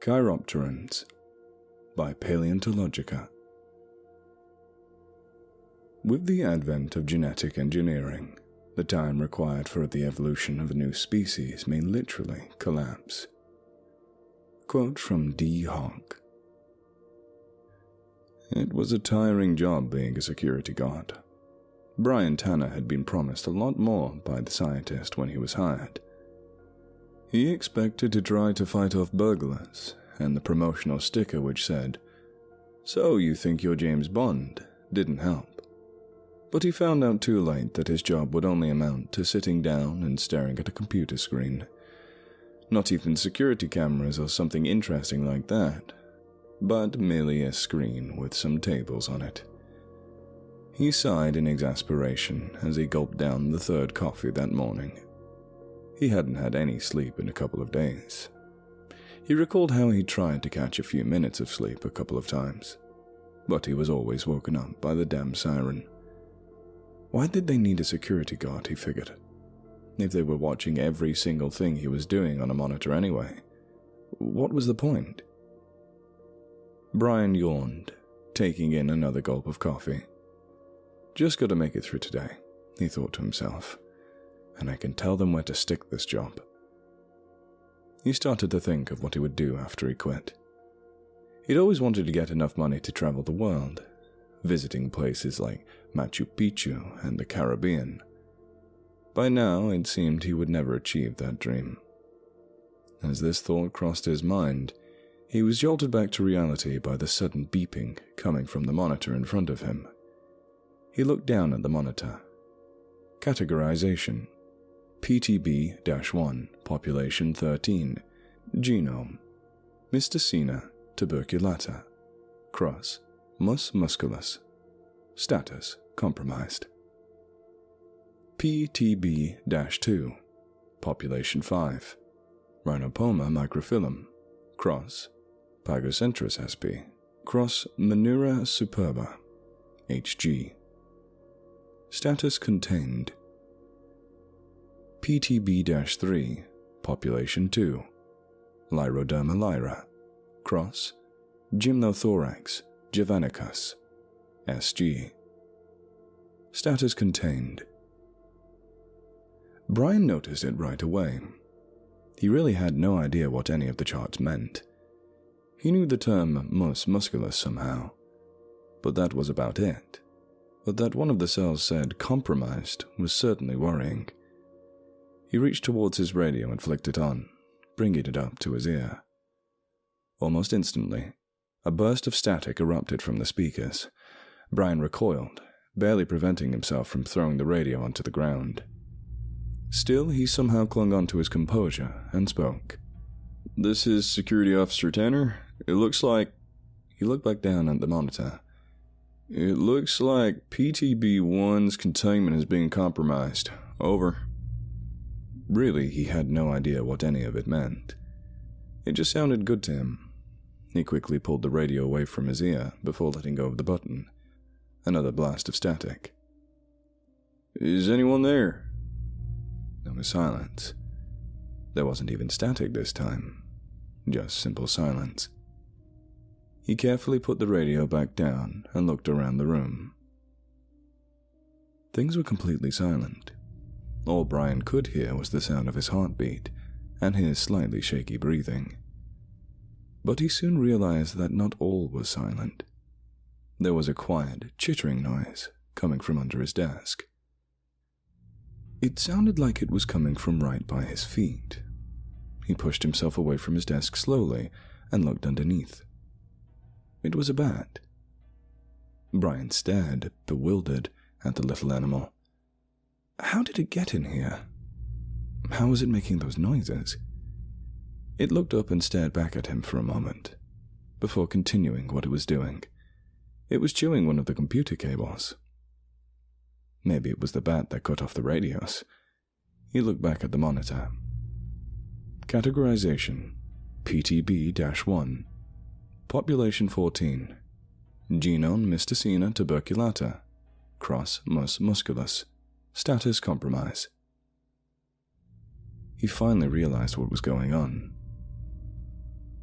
Chiropterans by Paleontologica. With the advent of genetic engineering, the time required for the evolution of a new species may literally collapse. Quote from D. Hawk. It was a tiring job being a security guard. Brian Tanner had been promised a lot more by the scientist when he was hired. He expected to try to fight off burglars, and the promotional sticker which said, "So you think you're James Bond," didn't help. But he found out too late that his job would only amount to sitting down and staring at a computer screen. Not even security cameras or something interesting like that, but merely a screen with some tables on it. He sighed in exasperation as he gulped down the third coffee that morning. He hadn't had any sleep in a couple of days. He recalled how he tried to catch a few minutes of sleep a couple of times, but he was always woken up by the damn siren. Why did they need a security guard, he figured, if they were watching every single thing he was doing on a monitor anyway? What was the point? Brian yawned, taking in another gulp of coffee. Just gotta make it through today, he thought to himself, and I can tell them where to stick this job. He started to think of what he would do after he quit. He'd always wanted to get enough money to travel the world, visiting places like Machu Picchu and the Caribbean. By now, it seemed he would never achieve that dream. As this thought crossed his mind, he was jolted back to reality by the sudden beeping coming from the monitor in front of him. He looked down at the monitor. Categorization: PTB-1, population 13, genome, Mysticina tuberculata, cross, mus musculus, status, compromised. PTB-2, population 5, Rhinopoma microphyllum, cross, Pygocentris sp, cross Menura superba, HG. Status contained. PTB-3, population 2, Lyroderma lyra, cross, Gymnothorax javanicus, SG. Status contained. Brian noticed it right away. He really had no idea what any of the charts meant. He knew the term mus musculus somehow, but that was about it. But that one of the cells said compromised was certainly worrying. He reached towards his radio and flicked it on, bringing it up to his ear. Almost instantly, a burst of static erupted from the speakers. Brian recoiled, barely preventing himself from throwing the radio onto the ground. Still, he somehow clung onto his composure and spoke. "This is Security Officer Tanner. It looks like..." He looked back down at the monitor. "It looks like PTB-1's containment is being compromised. Over." Really, he had no idea what any of it meant. It just sounded good to him. He quickly pulled the radio away from his ear before letting go of the button. Another blast of static. "Is anyone there?" There was silence. There wasn't even static this time, just simple silence. He carefully put the radio back down and looked around the room. Things were completely silent. All Brian could hear was the sound of his heartbeat and his slightly shaky breathing. But he soon realized that not all was silent. There was a quiet, chittering noise coming from under his desk. It sounded like it was coming from right by his feet. He pushed himself away from his desk slowly and looked underneath. It was a bat. Brian stared, bewildered, at the little animal. How did it get in here? How was it making those noises? It looked up and stared back at him for a moment, before continuing what it was doing. It was chewing one of the computer cables. Maybe it was the bat that cut off the radios. He looked back at the monitor. Categorization: PTB-1, population 14, genome Mysticina tuberculata, cross mus musculus, status compromise. He finally realized what was going on.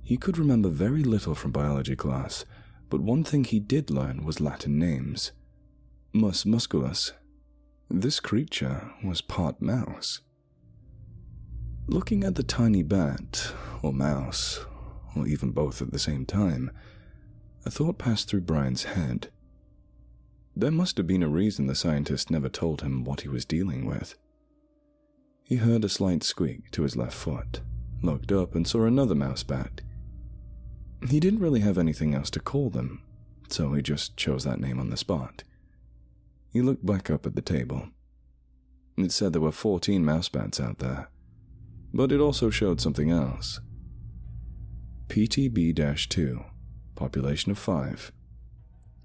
He could remember very little from biology class, but one thing he did learn was Latin names. Mus musculus. This creature was part mouse. Looking at the tiny bat, or mouse, or even both at the same time, a thought passed through Brian's head. There must have been a reason the scientist never told him what he was dealing with. He heard a slight squeak to his left foot, looked up and saw another mouse bat. He didn't really have anything else to call them, so he just chose that name on the spot. He looked back up at the table. It said there were 14 mouse bats out there, but it also showed something else. PTB-2, population of 5.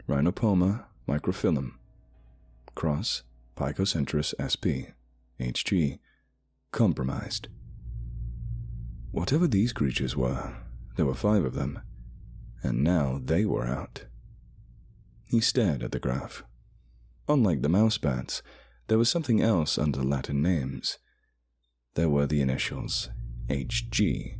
Rhinopoma microphyllum. Cross Picocentris sp. Hg. Compromised. Whatever these creatures were, there were 5 of them, and now they were out. He stared at the graph. Unlike the mouse bats, there was something else under the Latin names. There were the initials HG.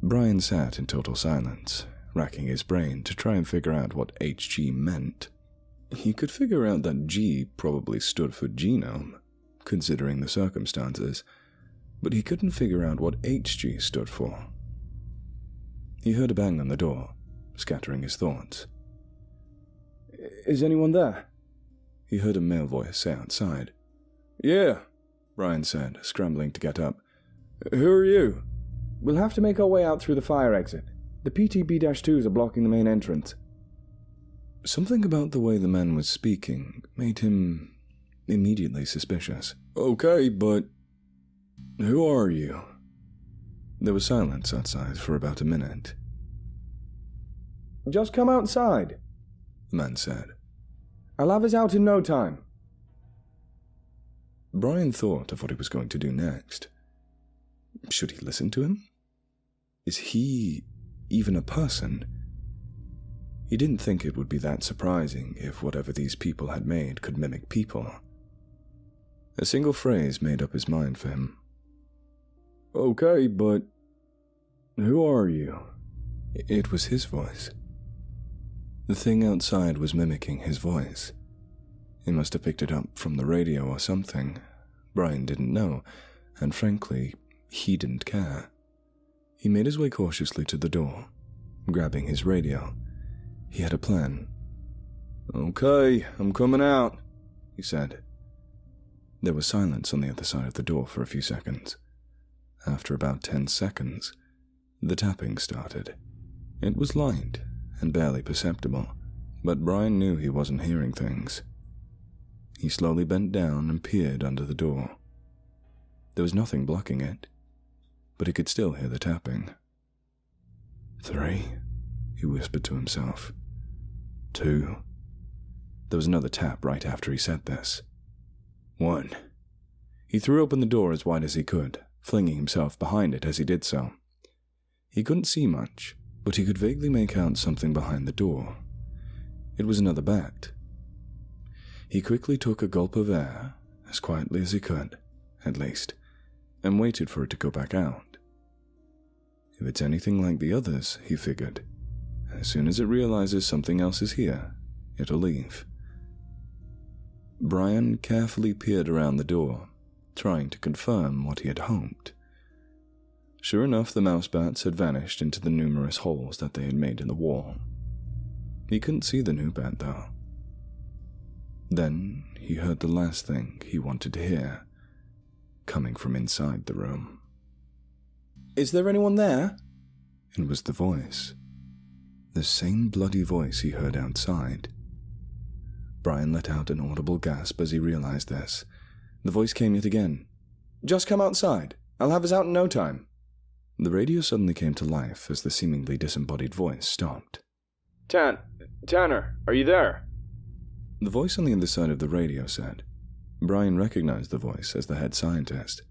Brian sat in total silence, racking his brain to try and figure out what HG meant. He could figure out that G probably stood for genome, considering the circumstances, but he couldn't figure out what HG stood for. He heard a bang on the door, scattering his thoughts. "Is anyone there?" He heard a male voice say outside. "Yeah," Brian said, scrambling to get up. "Who are you?" "We'll have to make our way out through the fire exit. The PTB-2s are blocking the main entrance." Something about the way the man was speaking made him immediately suspicious. "Okay, but who are you?" There was silence outside for about a minute. "Just come outside," the man said. "I'll have us out in no time." Brian thought of what he was going to do next. Should he listen to him? Is he even a person? He didn't think it would be that surprising if whatever these people had made could mimic people. A single phrase made up his mind for him. "Okay, but who are you?" It was his voice. The thing outside was mimicking his voice. He must have picked it up from the radio or something. Brian didn't know, and frankly, he didn't care. He made his way cautiously to the door, grabbing his radio. He had a plan. "Okay, I'm coming out," he said. There was silence on the other side of the door for a few seconds. After about 10 seconds, the tapping started. It was light and barely perceptible, but Brian knew he wasn't hearing things. He slowly bent down and peered under the door. There was nothing blocking it, but he could still hear the tapping. 3, he whispered to himself. 2. There was another tap right after he said this. 1. He threw open the door as wide as he could, flinging himself behind it as he did so. He couldn't see much, but he could vaguely make out something behind the door. It was another bat. He quickly took a gulp of air, as quietly as he could, at least, and waited for it to go back out. If it's anything like the others, he figured, as soon as it realizes something else is here, it'll leave. Brian carefully peered around the door, trying to confirm what he had hoped. Sure enough, the mouse bats had vanished into the numerous holes that they had made in the wall. He couldn't see the new bat, though. Then he heard the last thing he wanted to hear, coming from inside the room. "Is there anyone there?" It was the voice. The same bloody voice he heard outside. Brian let out an audible gasp as he realized this. The voice came yet again. "Just come outside. I'll have us out in no time." The radio suddenly came to life as the seemingly disembodied voice stopped. Tanner, are you there?" The voice on the other side of the radio said. Brian recognized the voice as the head scientist.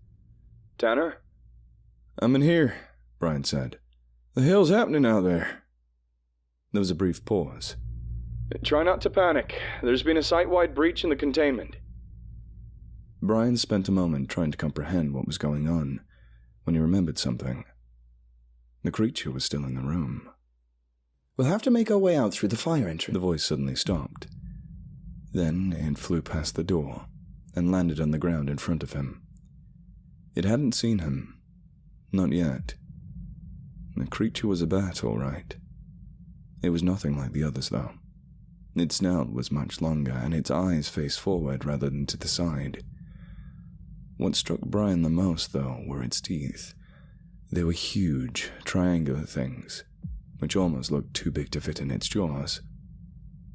"Tanner?" "I'm in here," Brian said. "The hell's happening out there?" There was a brief pause. "Try not to panic. There's been a site-wide breach in the containment." Brian spent a moment trying to comprehend what was going on, when he remembered something. The creature was still in the room. "We'll have to make our way out through the fire entrance." The voice suddenly stopped. Then it flew past the door and landed on the ground in front of him. It hadn't seen him. Not yet. The creature was a bat, all right. It was nothing like the others, though. Its snout was much longer, and its eyes faced forward rather than to the side. What struck Brian the most, though, were its teeth. They were huge, triangular things, which almost looked too big to fit in its jaws.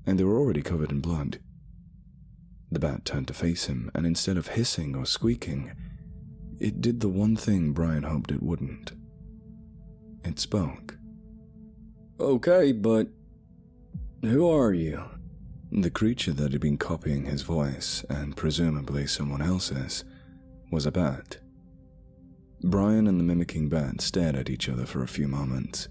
And they were already covered in blood. The bat turned to face him, and instead of hissing or squeaking, it did the one thing Brian hoped it wouldn't. It spoke. "Okay, but who are you?" The creature that had been copying his voice, and presumably someone else's, was a bat. Brian and the mimicking bat stared at each other for a few moments.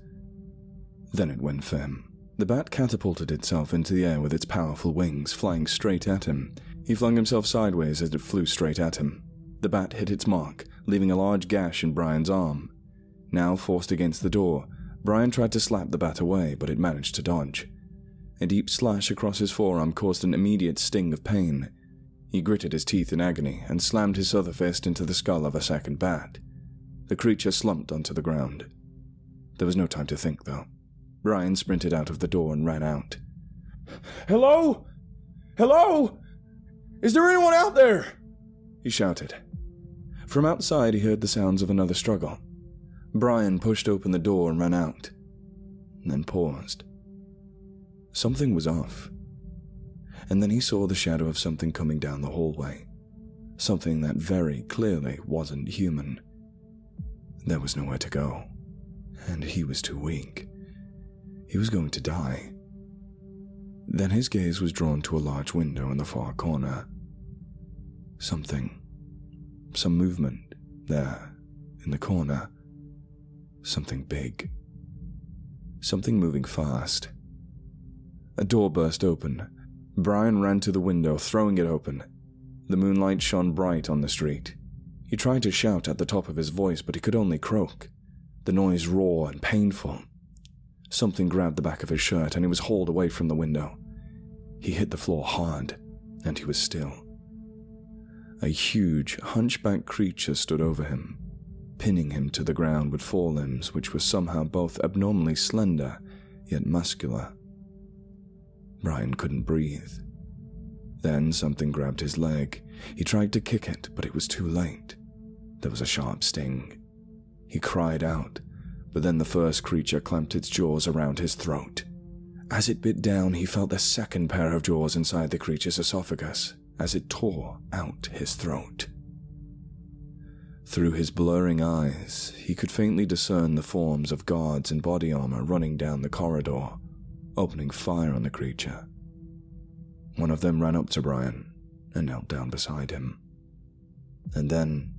Then it went for him. The bat catapulted itself into the air with its powerful wings, flying straight at him. He flung himself sideways as it flew straight at him. The bat hit its mark, leaving a large gash in Brian's arm. Now forced against the door, Brian tried to slap the bat away, but it managed to dodge. A deep slash across his forearm caused an immediate sting of pain. He gritted his teeth in agony and slammed his other fist into the skull of a second bat. The creature slumped onto the ground. There was no time to think, though. Brian sprinted out of the door and ran out. "Hello? Hello? Is there anyone out there?" he shouted. From outside, he heard the sounds of another struggle. Brian pushed open the door and ran out, then paused. Something was off. And then he saw the shadow of something coming down the hallway. Something that very clearly wasn't human. There was nowhere to go, and he was too weak. He was going to die. Then his gaze was drawn to a large window in the far corner. Some movement there, in the corner. Something big. Something moving fast. A door burst open. Brian ran to the window, throwing it open. The moonlight shone bright on the street. He tried to shout at the top of his voice, but he could only croak. The noise raw and painful. Something grabbed the back of his shirt, and he was hauled away from the window. He hit the floor hard, and he was still. A huge, hunchback creature stood over him, pinning him to the ground with forelimbs which were somehow both abnormally slender, yet muscular. Brian couldn't breathe. Then something grabbed his leg. He tried to kick it, but it was too late. There was a sharp sting. He cried out, but then the first creature clamped its jaws around his throat. As it bit down, he felt the second pair of jaws inside the creature's esophagus as it tore out his throat. Through his blurring eyes, he could faintly discern the forms of guards in body armor running down the corridor, opening fire on the creature. One of them ran up to Brian and knelt down beside him. And then,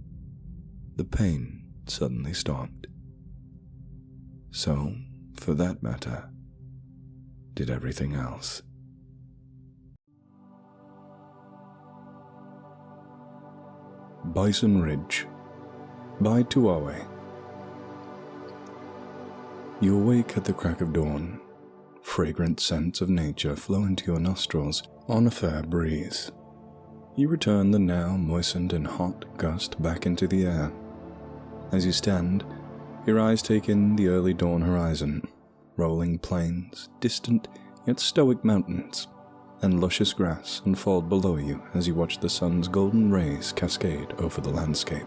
the pain suddenly stopped. So, for that matter, did everything else. Bison Ridge by Tuawe. You awake at the crack of dawn. Fragrant scents of nature flow into your nostrils on a fair breeze. You return the now moistened and hot gust back into the air. As you stand, your eyes take in the early dawn horizon, rolling plains, distant yet stoic mountains, and luscious grass unfold below you as you watch the sun's golden rays cascade over the landscape.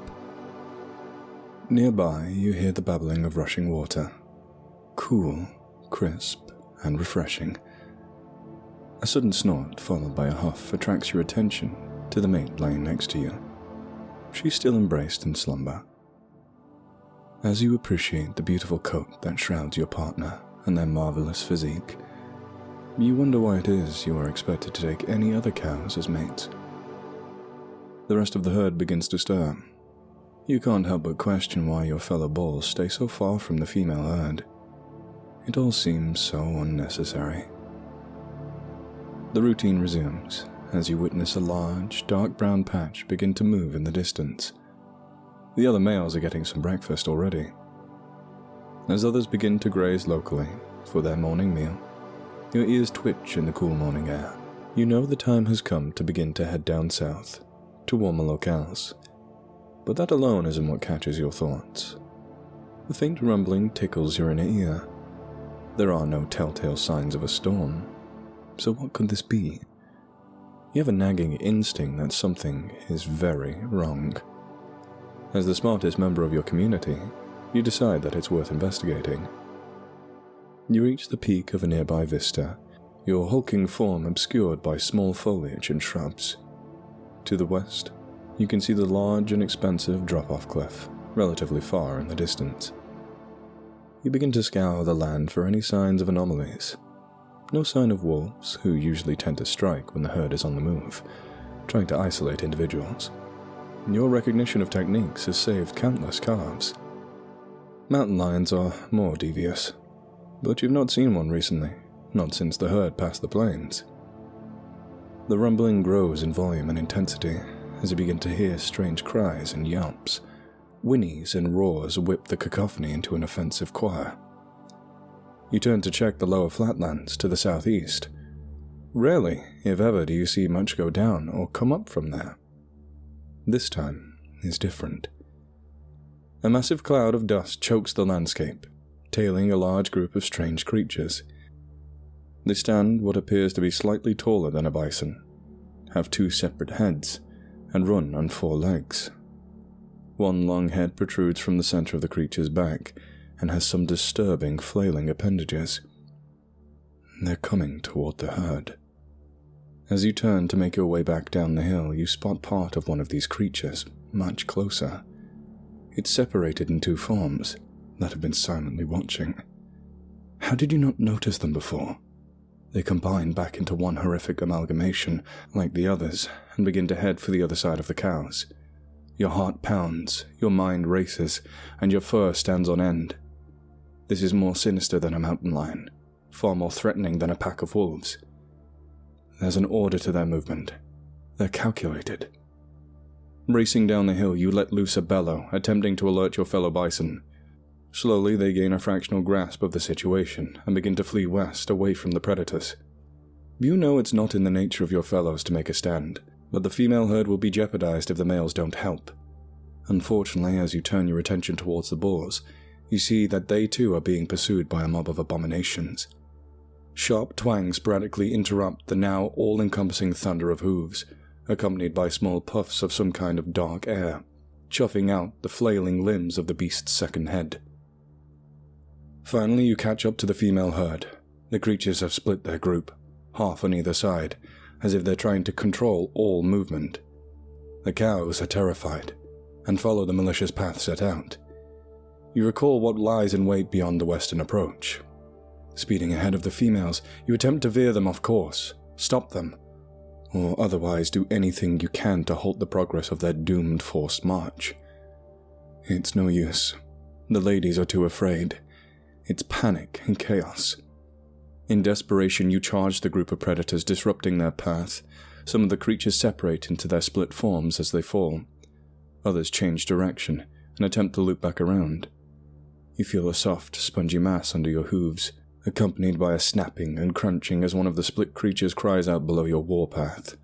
Nearby, you hear the babbling of rushing water, cool, crisp, and refreshing. A sudden snort, followed by a huff, attracts your attention to the mate lying next to you. She's still embraced in slumber. As you appreciate the beautiful coat that shrouds your partner and their marvelous physique, you wonder why it is you are expected to take any other cows as mates. The rest of the herd begins to stir. You can't help but question why your fellow bulls stay so far from the female herd. It all seems so unnecessary. The routine resumes as you witness a large, dark brown patch begin to move in the distance. The other males are getting some breakfast already. As others begin to graze locally for their morning meal, your ears twitch in the cool morning air. You know the time has come to begin to head down south, to warmer locales. But that alone isn't what catches your thoughts. The faint rumbling tickles your inner ear. There are no telltale signs of a storm, so what could this be? You have a nagging instinct that something is very wrong. As the smartest member of your community, you decide that it's worth investigating. You reach the peak of a nearby vista, your hulking form obscured by small foliage and shrubs. To the west, you can see the large and expansive drop-off cliff, relatively far in the distance. You begin to scour the land for any signs of anomalies. No sign of wolves, who usually tend to strike when the herd is on the move, trying to isolate individuals. Your recognition of techniques has saved countless calves. Mountain lions are more devious, but you've not seen one recently, not since the herd passed the plains. The rumbling grows in volume and intensity as you begin to hear strange cries and yelps. Whinnies and roars whip the cacophony into an offensive choir. You turn to check the lower flatlands to the southeast. Rarely, if ever, do you see much go down or come up from there. This time is different. A massive cloud of dust chokes the landscape, tailing a large group of strange creatures. They stand what appears to be slightly taller than a bison, have two separate heads, and run on four legs. One long head protrudes from the center of the creature's back and has some disturbing flailing appendages. They're coming toward the herd. As you turn to make your way back down the hill, you spot part of one of these creatures much closer. It's separated in two forms that have been silently watching. How did you not notice them before? They combine back into one horrific amalgamation, like the others, and begin to head for the other side of the cows. Your heart pounds, your mind races, and your fur stands on end. This is more sinister than a mountain lion, far more threatening than a pack of wolves. There's an order to their movement. They're calculated. Racing down the hill, you let loose a bellow, attempting to alert your fellow bison. Slowly, they gain a fractional grasp of the situation and begin to flee west, away from the predators. You know it's not in the nature of your fellows to make a stand, but the female herd will be jeopardized if the males don't help. Unfortunately, as you turn your attention towards the boars, you see that they too are being pursued by a mob of abominations. Sharp twangs sporadically interrupt the now all-encompassing thunder of hooves, accompanied by small puffs of some kind of dark air, chuffing out the flailing limbs of the beast's second head. Finally, you catch up to the female herd. The creatures have split their group, half on either side, as if they're trying to control all movement. The cows are terrified, and follow the malicious path set out. You recall what lies in wait beyond the western approach. Speeding ahead of the females, you attempt to veer them off course, stop them, or otherwise do anything you can to halt the progress of their doomed forced march. It's no use. The ladies are too afraid. It's panic and chaos. In desperation, you charge the group of predators, disrupting their path. Some of the creatures separate into their split forms as they fall. Others change direction and attempt to loop back around. You feel a soft, spongy mass under your hooves, accompanied by a snapping and crunching as one of the split creatures cries out below your warpath.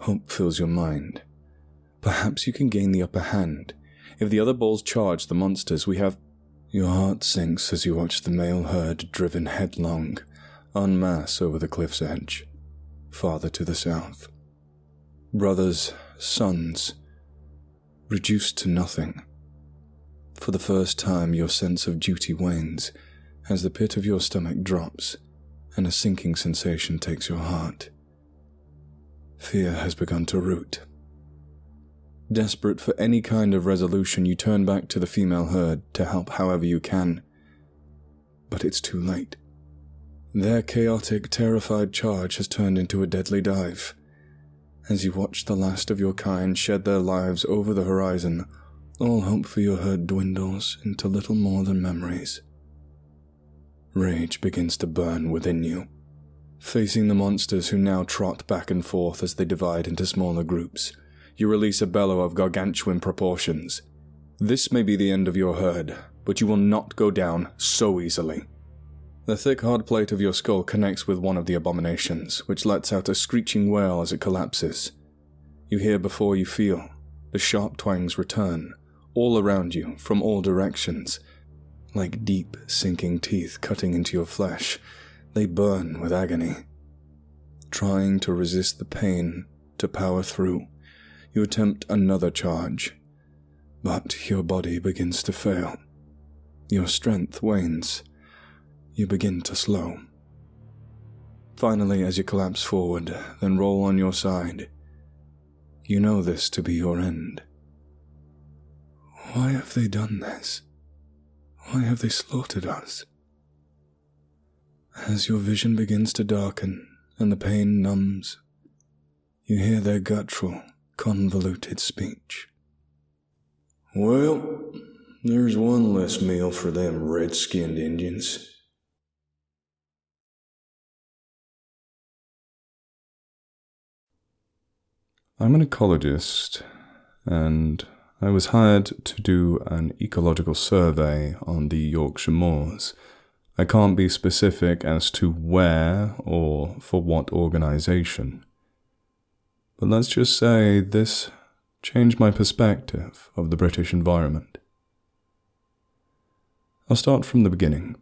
Hope fills your mind. Perhaps you can gain the upper hand. If the other bulls charge the monsters, we have... Your heart sinks as you watch the male herd driven headlong, en masse over the cliff's edge, farther to the south. Brothers, sons, reduced to nothing. For the first time, your sense of duty wanes as the pit of your stomach drops and a sinking sensation takes your heart. Fear has begun to root. Desperate for any kind of resolution, you turn back to the female herd to help however you can. But it's too late. Their chaotic, terrified charge has turned into a deadly dive. As you watch the last of your kind shed their lives over the horizon, all hope for your herd dwindles into little more than memories. Rage begins to burn within you. Facing the monsters who now trot back and forth as they divide into smaller groups, you release a bellow of gargantuan proportions. This may be the end of your herd, but you will not go down so easily. The thick hard plate of your skull connects with one of the abominations, which lets out a screeching wail as it collapses. You hear before you feel. The sharp twangs return, all around you, from all directions. Like deep, sinking teeth cutting into your flesh, they burn with agony. Trying to resist the pain, to power through, you attempt another charge. But your body begins to fail. Your strength wanes. You begin to slow. Finally, as you collapse forward, then roll on your side, you know this to be your end. Why have they done this? Why have they slaughtered us? As your vision begins to darken and the pain numbs, you hear their guttural, convoluted speech. Well, there's one less meal for them red-skinned Indians. I'm an ecologist, and I was hired to do an ecological survey on the Yorkshire moors. I can't be specific as to where or for what organisation. But let's just say this changed my perspective of the British environment. I'll start from the beginning.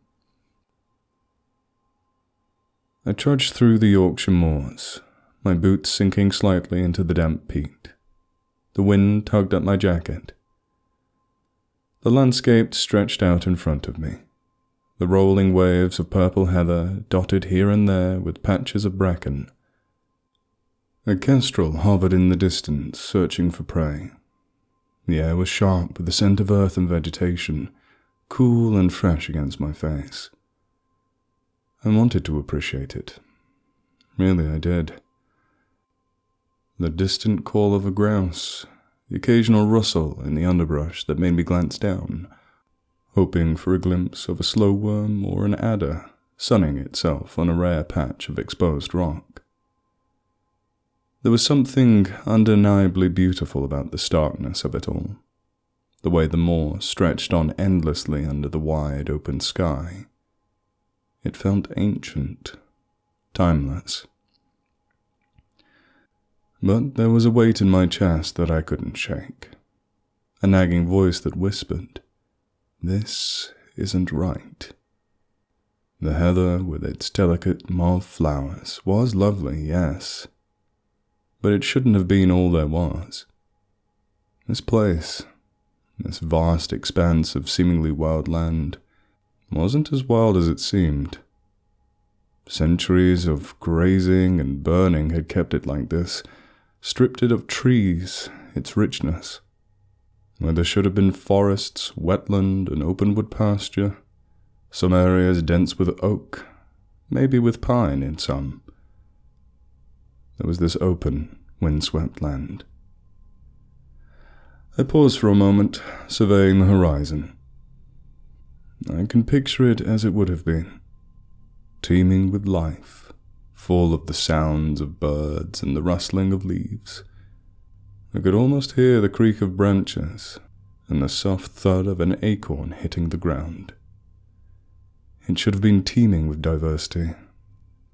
I trudged through the Yorkshire moors, my boots sinking slightly into the damp peat. The wind tugged at my jacket. The landscape stretched out in front of me. The rolling waves of purple heather dotted here and there with patches of bracken. A kestrel hovered in the distance, searching for prey. The air was sharp with the scent of earth and vegetation, cool and fresh against my face. I wanted to appreciate it. Really, I did. The distant call of a grouse, the occasional rustle in the underbrush that made me glance down, hoping for a glimpse of a slow worm or an adder sunning itself on a rare patch of exposed rock. There was something undeniably beautiful about the starkness of it all, the way the moor stretched on endlessly under the wide open sky. It felt ancient, timeless. But there was a weight in my chest that I couldn't shake, a nagging voice that whispered, "This isn't right." The heather with its delicate mauve flowers was lovely, yes, but it shouldn't have been all there was. This place, this vast expanse of seemingly wild land, wasn't as wild as it seemed. Centuries of grazing and burning had kept it like this, stripped it of trees, its richness. Where there should have been forests, wetland, and open wood pasture, some areas dense with oak, maybe with pine in some. There was this open, windswept land. I paused for a moment, surveying the horizon. I can picture it as it would have been, teeming with life, full of the sounds of birds and the rustling of leaves. I could almost hear the creak of branches and the soft thud of an acorn hitting the ground. It should have been teeming with diversity,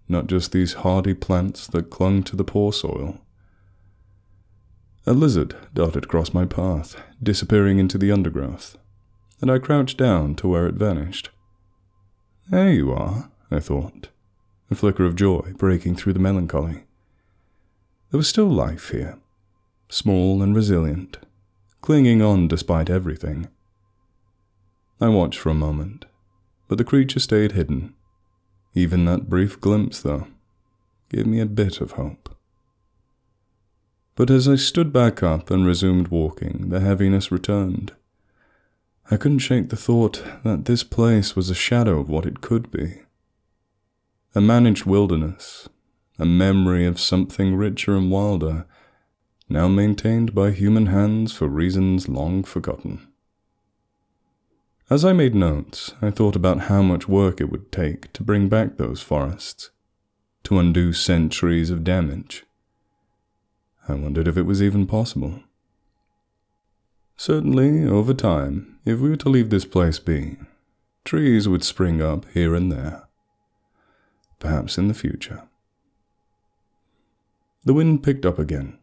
not just these hardy plants that clung to the poor soil. A lizard darted across my path, disappearing into the undergrowth, and I crouched down to where it vanished. There you are, I thought, a flicker of joy breaking through the melancholy. There was still life here, small and resilient, clinging on despite everything. I watched for a moment, but the creature stayed hidden. Even that brief glimpse, though, gave me a bit of hope. But as I stood back up and resumed walking, the heaviness returned. I couldn't shake the thought that this place was a shadow of what it could be. A managed wilderness, a memory of something richer and wilder, now maintained by human hands for reasons long forgotten. As I made notes, I thought about how much work it would take to bring back those forests, to undo centuries of damage. I wondered if it was even possible. Certainly, over time, if we were to leave this place be, trees would spring up here and there. Perhaps in the future. The wind picked up again,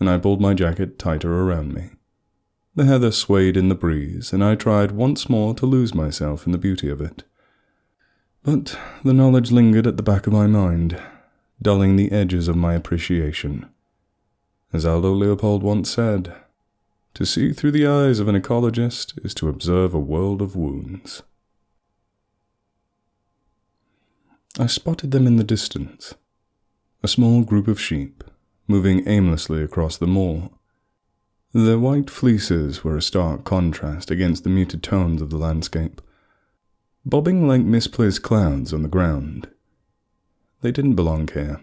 and I pulled my jacket tighter around me. The heather swayed in the breeze, and I tried once more to lose myself in the beauty of it. But the knowledge lingered at the back of my mind, dulling the edges of my appreciation. As Aldo Leopold once said, to see through the eyes of an ecologist is to observe a world of wounds. I spotted them in the distance, a small group of sheep, moving aimlessly across the moor. Their white fleeces were a stark contrast against the muted tones of the landscape, bobbing like misplaced clouds on the ground. They didn't belong here.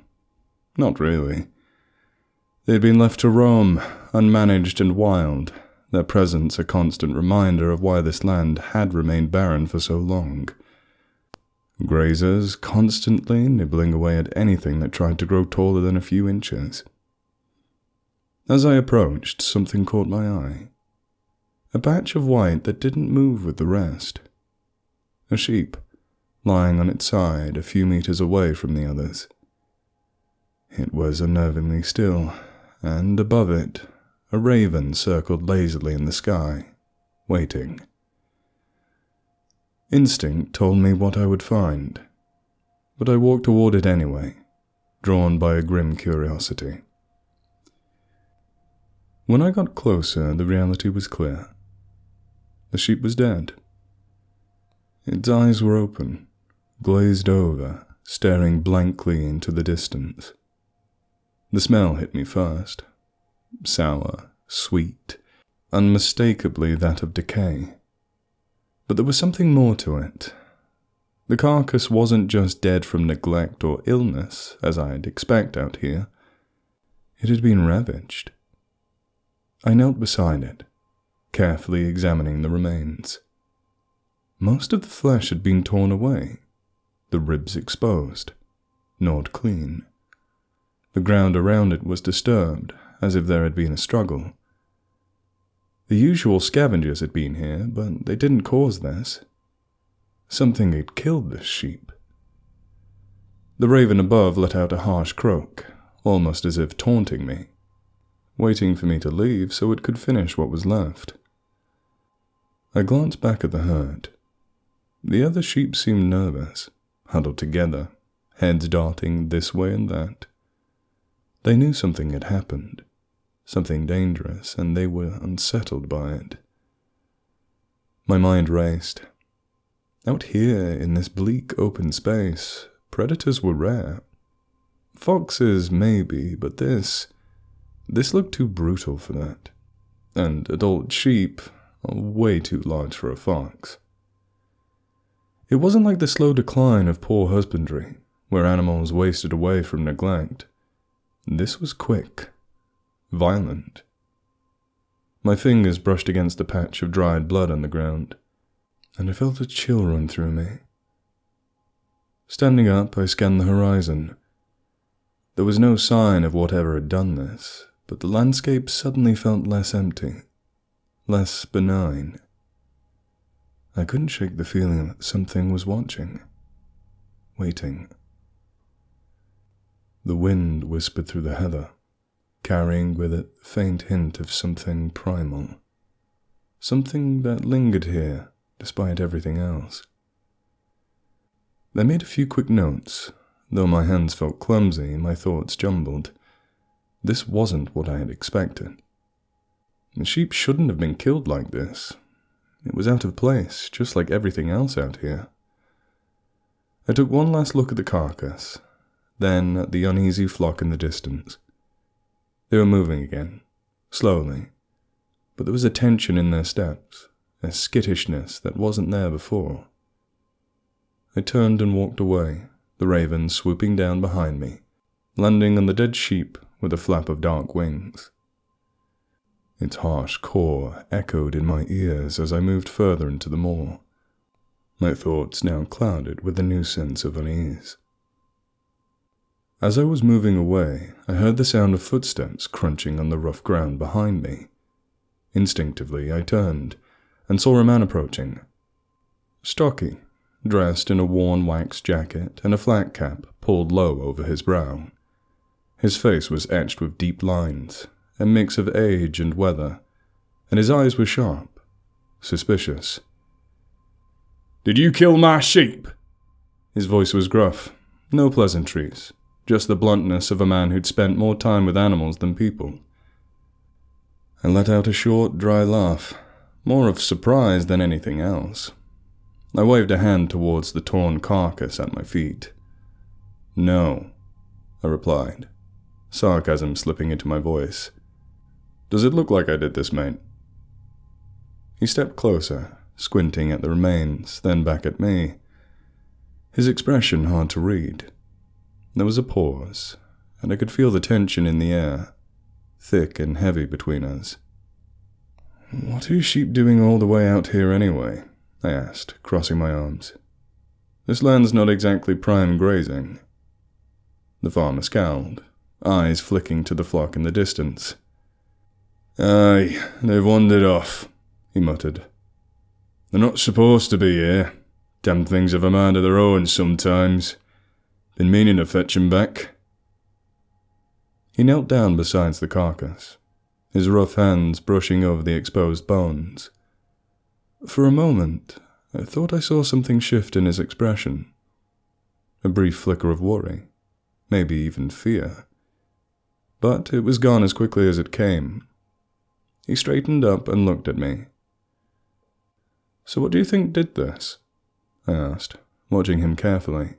Not really. They'd been left to roam, unmanaged and wild, their presence a constant reminder of why this land had remained barren for so long. Grazers constantly nibbling away at anything that tried to grow taller than a few inches. As I approached, something caught my eye. A patch of white that didn't move with the rest. A sheep, lying on its side a few meters away from the others. It was unnervingly still, and above it, a raven circled lazily in the sky, waiting. Instinct told me what I would find, but I walked toward it anyway, drawn by a grim curiosity. When I got closer, the reality was clear. The sheep was dead. Its eyes were open, glazed over, staring blankly into the distance. The smell hit me first. Sour, sweet, unmistakably that of decay. But there was something more to it. The carcass wasn't just dead from neglect or illness, as I'd expect out here. It had been ravaged. I knelt beside it, carefully examining the remains. Most of the flesh had been torn away, the ribs exposed, gnawed clean. The ground around it was disturbed, as if there had been a struggle. The usual scavengers had been here, but they didn't cause this. Something had killed this sheep. The raven above let out a harsh croak, almost as if taunting me, waiting for me to leave so it could finish what was left. I glanced back at the herd. The other sheep seemed nervous, huddled together, heads darting this way and that. They knew something had happened, something dangerous, and they were unsettled by it. My mind raced. Out here, in this bleak open space, predators were rare. Foxes, maybe, but this looked too brutal for that. And adult sheep are way too large for a fox. It wasn't like the slow decline of poor husbandry, where animals wasted away from neglect. This was quick, violent. My fingers brushed against a patch of dried blood on the ground, and I felt a chill run through me. Standing up, I scanned the horizon. There was no sign of whatever had done this, but the landscape suddenly felt less empty, less benign. I couldn't shake the feeling that something was watching, waiting. The wind whispered through the heather, carrying with it a faint hint of something primal, something that lingered here despite everything else. I made a few quick notes. Though my hands felt clumsy, my thoughts jumbled. This wasn't what I had expected. The sheep shouldn't have been killed like this. It was out of place, just like everything else out here. I took one last look at the carcass, then at the uneasy flock in the distance. They were moving again, slowly, but there was a tension in their steps, a skittishness that wasn't there before. I turned and walked away, the raven swooping down behind me, landing on the dead sheep with a flap of dark wings. Its harsh caw echoed in my ears as I moved further into the moor, my thoughts now clouded with a new sense of unease. As I was moving away, I heard the sound of footsteps crunching on the rough ground behind me. Instinctively, I turned, and saw a man approaching. Stocky, dressed in a worn wax jacket and a flat cap pulled low over his brow. His face was etched with deep lines, a mix of age and weather, and his eyes were sharp, suspicious. "Did you kill my sheep?" His voice was gruff, no pleasantries, just the bluntness of a man who'd spent more time with animals than people. I let out a short, dry laugh, more of surprise than anything else. I waved a hand towards the torn carcass at my feet. "No," I replied, sarcasm slipping into my voice. "Does it look like I did this, mate?" He stepped closer, squinting at the remains, then back at me. His expression hard to read. There was a pause, and I could feel the tension in the air, thick and heavy between us. "What are you sheep doing all the way out here anyway?" I asked, crossing my arms. "This land's not exactly prime grazing." The farmer scowled, eyes flicking to the flock in the distance. "Aye, they've wandered off," he muttered. "They're not supposed to be here. Damn things have a mind of their own sometimes. Been meaning to fetch 'em back." He knelt down beside the carcass, his rough hands brushing over the exposed bones. For a moment, I thought I saw something shift in his expression. A brief flicker of worry, maybe even fear. But it was gone as quickly as it came. He straightened up and looked at me. "So what do you think did this?" I asked, watching him carefully.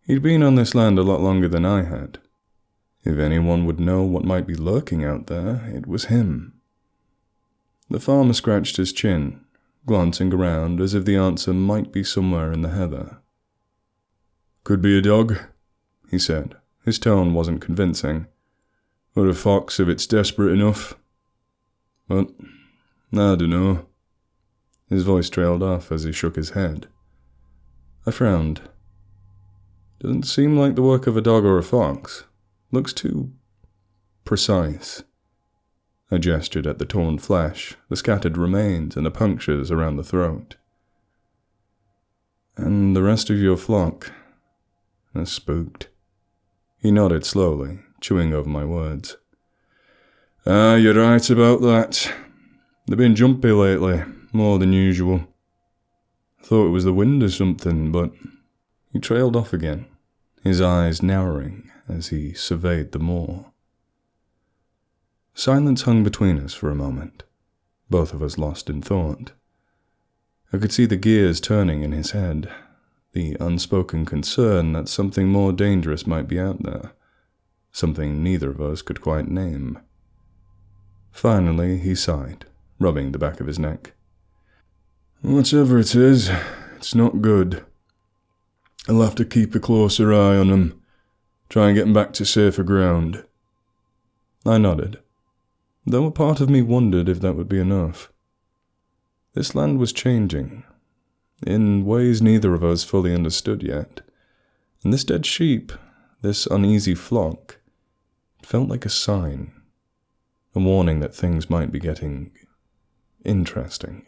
He'd been on this land a lot longer than I had. If anyone would know what might be lurking out there, it was him. The farmer scratched his chin, glancing around as if the answer might be somewhere in the heather. "Could be a dog," he said. His tone wasn't convincing. "Or a fox if it's desperate enough. But, I dunno." His voice trailed off as he shook his head. I frowned. "Doesn't seem like the work of a dog or a fox. Looks too precise." I gestured at the torn flesh, the scattered remains, and the punctures around the throat. "And the rest of your flock?" I spooked. He nodded slowly, chewing over my words. "Ah, you're right about that. They've been jumpy lately, more than usual. Thought it was the wind or something, but..." He trailed off again, his eyes narrowing as he surveyed the moor. Silence hung between us for a moment, both of us lost in thought. I could see the gears turning in his head, the unspoken concern that something more dangerous might be out there, something neither of us could quite name. Finally, he sighed, rubbing the back of his neck. "Whatever it is, it's not good. I'll have to keep a closer eye on 'em, try and get 'em back to safer ground." I nodded, though a part of me wondered if that would be enough. This land was changing, in ways neither of us fully understood yet, and this dead sheep, this uneasy flock, felt like a sign, a warning that things might be getting interesting.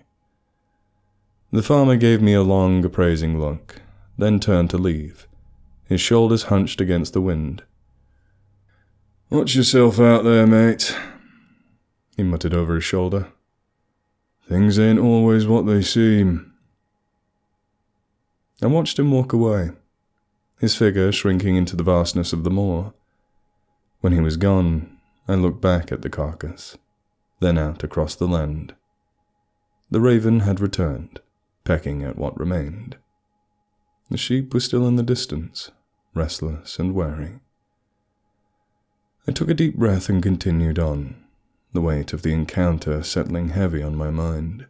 The farmer gave me a long, appraising look, then turned to leave, his shoulders hunched against the wind. "Watch yourself out there, mate," he muttered over his shoulder. "Things ain't always what they seem." I watched him walk away, his figure shrinking into the vastness of the moor. When he was gone, I looked back at the carcass, then out across the land. The raven had returned, pecking at what remained. The sheep were still in the distance, restless and wary. I took a deep breath and continued on, the weight of the encounter settling heavy on my mind.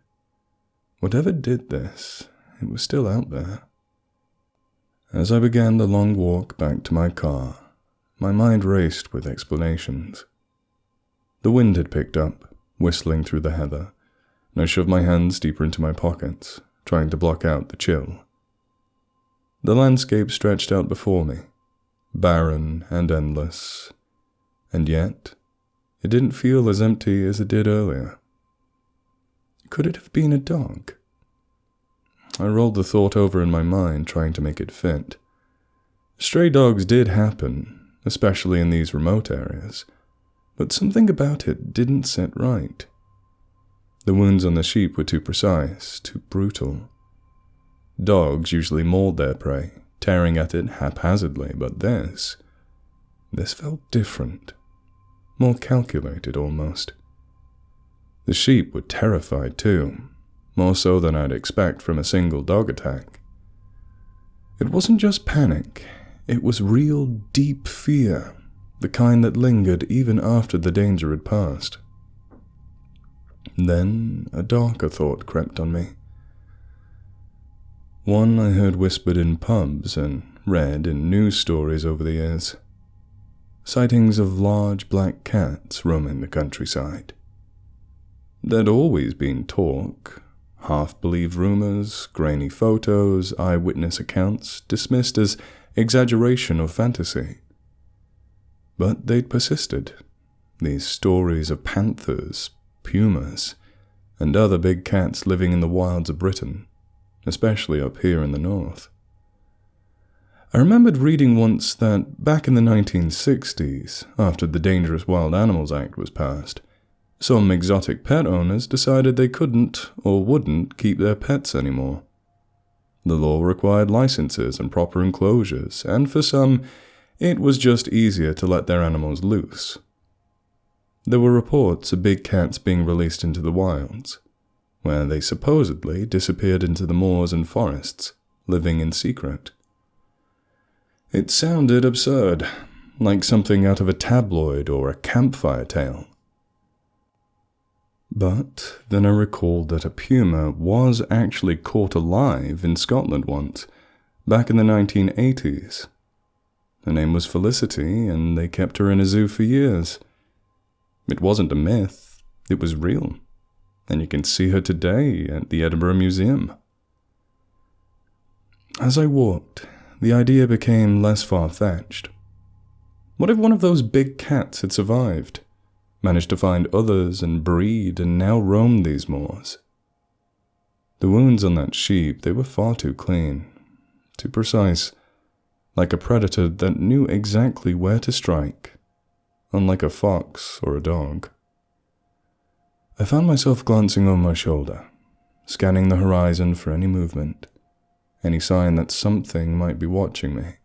Whatever did this, it was still out there. As I began the long walk back to my car, my mind raced with explanations. The wind had picked up, whistling through the heather, and I shoved my hands deeper into my pockets, trying to block out the chill. The landscape stretched out before me, barren and endless, and yet it didn't feel as empty as it did earlier. Could it have been a dog? I rolled the thought over in my mind, trying to make it fit. Stray dogs did happen, especially in these remote areas, but something about it didn't sit right. The wounds on the sheep were too precise, too brutal. Dogs usually mauled their prey, tearing at it haphazardly, but this felt different, more calculated almost. The sheep were terrified too, more so than I'd expect from a single dog attack. It wasn't just panic, it was real deep fear, the kind that lingered even after the danger had passed. Then a darker thought crept on me. One I heard whispered in pubs and read in news stories over the years. Sightings of large black cats roaming the countryside. There'd always been talk, half-believed rumors, grainy photos, eyewitness accounts dismissed as exaggeration or fantasy. But they'd persisted, these stories of panthers, pumas, and other big cats living in the wilds of Britain, especially up here in the north. I remembered reading once that back in the 1960s, after the Dangerous Wild Animals Act was passed, some exotic pet owners decided they couldn't or wouldn't keep their pets anymore. The law required licenses and proper enclosures, and for some, it was just easier to let their animals loose. There were reports of big cats being released into the wilds, where they supposedly disappeared into the moors and forests, living in secret. It sounded absurd, like something out of a tabloid or a campfire tale. But then I recalled that a puma was actually caught alive in Scotland once, back in the 1980s. Her name was Felicity, and they kept her in a zoo for years. It wasn't a myth, it was real, and you can see her today at the Edinburgh Museum. As I walked, the idea became less far-fetched. What if one of those big cats had survived, managed to find others and breed, and now roamed these moors? The wounds on that sheep, they were far too clean, too precise, like a predator that knew exactly where to strike, unlike a fox or a dog. I found myself glancing over my shoulder, scanning the horizon for any movement, any sign that something might be watching me.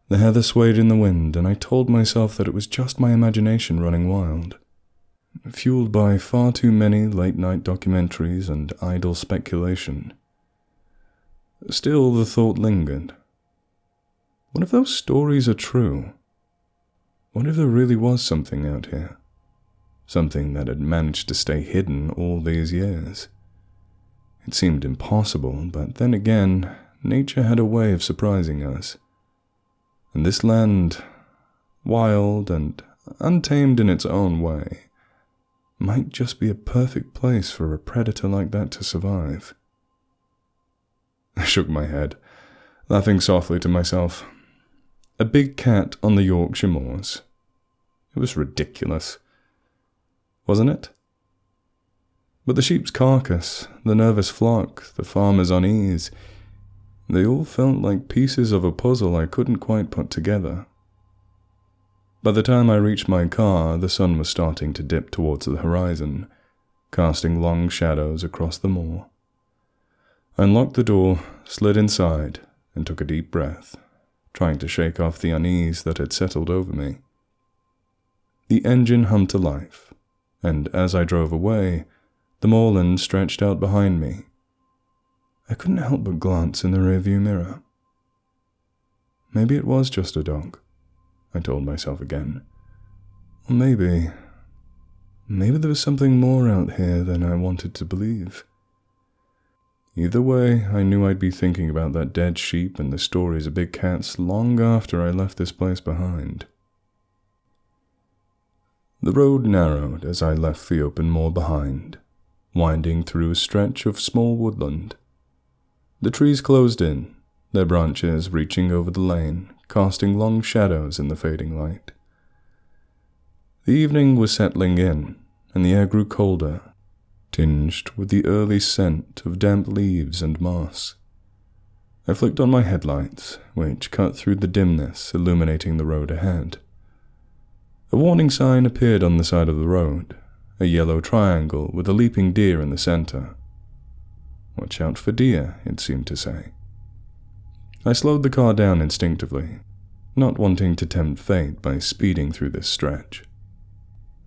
The heather swayed in the wind, and I told myself that it was just my imagination running wild, fueled by far too many late-night documentaries and idle speculation. Still, the thought lingered. What if those stories are true? What if there really was something out here? Something that had managed to stay hidden all these years? It seemed impossible, but then again, nature had a way of surprising us. And this land, wild and untamed in its own way, might just be a perfect place for a predator like that to survive. I shook my head, laughing softly to myself. A big cat on the Yorkshire moors. It was ridiculous, wasn't it? But the sheep's carcass, the nervous flock, the farmer's unease, they all felt like pieces of a puzzle I couldn't quite put together. By the time I reached my car, the sun was starting to dip towards the horizon, casting long shadows across the moor. I unlocked the door, slid inside, and took a deep breath, trying to shake off the unease that had settled over me. The engine hummed to life, and as I drove away, the moorland stretched out behind me. I couldn't help but glance in the rearview mirror. Maybe it was just a dog, I told myself again. Or maybe there was something more out here than I wanted to believe. Either way, I knew I'd be thinking about that dead sheep and the stories of big cats long after I left this place behind. The road narrowed as I left the open moor behind, winding through a stretch of small woodland. The trees closed in, their branches reaching over the lane, casting long shadows in the fading light. The evening was settling in, and the air grew colder, tinged with the early scent of damp leaves and moss. I flicked on my headlights, which cut through the dimness, illuminating the road ahead. A warning sign appeared on the side of the road, a yellow triangle with a leaping deer in the center. "Watch out for deer," it seemed to say. I slowed the car down instinctively, not wanting to tempt fate by speeding through this stretch.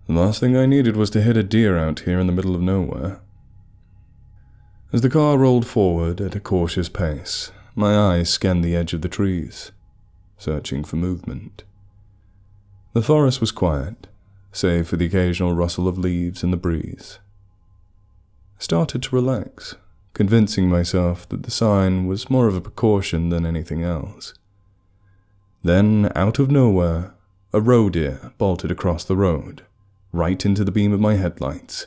The last thing I needed was to hit a deer out here in the middle of nowhere. As the car rolled forward at a cautious pace, my eyes scanned the edge of the trees, searching for movement. The forest was quiet, save for the occasional rustle of leaves in the breeze. I started to relax, convincing myself that the sign was more of a precaution than anything else. Then, out of nowhere, a roe deer bolted across the road, right into the beam of my headlights.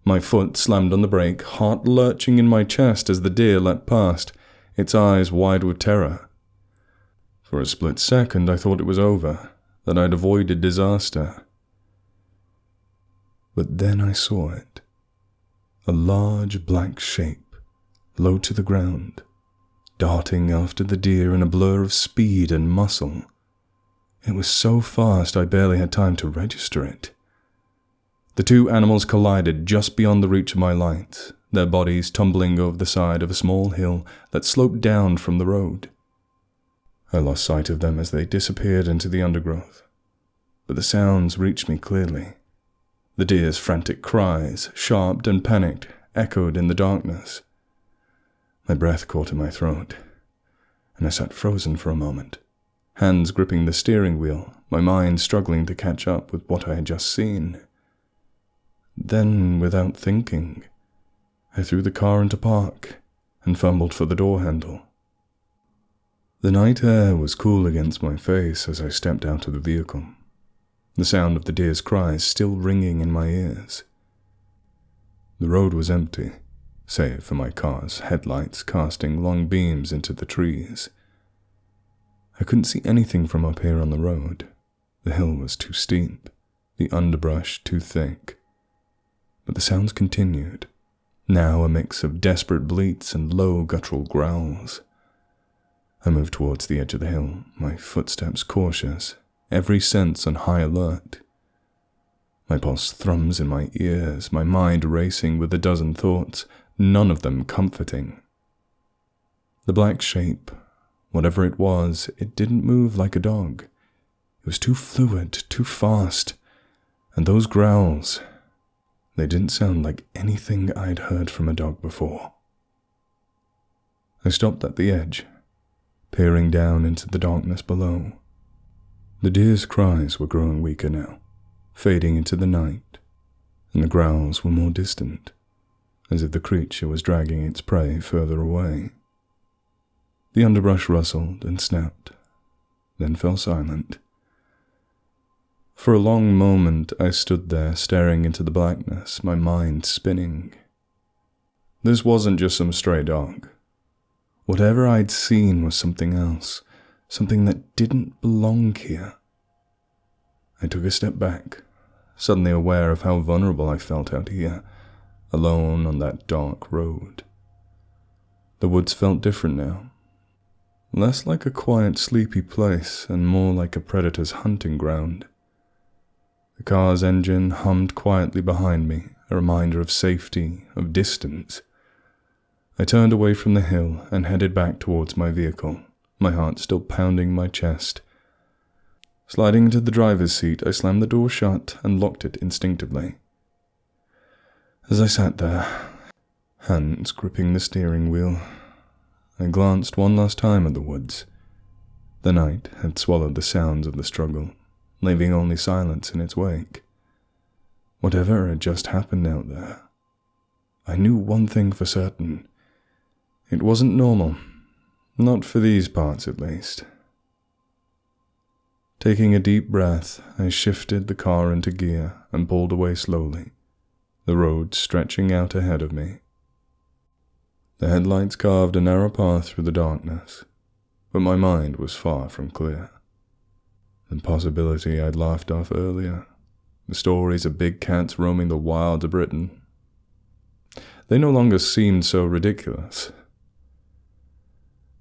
My foot slammed on the brake, heart lurching in my chest as the deer leapt past, its eyes wide with terror. For a split second I thought it was over, that I'd avoided disaster. But then I saw it. A large black shape, low to the ground, darting after the deer in a blur of speed and muscle. It was so fast I barely had time to register it. The two animals collided just beyond the reach of my lights, their bodies tumbling over the side of a small hill that sloped down from the road. I lost sight of them as they disappeared into the undergrowth, but the sounds reached me clearly. The deer's frantic cries, sharp and panicked, echoed in the darkness. My breath caught in my throat, and I sat frozen for a moment, hands gripping the steering wheel, my mind struggling to catch up with what I had just seen. Then, without thinking, I threw the car into park and fumbled for the door handle. The night air was cool against my face as I stepped out of the vehicle, the sound of the deer's cries still ringing in my ears. The road was empty, save for my car's headlights casting long beams into the trees. I couldn't see anything from up here on the road. The hill was too steep, the underbrush too thick. But the sounds continued, now a mix of desperate bleats and low guttural growls. I moved towards the edge of the hill, my footsteps cautious, every sense on high alert. My pulse thrums in my ears, my mind racing with a dozen thoughts, none of them comforting. The black shape, whatever it was, it didn't move like a dog. It was too fluid, too fast, and those growls, they didn't sound like anything I'd heard from a dog before. I stopped at the edge, peering down into the darkness below. The deer's cries were growing weaker now, fading into the night, and the growls were more distant, as if the creature was dragging its prey further away. The underbrush rustled and snapped, then fell silent. For a long moment I stood there staring into the blackness, my mind spinning. This wasn't just some stray dog. Whatever I'd seen was something else, something that didn't belong here. I took a step back, suddenly aware of how vulnerable I felt out here, alone on that dark road. The woods felt different now, less like a quiet, sleepy place and more like a predator's hunting ground. The car's engine hummed quietly behind me, a reminder of safety, of distance. I turned away from the hill and headed back towards my vehicle, my heart still pounding my chest. Sliding into the driver's seat, I slammed the door shut and locked it instinctively. As I sat there, hands gripping the steering wheel, I glanced one last time at the woods. The night had swallowed the sounds of the struggle, leaving only silence in its wake. Whatever had just happened out there, I knew one thing for certain. It wasn't normal, not for these parts at least. Taking a deep breath, I shifted the car into gear and pulled away slowly, the road stretching out ahead of me. The headlights carved a narrow path through the darkness, but my mind was far from clear. The possibility I'd laughed off earlier, the stories of big cats roaming the wilds of Britain, They no longer seemed so ridiculous.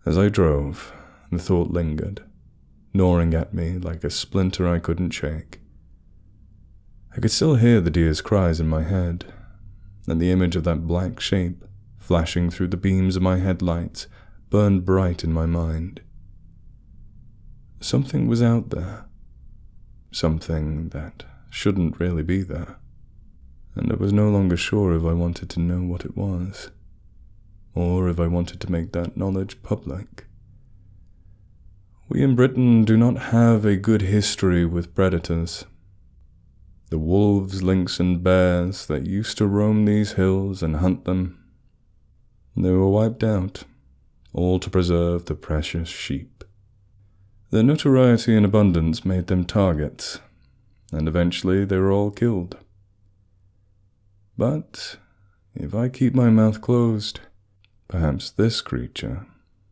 As I drove, the thought lingered, gnawing at me like a splinter I couldn't shake. I could still hear the deer's cries in my head, and the image of that black shape flashing through the beams of my headlights burned bright in my mind. Something was out there, something that shouldn't really be there, and I was no longer sure if I wanted to know what it was, or if I wanted to make that knowledge public. We in Britain do not have a good history with predators. The wolves, lynx, and bears that used to roam these hills and hunt them, they were wiped out, all to preserve the precious sheep. Their notoriety and abundance made them targets, and eventually they were all killed. But if I keep my mouth closed, perhaps this creature,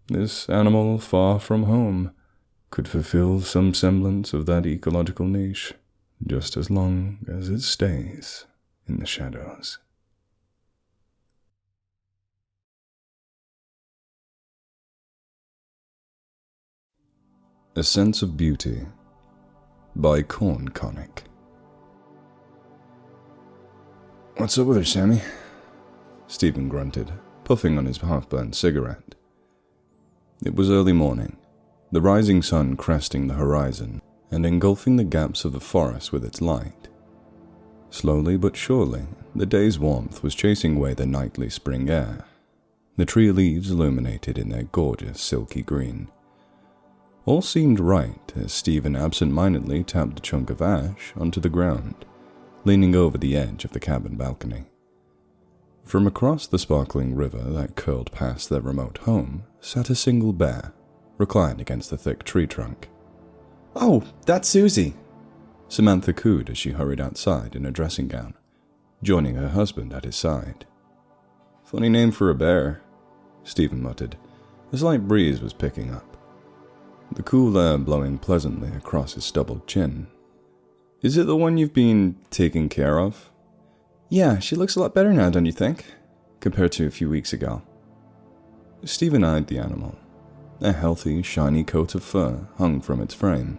this animal far from home, could fulfill some semblance of that ecological niche, just as long as it stays in the shadows. A Sense of Beauty by Corn Conic. What's up with her, Sammy? Stephen grunted, puffing on his half-burned cigarette. It was early morning, the rising sun cresting the horizon and engulfing the gaps of the forest with its light. Slowly but surely, the day's warmth was chasing away the nightly spring air, the tree leaves illuminated in their gorgeous silky green. All seemed right as Stephen absent-mindedly tapped a chunk of ash onto the ground, leaning over the edge of the cabin balcony. From across the sparkling river that curled past their remote home sat a single bear, reclined against the thick tree trunk. "Oh, that's Susie," Samantha cooed as she hurried outside in a dressing gown, joining her husband at his side. "Funny name for a bear," Stephen muttered. A slight breeze was picking up, the cool air blowing pleasantly across his stubbled chin. "Is it the one you've been taking care of?" "Yeah, she looks a lot better now, don't you think? Compared to a few weeks ago." Stephen eyed the animal. A healthy, shiny coat of fur hung from its frame,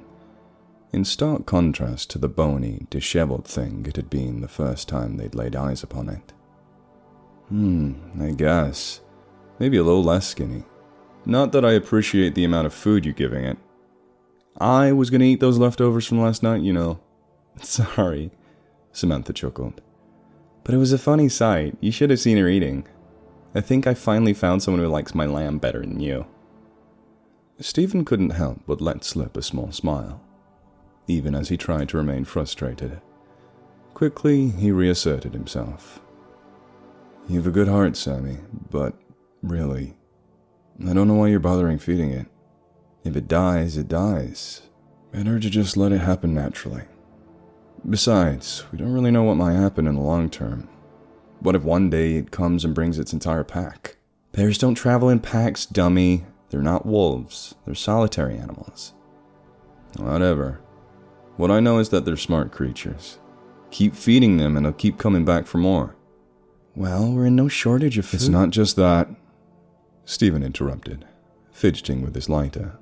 in stark contrast to the bony, disheveled thing it had been the first time they'd laid eyes upon it. I guess. Maybe a little less skinny. Not that I appreciate the amount of food you're giving it. I was gonna eat those leftovers from last night, you know." "Sorry," Samantha chuckled. "But it was a funny sight. You should have seen her eating. I think I finally found someone who likes my lamb better than you." Stephen couldn't help but let slip a small smile, even as he tried to remain frustrated. Quickly, he reasserted himself. "You've a good heart, Sammy, but really, I don't know why you're bothering feeding it. If it dies, it dies. Better to just let it happen naturally. Besides, we don't really know what might happen in the long term. What if one day it comes and brings its entire pack?" "Bears don't travel in packs, dummy. They're not wolves. They're solitary animals." "Whatever. What I know is that they're smart creatures. Keep feeding them and they'll keep coming back for more." "Well, we're in no shortage of food." "It's not just that," Stephen interrupted, fidgeting with his lighter.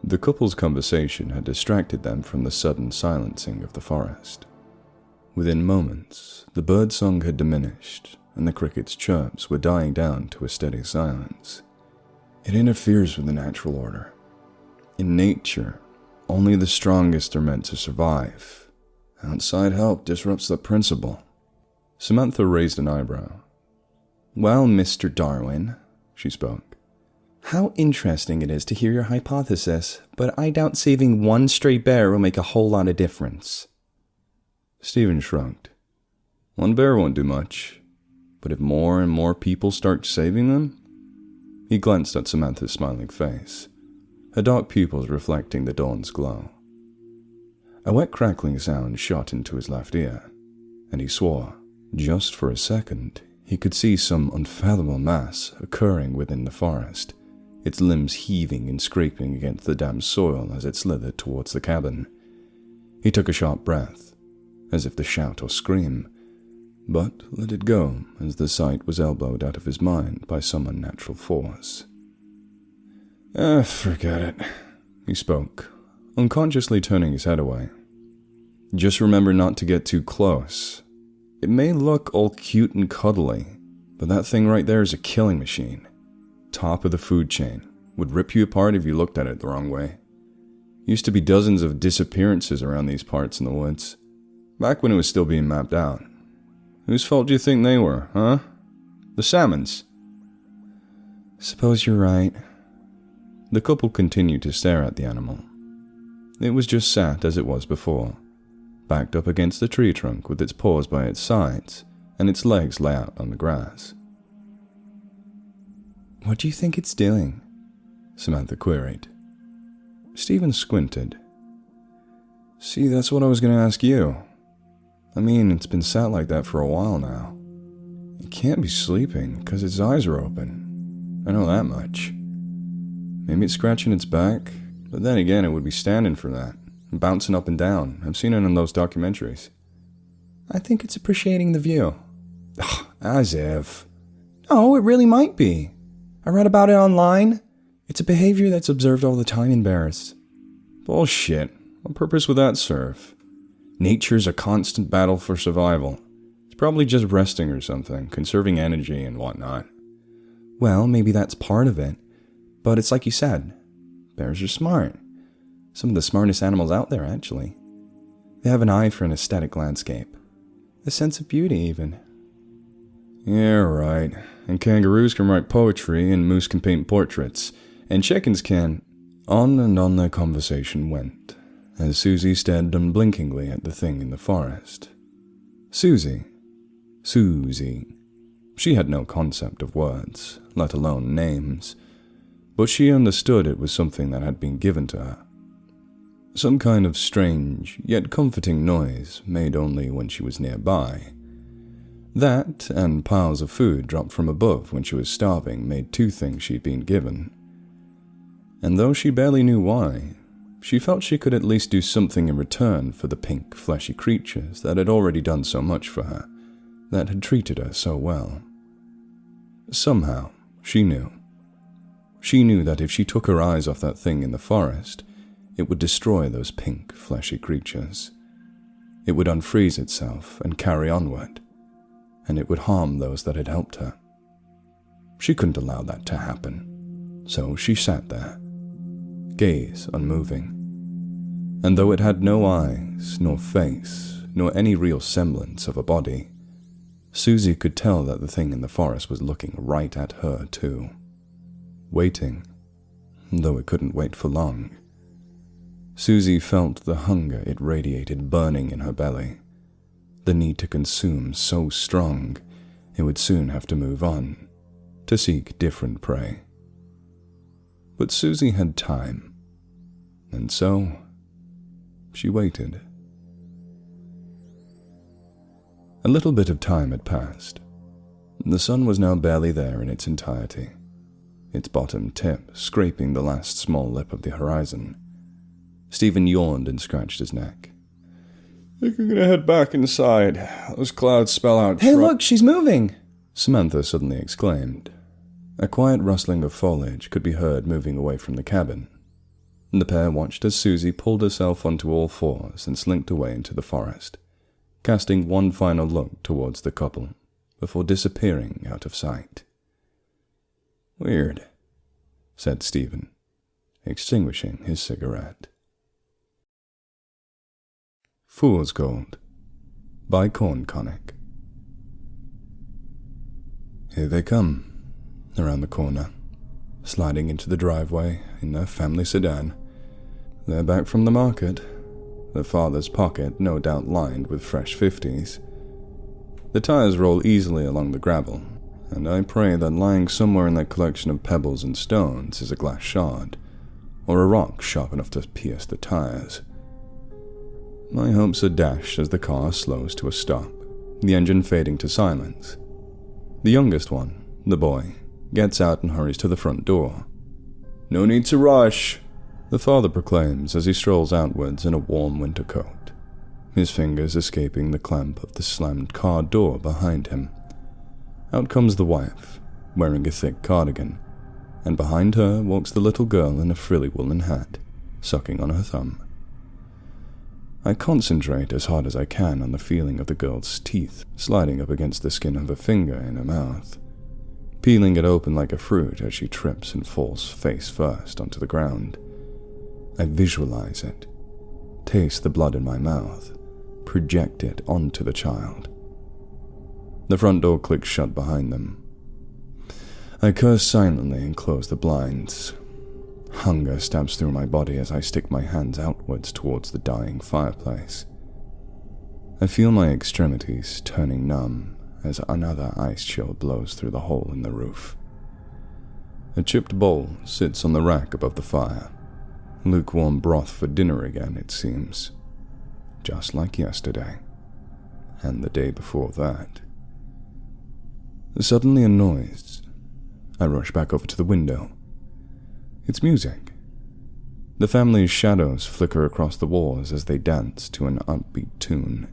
The couple's conversation had distracted them from the sudden silencing of the forest. Within moments, the birdsong had diminished, and the crickets' chirps were dying down to a steady silence. It interferes with the natural order. In nature, only the strongest are meant to survive. Outside help disrupts the principle. Samantha raised an eyebrow. "Well, Mr. Darwin," she spoke, "how interesting it is to hear your hypothesis, but I doubt saving one stray bear will make a whole lot of difference." Stephen shrugged. "One bear won't do much, but if more and more people start saving them..." He glanced at Samantha's smiling face, her dark pupils reflecting the dawn's glow. A wet crackling sound shot into his left ear, and he swore, just for a second, he could see some unfathomable mass occurring within the forest, its limbs heaving and scraping against the damp soil as it slithered towards the cabin. He took a sharp breath, as if to shout or scream, but let it go as the sight was elbowed out of his mind by some unnatural force. Forget it, he spoke, unconsciously turning his head away. Just remember not to get too close. It may look all cute and cuddly, but that thing right there is a killing machine. Top of the food chain. Would rip you apart if you looked at it the wrong way. Used to be dozens of disappearances around these parts in the woods, back when it was still being mapped out. Whose fault do you think they were, huh? The salmon's. Suppose you're right. The couple continued to stare at the animal. It was just sat as it was before, backed up against the tree trunk with its paws by its sides and its legs lay out on the grass. What do you think it's doing? Samantha queried. Stephen squinted. See, that's what I was going to ask you. I mean, it's been sat like that for a while now. It can't be sleeping, because its eyes are open. I know that much. Maybe it's scratching its back, but then again it would be standing for that, bouncing up and down. I've seen it in those documentaries. I think it's appreciating the view. As if. No, it really might be. I read about it online. It's a behavior that's observed all the time in bears. Bullshit. What purpose would that serve? Nature's a constant battle for survival. It's probably just resting or something, conserving energy and whatnot. Well, maybe that's part of it. But it's like you said, bears are smart. Some of the smartest animals out there, actually. They have an eye for an aesthetic landscape. A sense of beauty, even. Yeah, right. And kangaroos can write poetry, and moose can paint portraits, and chickens can... On and on their conversation went, as Susie stared unblinkingly at the thing in the forest. Susie. She had no concept of words, let alone names, but she understood it was something that had been given to her. Some kind of strange, yet comforting noise made only when she was nearby. That, and piles of food dropped from above when she was starving, made two things she'd been given. And though she barely knew why, she felt she could at least do something in return for the pink, fleshy creatures that had already done so much for her, that had treated her so well. Somehow, she knew. She knew that if she took her eyes off that thing in the forest, it would destroy those pink, fleshy creatures. It would unfreeze itself and carry onward, and it would harm those that had helped her. She couldn't allow that to happen, so she sat there, gaze unmoving. And though it had no eyes, nor face, nor any real semblance of a body, Susie could tell that the thing in the forest was looking right at her too. Waiting, though it couldn't wait for long. Susie felt the hunger it radiated burning in her belly, the need to consume so strong it would soon have to move on, to seek different prey. But Susie had time, and so she waited. A little bit of time had passed. The sun was now barely there in its entirety, its bottom tip scraping the last small lip of the horizon. Stephen yawned and scratched his neck. I think I'm gonna head back inside. Those clouds spell out... Hey, look, she's moving! Samantha suddenly exclaimed. A quiet rustling of foliage could be heard moving away from the cabin. The pair watched as Susie pulled herself onto all fours and slinked away into the forest, casting one final look towards the couple, before disappearing out of sight. Weird, said Stephen, extinguishing his cigarette. Fool's Gold by Corn Conic. Here they come, around the corner, sliding into the driveway in their family sedan. They're back from the market, their father's pocket no doubt lined with fresh 50s. The tires roll easily along the gravel, and I pray that lying somewhere in that collection of pebbles and stones is a glass shard, or a rock sharp enough to pierce the tires. My hopes are dashed as the car slows to a stop, the engine fading to silence. The youngest one, the boy, gets out and hurries to the front door. No need to rush, the father proclaims as he strolls outwards in a warm winter coat. his fingers escaping the clamp of the slammed car door behind him. Out comes the wife, wearing a thick cardigan, and behind her walks the little girl in a frilly woolen hat, sucking on her thumb. I concentrate as hard as I can on the feeling of the girl's teeth sliding up against the skin of her finger in her mouth, peeling it open like a fruit as she trips and falls face first onto the ground. I visualize it, taste the blood in my mouth, project it onto the child. The front door clicks shut behind them. I curse silently and close the blinds. Hunger stabs through my body as I stick my hands outwards towards the dying fireplace. I feel my extremities turning numb as another ice chill blows through the hole in the roof. A chipped bowl sits on the rack above the fire. Lukewarm broth for dinner again, it seems. Just like yesterday. And the day before that. Suddenly a noise. I rush back over to the window. It's music. The family's shadows flicker across the walls as they dance to an upbeat tune.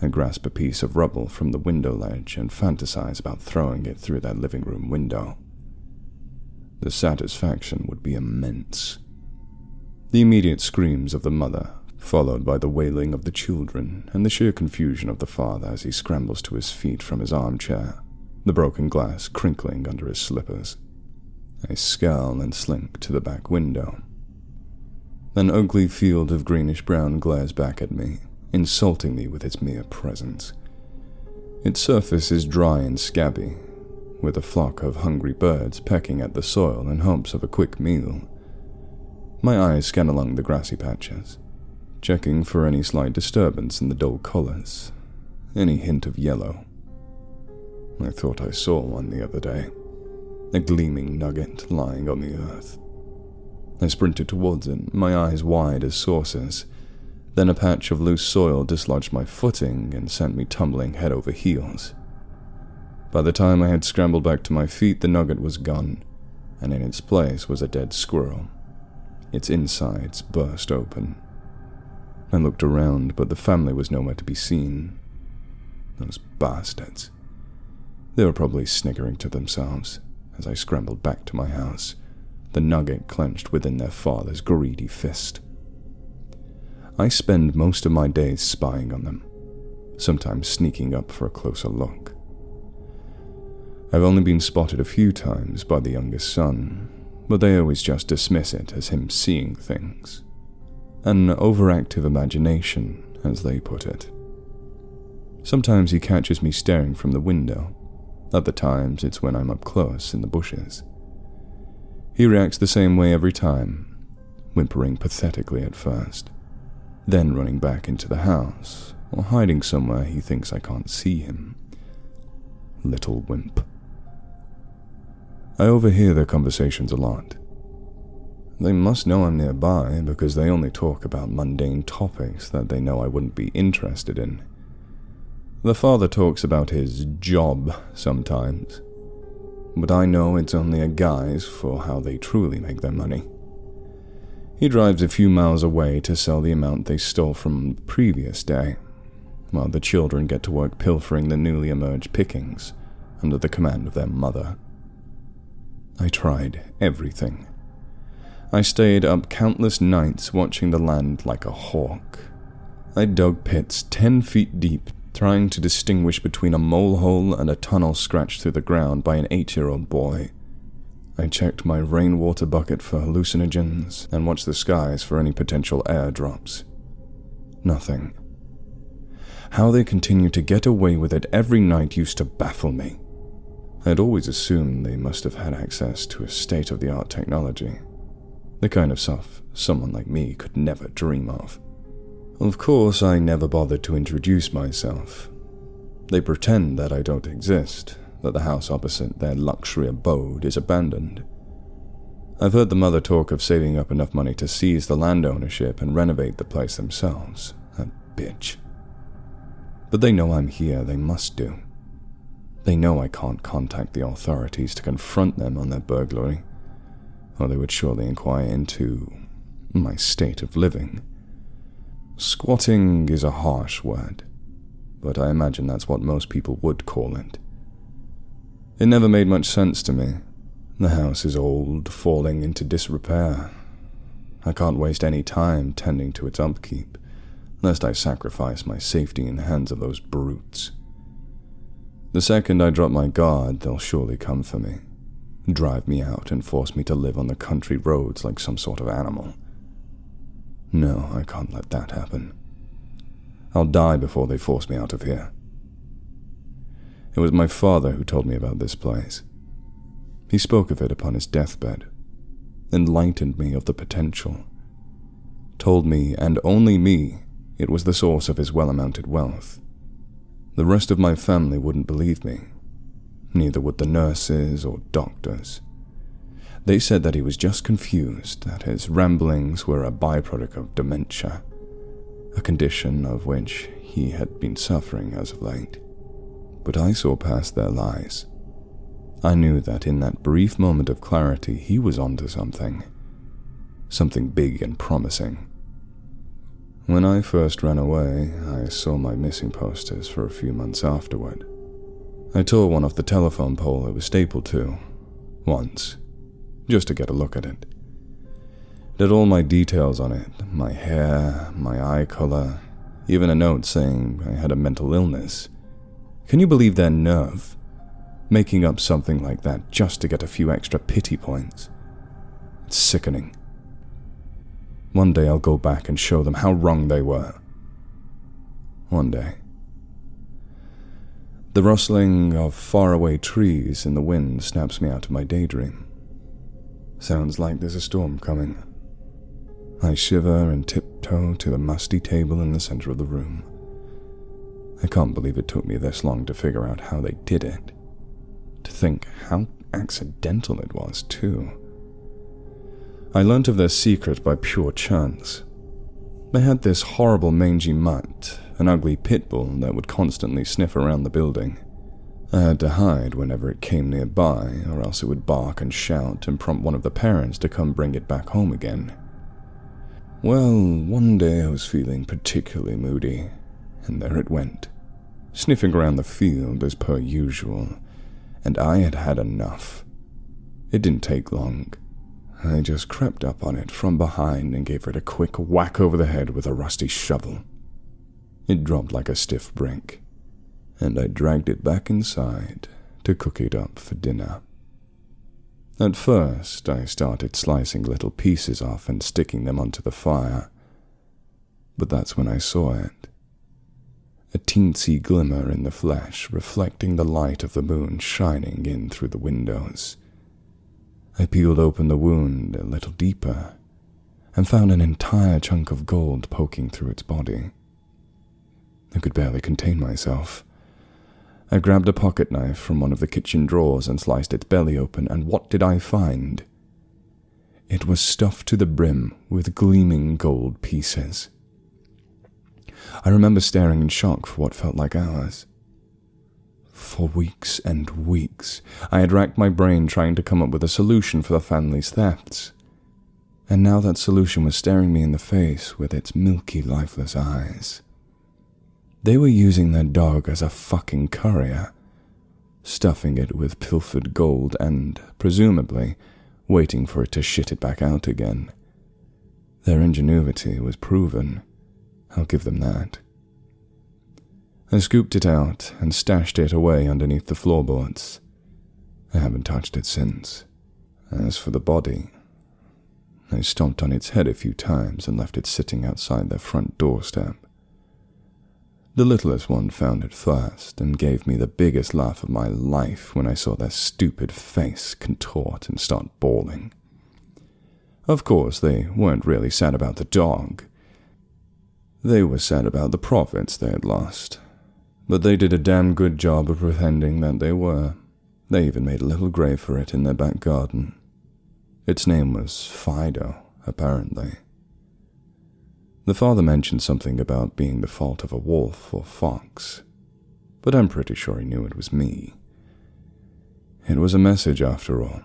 I grasp a piece of rubble from the window ledge and fantasize about throwing it through that living room window. The satisfaction would be immense. The immediate screams of the mother, followed by the wailing of the children and the sheer confusion of the father as he scrambles to his feet from his armchair, the broken glass crinkling under his slippers. I scowl and slink to the back window. An ugly field of greenish-brown glares back at me, insulting me with its mere presence. Its surface is dry and scabby, with a flock of hungry birds pecking at the soil in hopes of a quick meal. My eyes scan along the grassy patches, checking for any slight disturbance in the dull colors, any hint of yellow. I thought I saw one the other day, a gleaming nugget lying on the earth. I sprinted towards it, my eyes wide as saucers. Then a patch of loose soil dislodged my footing and sent me tumbling head over heels. By the time I had scrambled back to my feet, the nugget was gone, and in its place was a dead squirrel. Its insides burst open. I looked around, but the family was nowhere to be seen. Those bastards. They were probably sniggering to themselves as I scrambled back to my house, the nugget clenched within their father's greedy fist. I spend most of my days spying on them, sometimes sneaking up for a closer look. I've only been spotted a few times by the youngest son, but they always just dismiss it as him seeing things. An overactive imagination, as they put it. Sometimes he catches me staring from the window. Other times it's when I'm up close in the bushes. He reacts the same way every time, whimpering pathetically at first, then running back into the house, or hiding somewhere he thinks I can't see him. Little wimp. I overhear their conversations a lot. They must know I'm nearby because they only talk about mundane topics that they know I wouldn't be interested in. The father talks about his job sometimes, but I know it's only a guise for how they truly make their money. He drives a few miles away to sell the amount they stole from the previous day, while the children get to work pilfering the newly emerged pickings under the command of their mother. I tried everything. I stayed up countless nights watching the land like a hawk. I dug pits 10 feet deep, trying to distinguish between a mole-hole and a tunnel scratched through the ground by an 8-year-old boy. I checked my rainwater bucket for hallucinogens and watched the skies for any potential airdrops. Nothing. How they continue to get away with it every night used to baffle me. I'd always assumed they must have had access to a state-of-the-art technology, the kind of stuff someone like me could never dream of. Of course, I never bothered to introduce myself. They pretend that I don't exist, that the house opposite their luxury abode is abandoned. I've heard the mother talk of saving up enough money to seize the land ownership and renovate the place themselves. That bitch. But they know I'm here, they must do. They know I can't contact the authorities to confront them on their burglary, or they would surely inquire into my state of living. Squatting is a harsh word, but I imagine that's what most people would call it. It never made much sense to me. The house is old, falling into disrepair. I can't waste any time tending to its upkeep, lest I sacrifice my safety in the hands of those brutes. The second I drop my guard, they'll surely come for me, drive me out and force me to live on the country roads like some sort of animal. No, I can't let that happen. I'll die before they force me out of here. It was my father who told me about this place. He spoke of it upon his deathbed, enlightened me of the potential, told me, and only me, it was the source of his well-amounted wealth. The rest of my family wouldn't believe me, neither would the nurses or doctors. They said that he was just confused, that his ramblings were a byproduct of dementia, a condition of which he had been suffering as of late. But I saw past their lies. I knew that in that brief moment of clarity he was onto something big and promising. When I first ran away, I saw my missing posters for a few months afterward. I tore one off the telephone pole it was stapled to, once, just to get a look at it. It had all my details on it, my hair, my eye color, even a note saying I had a mental illness. Can you believe their nerve? Making up something like that just to get a few extra pity points. It's sickening. One day I'll go back and show them how wrong they were. One day. The rustling of faraway trees in the wind snaps me out of my daydream. Sounds like there's a storm coming. I shiver and tiptoe to the musty table in the center of the room. I can't believe it took me this long to figure out how they did it. To think how accidental it was, too. I learnt of their secret by pure chance. They had this horrible mangy mutt, an ugly pit bull that would constantly sniff around the building. I had to hide whenever it came nearby, or else it would bark and shout and prompt one of the parents to come bring it back home again. Well, one day I was feeling particularly moody, and there it went, sniffing around the field as per usual, and I had had enough. It didn't take long. I just crept up on it from behind and gave it a quick whack over the head with a rusty shovel. It dropped like a stiff brick, and I dragged it back inside to cook it up for dinner. At first, I started slicing little pieces off and sticking them onto the fire, but that's when I saw it. A teensy glimmer in the flesh reflecting the light of the moon shining in through the windows. I peeled open the wound a little deeper and found an entire chunk of gold poking through its body. I could barely contain myself. I grabbed a pocket knife from one of the kitchen drawers and sliced its belly open, and what did I find? It was stuffed to the brim with gleaming gold pieces. I remember staring in shock for what felt like hours. For weeks and weeks, I had racked my brain trying to come up with a solution for the family's thefts. And now that solution was staring me in the face with its milky, lifeless eyes. They were using their dog as a fucking courier, stuffing it with pilfered gold and, presumably, waiting for it to shit it back out again. Their ingenuity was proven. I'll give them that. I scooped it out and stashed it away underneath the floorboards. I haven't touched it since. As for the body, I stomped on its head a few times and left it sitting outside their front doorstep. The littlest one found it first and gave me the biggest laugh of my life when I saw their stupid face contort and start bawling. Of course, they weren't really sad about the dog. They were sad about the profits they had lost, but they did a damn good job of pretending that they were. They even made a little grave for it in their back garden. Its name was Fido, apparently. The father mentioned something about being the fault of a wolf or fox, but I'm pretty sure he knew it was me. It was a message after all,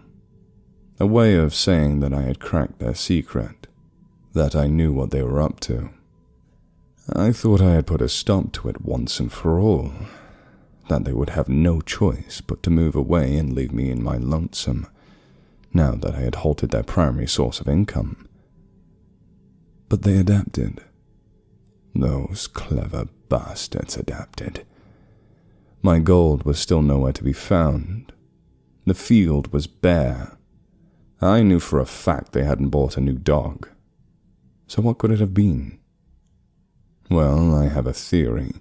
a way of saying that I had cracked their secret, that I knew what they were up to. I thought I had put a stop to it once and for all, that they would have no choice but to move away and leave me in my lonesome, now that I had halted their primary source of income. But they adapted. Those clever bastards adapted. My gold was still nowhere to be found. The field was bare. I knew for a fact they hadn't bought a new dog. So what could it have been? Well, I have a theory.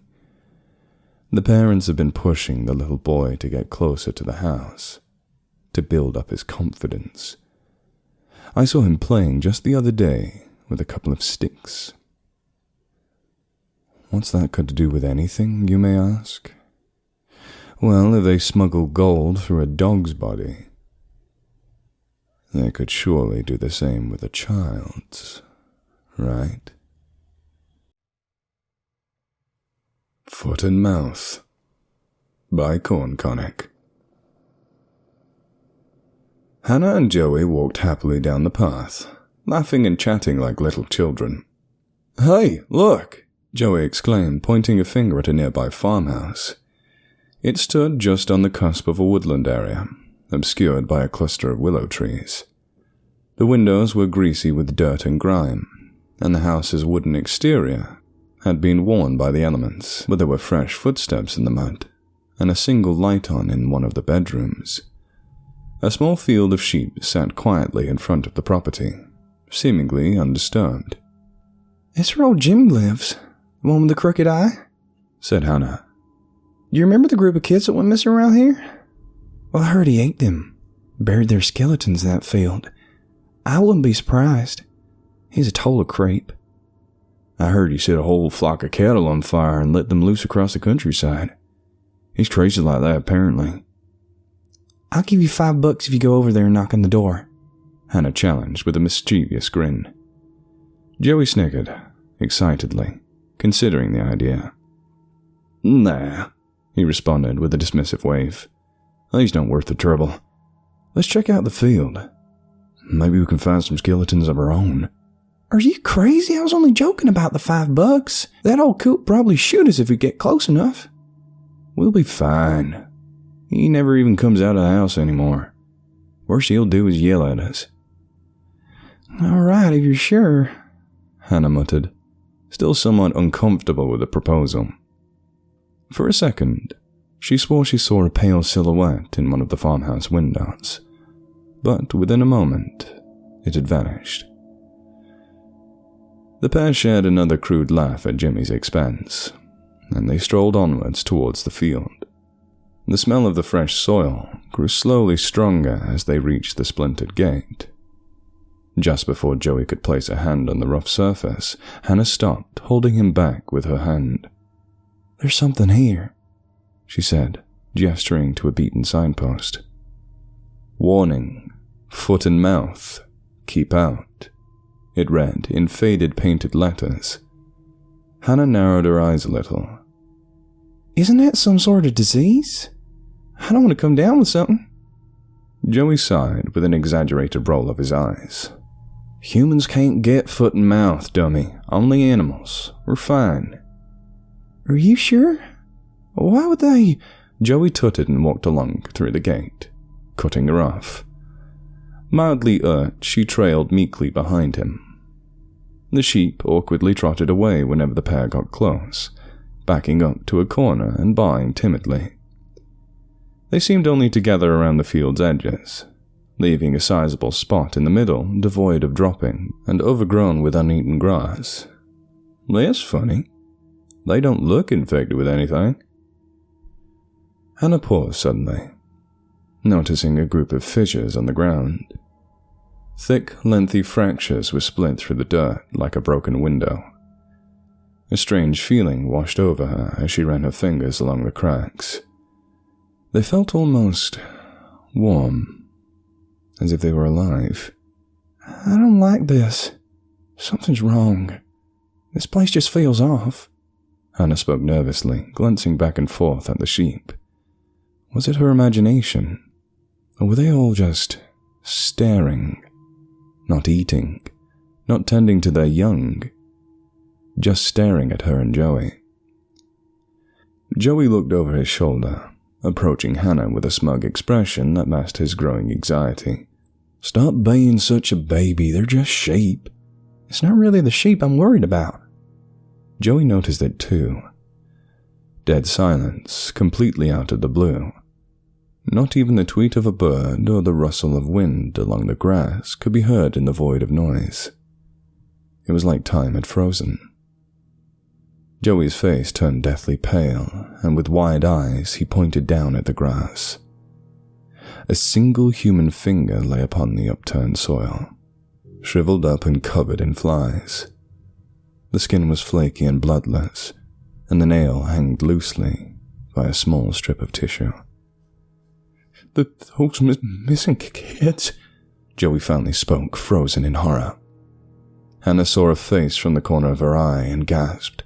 The parents have been pushing the little boy to get closer to the house, to build up his confidence. I saw him playing just the other day with a couple of sticks. What's that got to do with anything, you may ask? Well, if they smuggle gold through a dog's body, they could surely do the same with a child's, right? Foot and Mouth by Corn Conic. Hannah and Joey walked happily down the path, laughing and chatting like little children. "Hey, look!" Joey exclaimed, pointing a finger at a nearby farmhouse. It stood just on the cusp of a woodland area, obscured by a cluster of willow trees. The windows were greasy with dirt and grime, and the house's wooden exterior had been worn by the elements, but there were fresh footsteps in the mud, and a single light on in one of the bedrooms. A small field of sheep sat quietly in front of the property, seemingly undisturbed. "It's where old Jim lives, the one with the crooked eye," said Hannah. "Do you remember the group of kids that went missing around here? Well, I heard he ate them, buried their skeletons in that field. I wouldn't be surprised. He's a total creep. I heard he set a whole flock of cattle on fire and let them loose across the countryside. He's crazy like that, apparently." "I'll give you $5 if you go over there and knock on the door," Hannah challenged with a mischievous grin. Joey snickered, excitedly, considering the idea. "Nah," he responded with a dismissive wave. "He's not worth the trouble. Let's check out the field. Maybe we can find some skeletons of our own." "Are you crazy? I was only joking about the $5. That old coot probably shoot us if we get close enough." "We'll be fine. He never even comes out of the house anymore. Worst he'll do is yell at us." "All right, if you're sure," Hannah muttered, still somewhat uncomfortable with the proposal. For a second, she swore she saw a pale silhouette in one of the farmhouse windows, but within a moment, it had vanished. The pair shared another crude laugh at Jimmy's expense, and they strolled onwards towards the field. The smell of the fresh soil grew slowly stronger as they reached the splintered gate. Just before Joey could place a hand on the rough surface, Hannah stopped, holding him back with her hand. "There's something here," she said, gesturing to a beaten signpost. "Warning, foot and mouth, keep out," it read in faded painted letters. Hannah narrowed her eyes a little. "Isn't that some sort of disease? I don't want to come down with something." Joey sighed with an exaggerated roll of his eyes. "Humans can't get foot and mouth, dummy. Only animals. We're fine." "Are you sure? Why would they—" Joey tutted and walked along through the gate, cutting her off. Mildly irked, she trailed meekly behind him. The sheep awkwardly trotted away whenever the pair got close, backing up to a corner and baaing timidly. They seemed only to gather around the field's edges, leaving a sizable spot in the middle devoid of dropping and overgrown with uneaten grass. That's funny. They don't look infected with anything. Hannah paused suddenly, noticing a group of fissures on the ground. Thick, lengthy fractures were split through the dirt like a broken window. A strange feeling washed over her as she ran her fingers along the cracks. They felt almost warm, as if they were alive. "I don't like this. Something's wrong. This place just feels off." Hannah spoke nervously, glancing back and forth at the sheep. Was it her imagination, or were they all just staring, not eating, not tending to their young? just staring at her and Joey. Joey looked over his shoulder, approaching Hannah with a smug expression that masked his growing anxiety. "Stop being such a baby, they're just sheep." "It's not really the sheep I'm worried about." Joey noticed it too. Dead silence, completely out of the blue. Not even the tweet of a bird or the rustle of wind along the grass could be heard in the void of noise. It was like time had frozen. Joey's face turned deathly pale, and with wide eyes he pointed down at the grass. A single human finger lay upon the upturned soil, shriveled up and covered in flies. The skin was flaky and bloodless, and the nail hung loosely by a small strip of tissue. Those missing kids?" Joey finally spoke, frozen in horror. Hannah saw a face from the corner of her eye and gasped.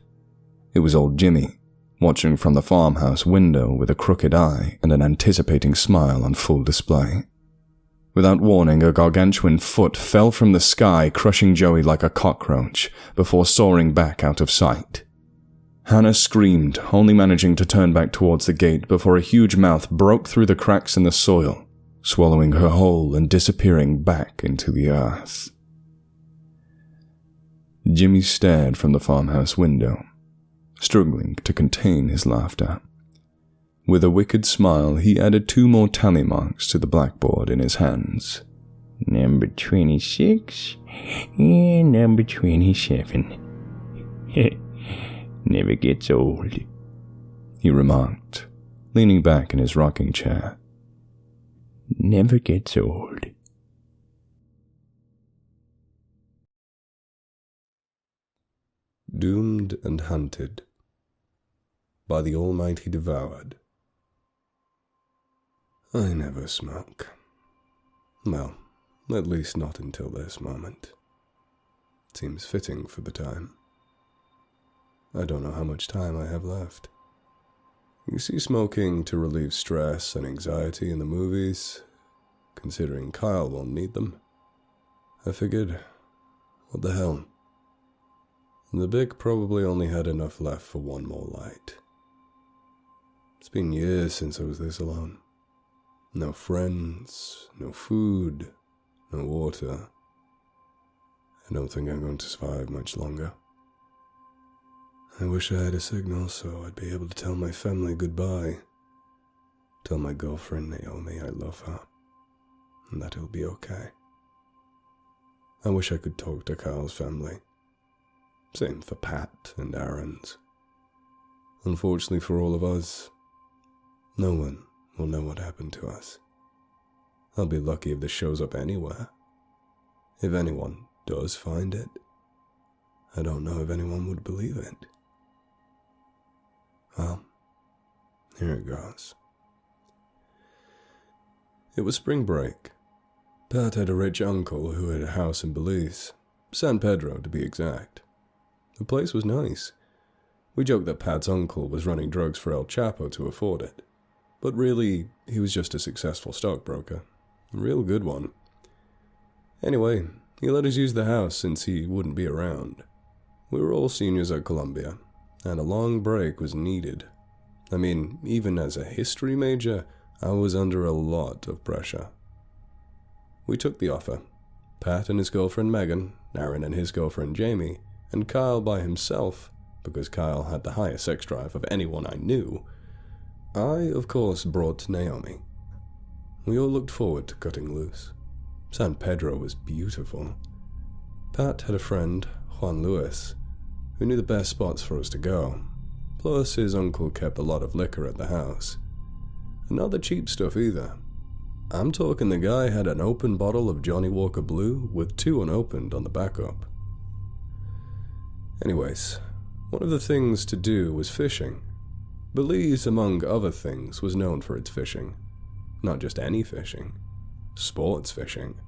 It was old Jimmy, watching from the farmhouse window with a crooked eye and an anticipating smile on full display. Without warning, a gargantuan foot fell from the sky, crushing Joey like a cockroach, before soaring back out of sight. Hannah screamed, only managing to turn back towards the gate before a huge mouth broke through the cracks in the soil, swallowing her whole and disappearing back into the earth. Jimmy stared from the farmhouse window, struggling to contain his laughter. With a wicked smile, he added 2 more tally marks to the blackboard in his hands. "Number 26 and number 27. Never gets old," he remarked, leaning back in his rocking chair. "Never gets old." Doomed and Hunted by the Almighty Devoured. I never smoke. Well, at least not until this moment. Seems fitting for the time. I don't know how much time I have left. You see smoking to relieve stress and anxiety in the movies. Considering Kyle won't need them, I figured, what the hell? The Bic probably only had enough left for 1 more light. It's been years since I was this alone. No friends, no food, no water. I don't think I'm going to survive much longer. I wish I had a signal so I'd be able to tell my family goodbye. Tell my girlfriend Naomi I love her, and that it'll be okay. I wish I could talk to Kyle's family. Same for Pat and Aaron's. Unfortunately for all of us, no one will know what happened to us. I'll be lucky if this shows up anywhere. If anyone does find it, I don't know if anyone would believe it. Well, here it goes. It was spring break. Pat had a rich uncle who had a house in Belize, San Pedro to be exact. The place was nice. We joked that Pat's uncle was running drugs for El Chapo to afford it, but really, he was just a successful stockbroker. A real good one. Anyway, he let us use the house since he wouldn't be around. We were all seniors at Columbia, and a long break was needed. I mean, even as a history major, I was under a lot of pressure. We took the offer. Pat and his girlfriend Megan, Aaron and his girlfriend Jamie, and Kyle by himself, because Kyle had the highest sex drive of anyone I knew. I, of course, brought Naomi. We all looked forward to cutting loose. San Pedro was beautiful. Pat had a friend, Juan Luis, who knew the best spots for us to go. Plus, his uncle kept a lot of liquor at the house. And not the cheap stuff either. I'm talking the guy had an open bottle of Johnny Walker Blue with 2 unopened on the backup. Anyways, one of the things to do was fishing. Belize, among other things, was known for its fishing. Not just any fishing. Sports fishing.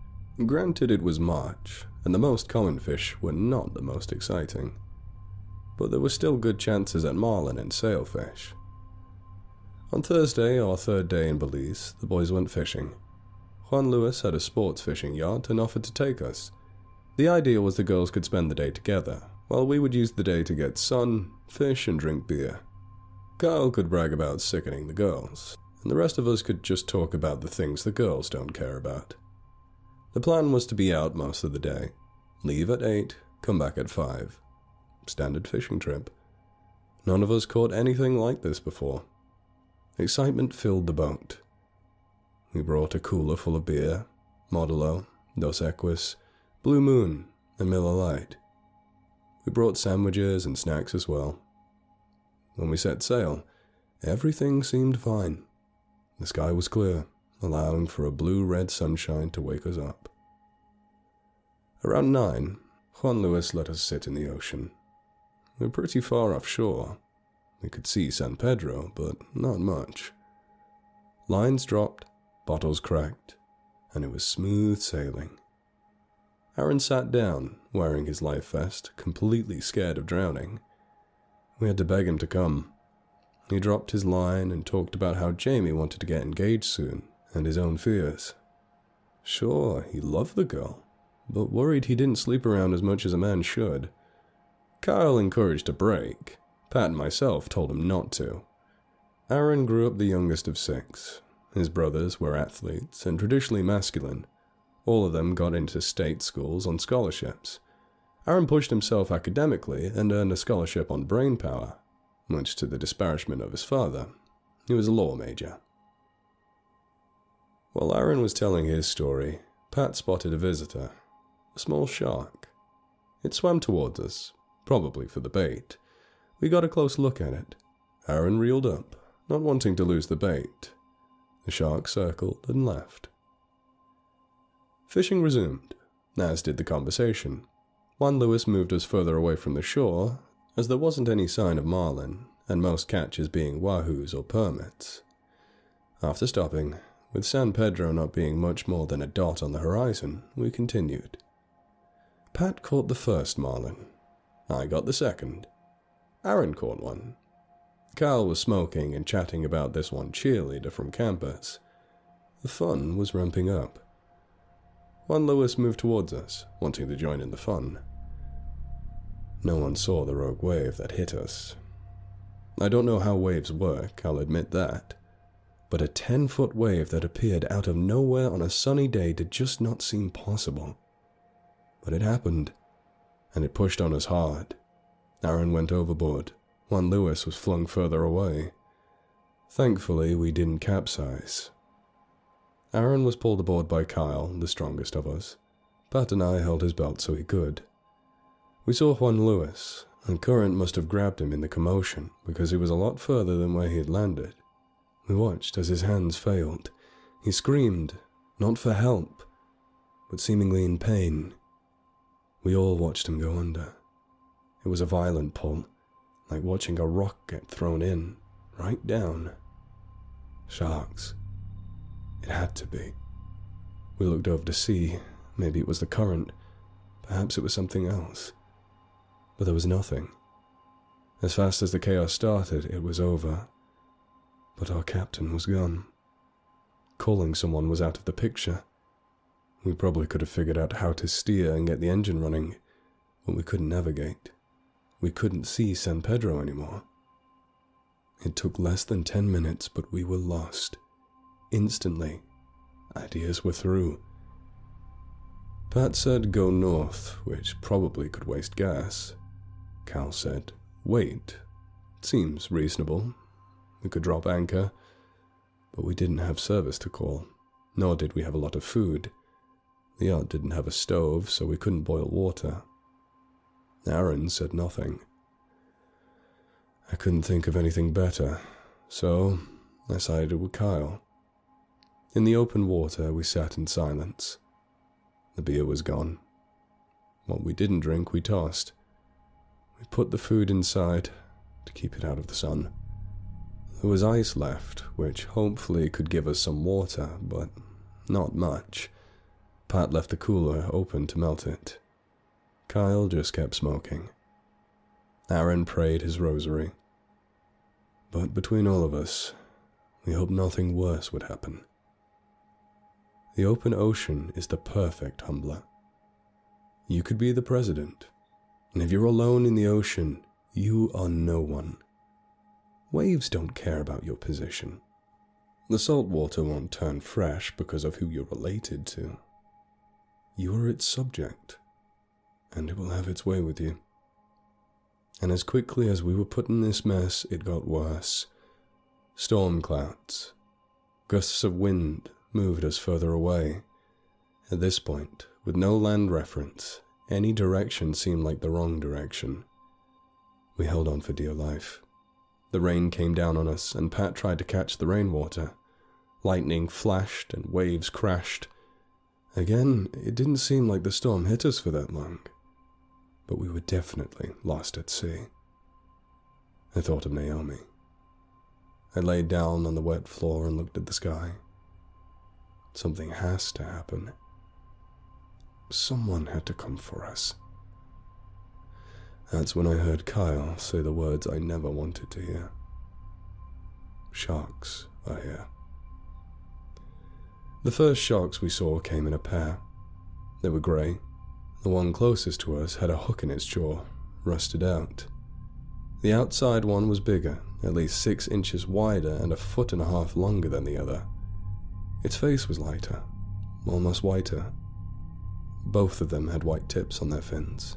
Granted, it was March, and the most common fish were not the most exciting. But there were still good chances at marlin and sailfish. On Thursday, our 3rd day in Belize, the boys went fishing. Juan Luis had a sports fishing yacht and offered to take us. The idea was the girls could spend the day together, while we would use the day to get sun, fish, and drink beer. Kyle could brag about sickening the girls, and the rest of us could just talk about the things the girls don't care about. The plan was to be out most of the day, leave at 8, come back at 5. Standard fishing trip. None of us caught anything like this before. Excitement filled the boat. We brought a cooler full of beer, Modelo, Dos Equis, Blue Moon, and Miller Lite. We brought sandwiches and snacks as well. When we set sail, everything seemed fine. The sky was clear, allowing for a blue-red sunshine to wake us up. Around 9, Juan Luis let us sit in the ocean. We were pretty far offshore. We could see San Pedro, but not much. Lines dropped, bottles cracked, and it was smooth sailing. Aaron sat down, wearing his life vest, completely scared of drowning. We had to beg him to come. He dropped his line and talked about how Jamie wanted to get engaged soon, and his own fears. Sure, he loved the girl, but worried he didn't sleep around as much as a man should. Kyle encouraged a break. Pat and myself told him not to. Aaron grew up the youngest of 6. His brothers were athletes and traditionally masculine. All of them got into state schools on scholarships. Aaron pushed himself academically and earned a scholarship on brainpower, much to the disparagement of his father. He was a law major. While Aaron was telling his story, Pat spotted a visitor, a small shark. It swam towards us, probably for the bait. We got a close look at it. Aaron reeled up, not wanting to lose the bait. The shark circled and left. Fishing resumed, as did the conversation. Juan Luis moved us further away from the shore, as there wasn't any sign of marlin, and most catches being wahoos or permits. After stopping, with San Pedro not being much more than a dot on the horizon, we continued. Pat caught the first marlin. I got the second. Aaron caught one. Kyle was smoking and chatting about this one cheerleader from campus. The fun was ramping up. Juan Luis moved towards us, wanting to join in the fun. No one saw the rogue wave that hit us. I don't know how waves work, I'll admit that, but a 10-foot wave that appeared out of nowhere on a sunny day did just not seem possible. But it happened, and it pushed on us hard. Aaron went overboard. Juan Luis was flung further away. Thankfully, we didn't capsize. Aaron was pulled aboard by Kyle, the strongest of us. Pat and I held his belt so he could. We saw Juan Luis. The current must have grabbed him in the commotion, because he was a lot further than where he had landed. We watched as his hands failed. He screamed, not for help, but seemingly in pain. We all watched him go under. It was a violent pull, like watching a rock get thrown in, right down. Sharks. It had to be. We looked over to see. Maybe it was the current. Perhaps it was something else. But there was nothing. As fast as the chaos started, it was over. But our captain was gone. Calling someone was out of the picture. We probably could have figured out how to steer and get the engine running, but we couldn't navigate. We couldn't see San Pedro anymore. It took less than 10 minutes, but we were lost. Instantly. Ideas were through. Pat said go north, which probably could waste gas. Cal said, wait. Seems reasonable. We could drop anchor, but we didn't have service to call, nor did we have a lot of food. The yacht didn't have a stove, so we couldn't boil water. Aaron said nothing. I couldn't think of anything better, so I sided with Kyle. In the open water, we sat in silence. The beer was gone. What we didn't drink, we tossed. We put the food inside to keep it out of the sun. There was ice left, which hopefully could give us some water, but not much. Pat left the cooler open to melt it. Kyle just kept smoking. Aaron prayed his rosary. But between all of us, we hoped nothing worse would happen. The open ocean is the perfect humbler. You could be the president, And if you're alone in the ocean, you are no one. Waves don't care about your position. The salt water won't turn fresh because of who you're related to. You are its subject, and it will have its way with you. And as quickly as we were put in this mess, it got worse. Storm clouds, gusts of wind moved us further away. At this point, with no land reference, any direction seemed like the wrong direction. We held on for dear life. The rain came down on us, and Pat tried to catch the rainwater. Lightning flashed and waves crashed. Again, it didn't seem like the storm hit us for that long, but we were definitely lost at sea. I thought of Naomi. I laid down on the wet floor and looked at the sky. Something has to happen. Someone had to come for us. That's when I heard Kyle say the words I never wanted to hear. Sharks are here. The first sharks we saw came in a pair. They were grey. The one closest to us had a hook in its jaw, rusted out. The outside one was bigger, at least 6 inches wider and 1.5 feet longer than the other. Its face was lighter, almost whiter. Both of them had white tips on their fins.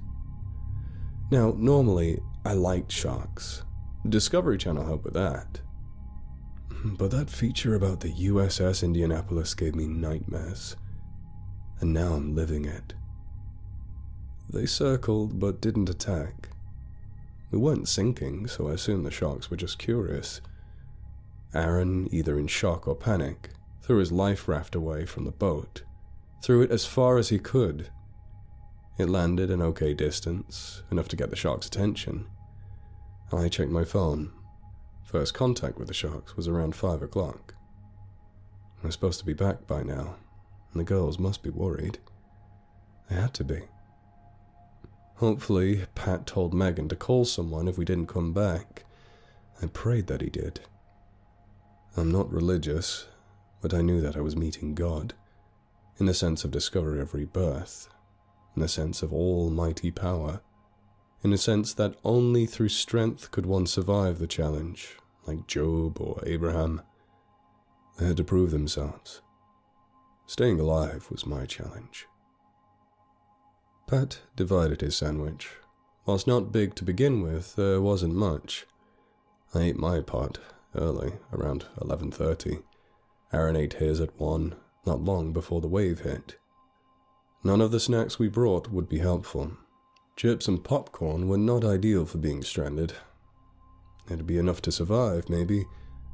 Now, normally, I liked sharks. Discovery Channel helped with that. But that feature about the USS Indianapolis gave me nightmares. And now I'm living it. They circled but didn't attack. We weren't sinking, so I assumed the sharks were just curious. Aaron, either in shock or panic, threw his life raft away from the boat, threw it as far as he could. It landed an okay distance, enough to get the shark's attention. I checked my phone. First contact with the sharks was around 5 o'clock. I was supposed to be back by now, and the girls must be worried. They had to be. Hopefully, Pat told Megan to call someone if we didn't come back. I prayed that he did. I'm not religious, but I knew that I was meeting God, in the sense of discovery of rebirth, in the sense of almighty power, in the sense that only through strength could one survive the challenge, like Job or Abraham. They had to prove themselves. Staying alive was my challenge. Pat divided his sandwich. Whilst not big to begin with, there wasn't much. I ate my part early, around 11:30. Aaron ate his at 1, not long before the wave hit. None of the snacks we brought would be helpful. Chips and popcorn were not ideal for being stranded. It'd be enough to survive, maybe,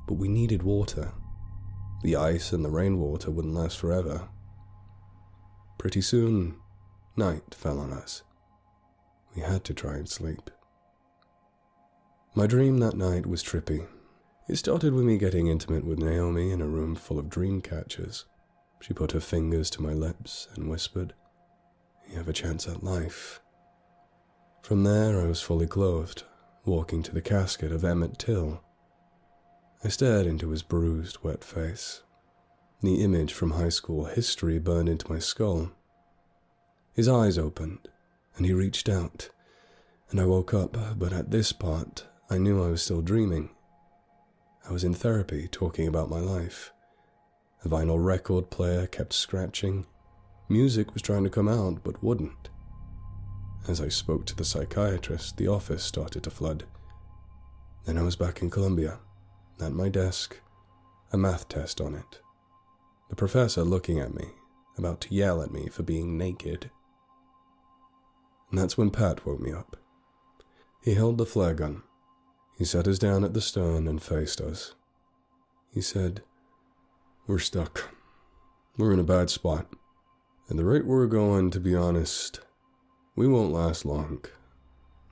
but we needed water. The ice and the rainwater wouldn't last forever. Pretty soon, night fell on us. We had to try and sleep. My dream that night was trippy. It started with me getting intimate with Naomi in a room full of dream catchers. She put her fingers to my lips and whispered, "You have a chance at life." From there, I was fully clothed, walking to the casket of Emmett Till. I stared into his bruised, wet face. The image from high school history burned into my skull. His eyes opened, and he reached out, and I woke up, but at this part, I knew I was still dreaming. I was in therapy, talking about my life. A vinyl record player kept scratching. Music was trying to come out, but wouldn't. As I spoke to the psychiatrist, the office started to flood. Then I was back in Columbia, at my desk, a math test on it. The professor looking at me, about to yell at me for being naked. And that's when Pat woke me up. He held the flare gun. He set us down at the stern and faced us. He said, "We're stuck. We're in a bad spot. At the rate we're going, to be honest, we won't last long,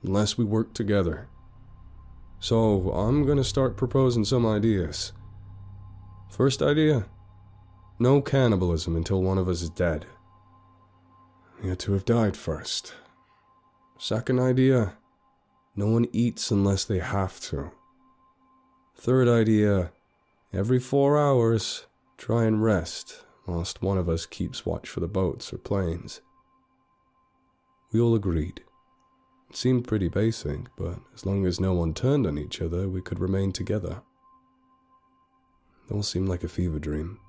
unless we work together. So I'm going to start proposing some ideas. First idea, no cannibalism until one of us is dead. We had to have died first. Second idea, no one eats unless they have to. Third idea, every 4 hours, try and rest, whilst one of us keeps watch for the boats or planes." We all agreed. It seemed pretty basic, but as long as no one turned on each other, we could remain together. It all seemed like a fever dream.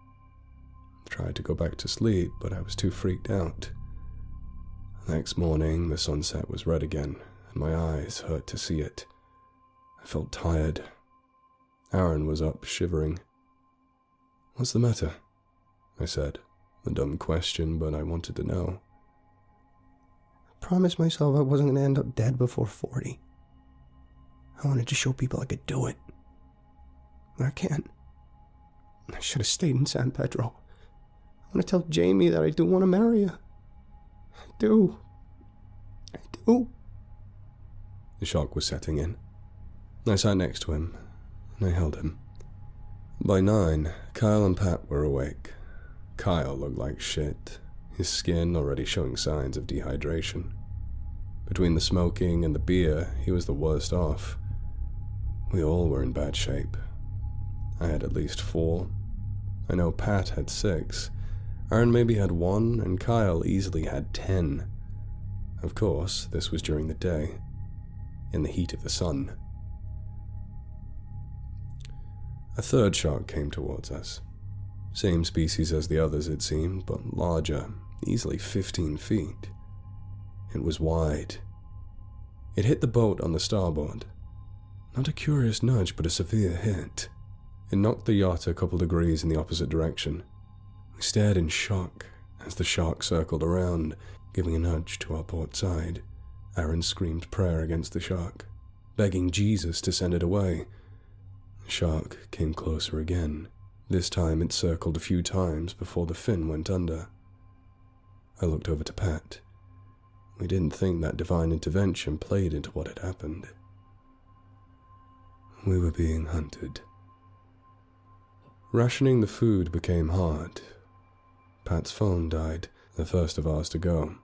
I tried to go back to sleep, but I was too freaked out. The next morning, the sunset was red again, and my eyes hurt to see it. I felt tired. Aaron was up, shivering. "What's the matter?" I said. A dumb question, but I wanted to know. I promised myself I wasn't going to end up dead before 40. I wanted to show people I could do it. I can't. I should have stayed in San Pedro. I want to tell Jamie that I do want to marry her. I do. The shock was setting in. I sat next to him, and I held him. By 9, Kyle and Pat were awake. Kyle looked like shit, his skin already showing signs of dehydration. Between the smoking and the beer, he was the worst off. We all were in bad shape. I had at least 4. I know Pat had 6. Aaron maybe had 1, and Kyle easily had 10. Of course, this was during the day, in the heat of the sun. A third shark came towards us. Same species as the others, it seemed, but larger, easily 15 feet. It was wide. It hit the boat on the starboard. Not a curious nudge, but a severe hit. It knocked the yacht a couple degrees in the opposite direction. We stared in shock as the shark circled around, giving a nudge to our port side. Aaron screamed prayer against the shark, begging Jesus to send it away. The shark came closer again. This time it circled a few times before the fin went under. I looked over to Pat. We didn't think that divine intervention played into what had happened. We were being hunted. Rationing the food became hard. Pat's phone died, the first of ours to go.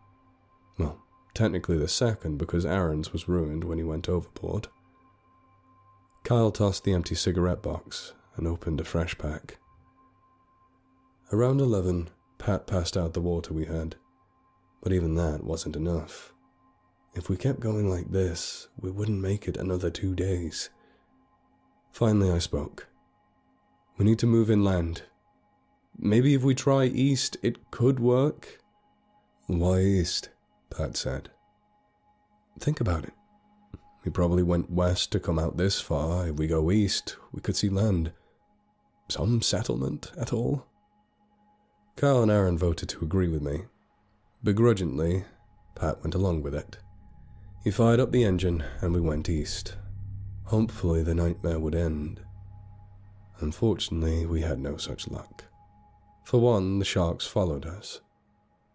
Well, technically the second, because Aaron's was ruined when he went overboard. Kyle tossed the empty cigarette box and opened a fresh pack. Around 11, Pat passed out the water we had, but even that wasn't enough. If we kept going like this, we wouldn't make it another 2 days. Finally I spoke. "We need to move inland. Maybe if we try east, it could work." "Why east?" Pat said. "Think about it. We probably went west to come out this far. If we go east, we could see land. Some settlement at all." Kyle and Aaron voted to agree with me. Begrudgingly, Pat went along with it. He fired up the engine and we went east. Hopefully the nightmare would end. Unfortunately, we had no such luck. For one, the sharks followed us.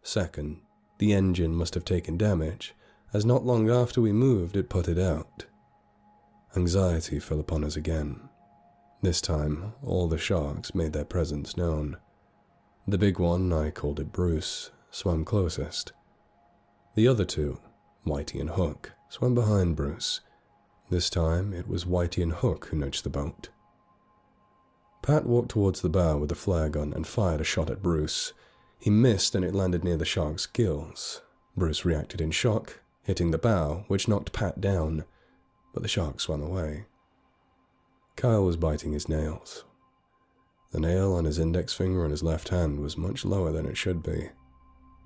Second, the engine must have taken damage, as not long after we moved it putted out. Anxiety fell upon us again. This time, all the sharks made their presence known. The big one, I called it Bruce, swam closest. The other two, Whitey and Hook, swam behind Bruce. This time, it was Whitey and Hook who nudged the boat. Pat walked towards the bow with a flare gun and fired a shot at Bruce. He missed and it landed near the shark's gills. Bruce reacted in shock, hitting the bow, which knocked Pat down, but the shark swam away. Kyle was biting his nails. The nail on his index finger on his left hand was much lower than it should be.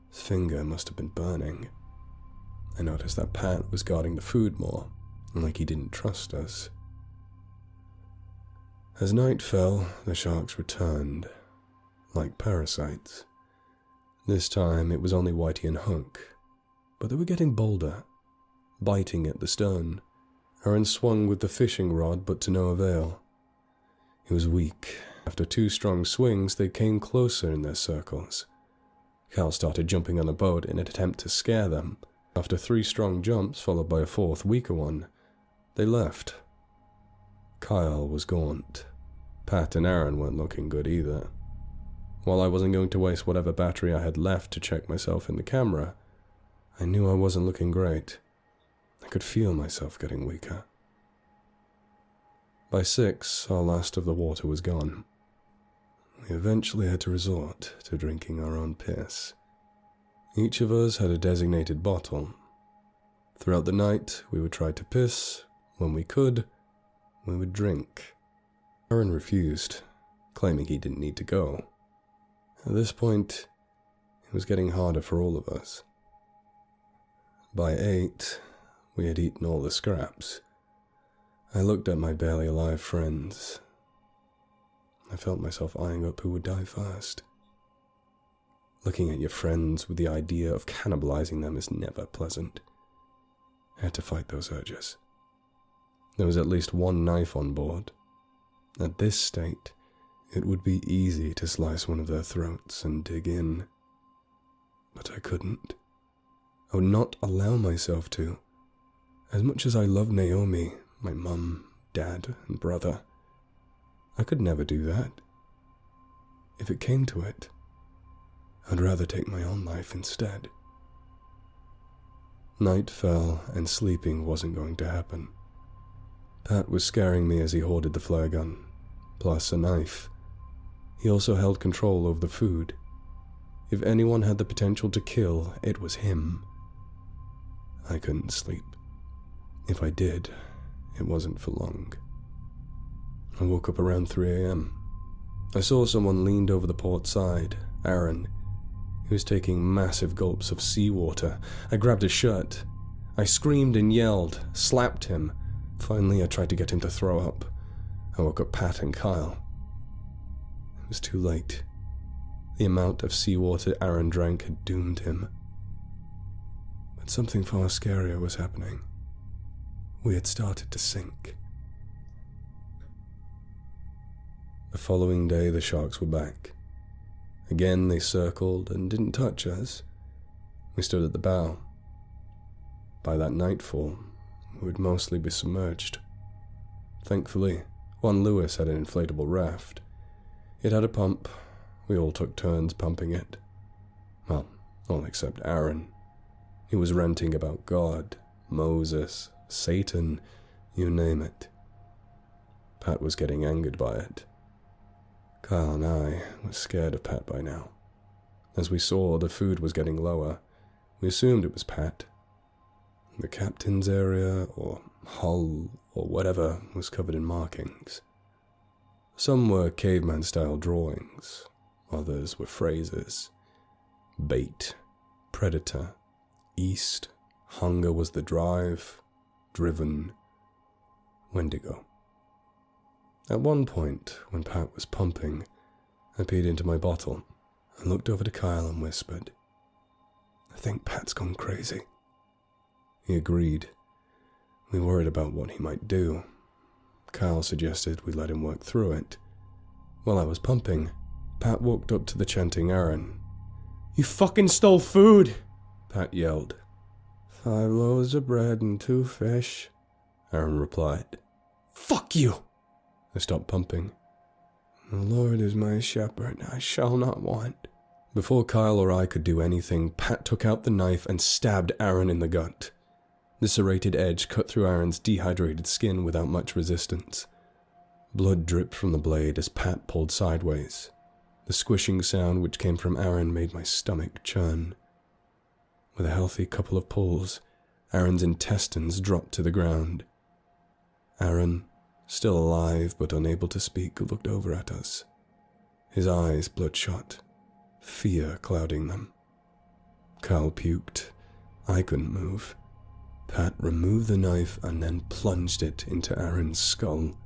His finger must have been burning. I noticed that Pat was guarding the food more, like he didn't trust us. As night fell, the sharks returned, like parasites. This time it was only Whitey and Hook, but they were getting bolder, biting at the stern. Aaron swung with the fishing rod, but to no avail. He was weak. After 2 strong swings, they came closer in their circles. Cal started jumping on the boat in an attempt to scare them. After 3 strong jumps, followed by a 4th, weaker one, they left. Kyle was gaunt. Pat and Aaron weren't looking good either. While I wasn't going to waste whatever battery I had left to check myself in the camera, I knew I wasn't looking great. I could feel myself getting weaker. By 6, our last of the water was gone. We eventually had to resort to drinking our own piss. Each of us had a designated bottle. Throughout the night, we would try to piss. When we could, we would drink. Aaron refused, claiming he didn't need to go. At this point, it was getting harder for all of us. By 8, we had eaten all the scraps. I looked at my barely alive friends. I felt myself eyeing up who would die first. Looking at your friends with the idea of cannibalizing them is never pleasant. I had to fight those urges. There was at least one knife on board. At this state, it would be easy to slice one of their throats and dig in. But I couldn't. I would not allow myself to. As much as I loved Naomi, my mum, dad, and brother, I could never do that. If it came to it, I'd rather take my own life instead. Night fell, and sleeping wasn't going to happen. Pat was scaring me as he hoarded the flare gun, plus a knife. He also held control over the food. If anyone had the potential to kill, it was him. I couldn't sleep. If I did, it wasn't for long. I woke up around 3 a.m. I saw someone leaned over the port side, Aaron. He was taking massive gulps of seawater. I grabbed his shirt. I screamed and yelled, slapped him. Finally, I tried to get him to throw up. I woke up Pat and Kyle. It was too late. The amount of seawater Aaron drank had doomed him. But something far scarier was happening. We had started to sink. The following day, the sharks were back. Again, they circled and didn't touch us. We stood at the bow. By that nightfall, we would mostly be submerged. Thankfully, Juan Lewis had an inflatable raft. It had a pump. We all took turns pumping it. Well, all except Aaron. He was ranting about God, Moses, Satan, you name it. Pat was getting angered by it. Kyle and I were scared of Pat by now. As we saw the food was getting lower, we assumed it was Pat. The captain's area, or hull, or whatever, was covered in markings. Some were caveman-style drawings, others were phrases. Bait, predator, east, hunger was the drive, driven, Wendigo. At one point, when Pat was pumping, I peed into my bottle and looked over to Kyle and whispered, "I think Pat's gone crazy." He agreed. We worried about what he might do. Kyle suggested we let him work through it. While I was pumping, Pat walked up to the chanting Aaron. "You fucking stole food!" Pat yelled. "5 loaves of bread and 2 fish, Aaron replied. "Fuck you!" I stopped pumping. "The Lord is my shepherd, I shall not want." Before Kyle or I could do anything, Pat took out the knife and stabbed Aaron in the gut. The serrated edge cut through Aaron's dehydrated skin without much resistance. Blood dripped from the blade as Pat pulled sideways. The squishing sound which came from Aaron made my stomach churn. With a healthy couple of pulls, Aaron's intestines dropped to the ground. Aaron, still alive but unable to speak, looked over at us. His eyes bloodshot, fear clouding them. Kyle puked. I couldn't move. Pat removed the knife and then plunged it into Aaron's skull.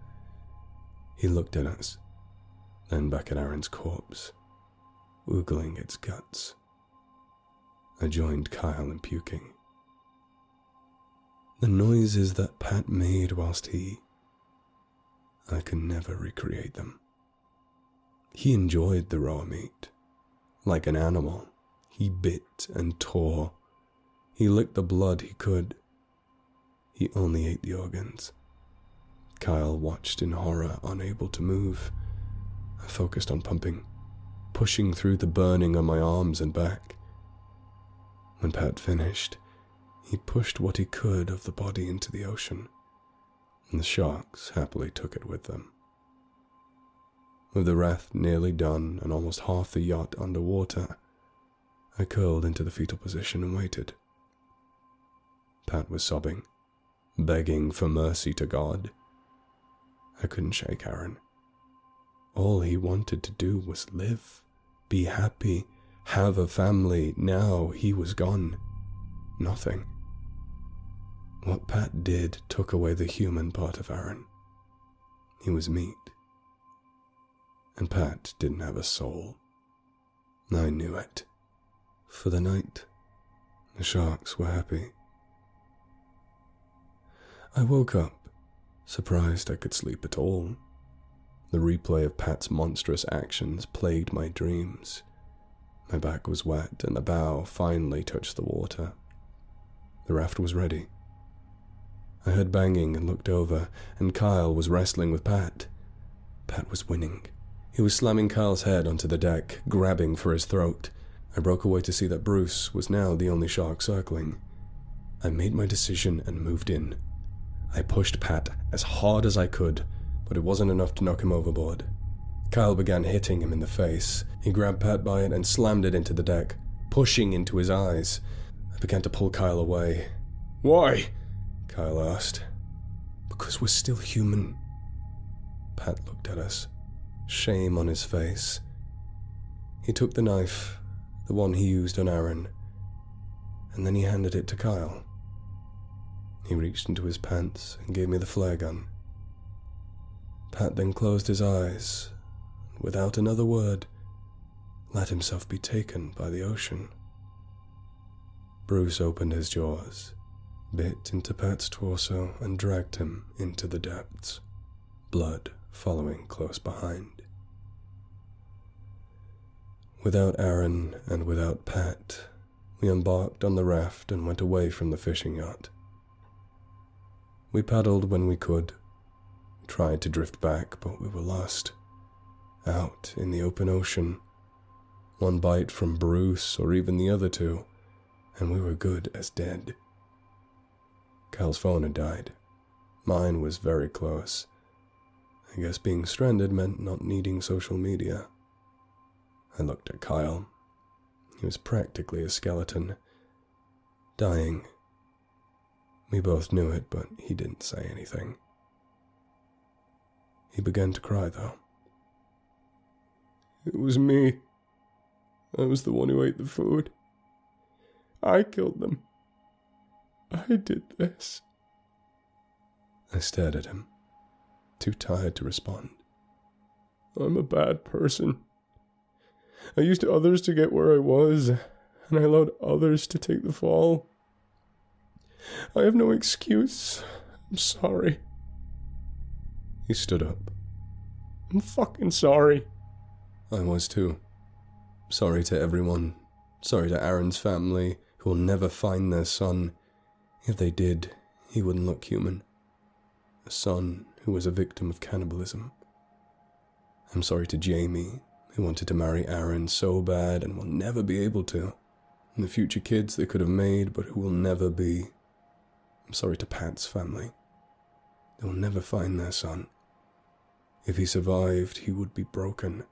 He looked at us, then back at Aaron's corpse, oogling its guts. I joined Kyle in puking. The noises that Pat made whilst I could never recreate them. He enjoyed the raw meat. Like an animal, he bit and tore. He licked the blood he could. He only ate the organs. Kyle watched in horror, unable to move. I focused on pumping, pushing through the burning on my arms and back. When Pat finished, he pushed what he could of the body into the ocean, and the sharks happily took it with them. With the raft nearly done and almost half the yacht underwater, I curled into the fetal position and waited. Pat was sobbing, begging for mercy to God. I couldn't shake Aaron. All he wanted to do was live, be happy, have a family. Now he was gone. Nothing. What Pat did took away the human part of Aaron. He was meat. And Pat didn't have a soul. I knew it. For the night, the sharks were happy. I woke up, surprised I could sleep at all. The replay of Pat's monstrous actions plagued my dreams. My back was wet and the bow finally touched the water. The raft was ready. I heard banging and looked over, and Kyle was wrestling with Pat. Pat was winning. He was slamming Kyle's head onto the deck, grabbing for his throat. I broke away to see that Bruce was now the only shark circling. I made my decision and moved in. I pushed Pat as hard as I could, but it wasn't enough to knock him overboard. Kyle began hitting him in the face. He grabbed Pat by it and slammed it into the deck, pushing into his eyes. I began to pull Kyle away. "Why?" Kyle asked. "Because we're still human." Pat looked at us, shame on his face. He took the knife, the one he used on Aaron, and then he handed it to Kyle. He reached into his pants and gave me the flare gun. Pat then closed his eyes, and without another word, let himself be taken by the ocean. Bruce opened his jaws, bit into Pat's torso, and dragged him into the depths, blood following close behind. Without Aaron and without Pat, we embarked on the raft and went away from the fishing yacht. We paddled when we could, tried to drift back, but we were lost, out in the open ocean. One bite from Bruce or even the other two, and we were good as dead. Kyle's phone had died. Mine was very close. I guess being stranded meant not needing social media. I looked at Kyle. He was practically a skeleton, dying. We both knew it, but he didn't say anything. He began to cry, though. "It was me. I was the one who ate the food. I killed them. I did this." I stared at him, too tired to respond. "I'm a bad person. I used others to get where I was, and I allowed others to take the fall. I have no excuse. I'm sorry." He stood up. "I'm fucking sorry." I was too. Sorry to everyone. Sorry to Aaron's family, who will never find their son. If they did, he wouldn't look human. A son who was a victim of cannibalism. I'm sorry to Jamie, who wanted to marry Aaron so bad and will never be able to. And the future kids they could have made, but who will never be. I'm sorry to Pat's family. They will never find their son. If he survived, he would be broken.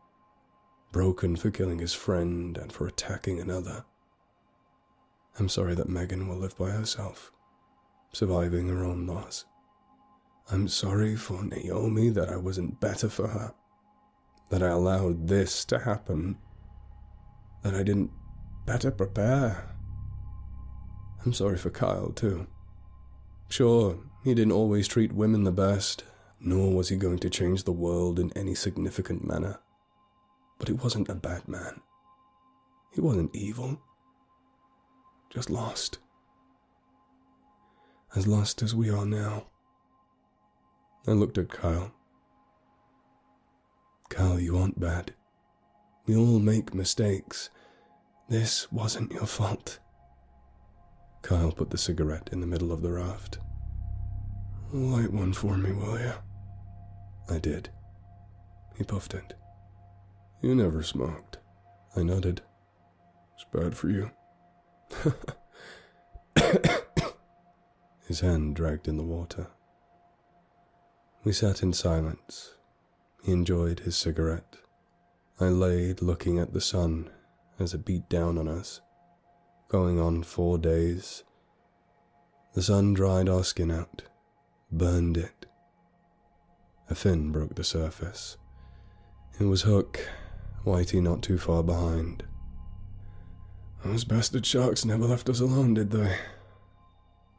Broken for killing his friend and for attacking another. I'm sorry that Megan will live by herself, surviving her own loss. I'm sorry for Naomi that I wasn't better for her, that I allowed this to happen, that I didn't better prepare. I'm sorry for Kyle, too. Sure, he didn't always treat women the best, nor was he going to change the world in any significant manner. But he wasn't a bad man. He wasn't evil. Just lost. As lost as we are now. I looked at Kyle. "Kyle, you aren't bad. We all make mistakes. This wasn't your fault." Kyle put the cigarette in the middle of the raft. "Light one for me, will you?" I did. He puffed it. "You never smoked." I nodded. "It's bad for you." His hand dragged in the water. We sat in silence. He enjoyed his cigarette. I laid looking at the sun as it beat down on us, going on 4 days. The sun dried our skin out, burned it. A fin broke the surface. It was Hook, Whitey not too far behind. Those bastard sharks never left us alone, did they?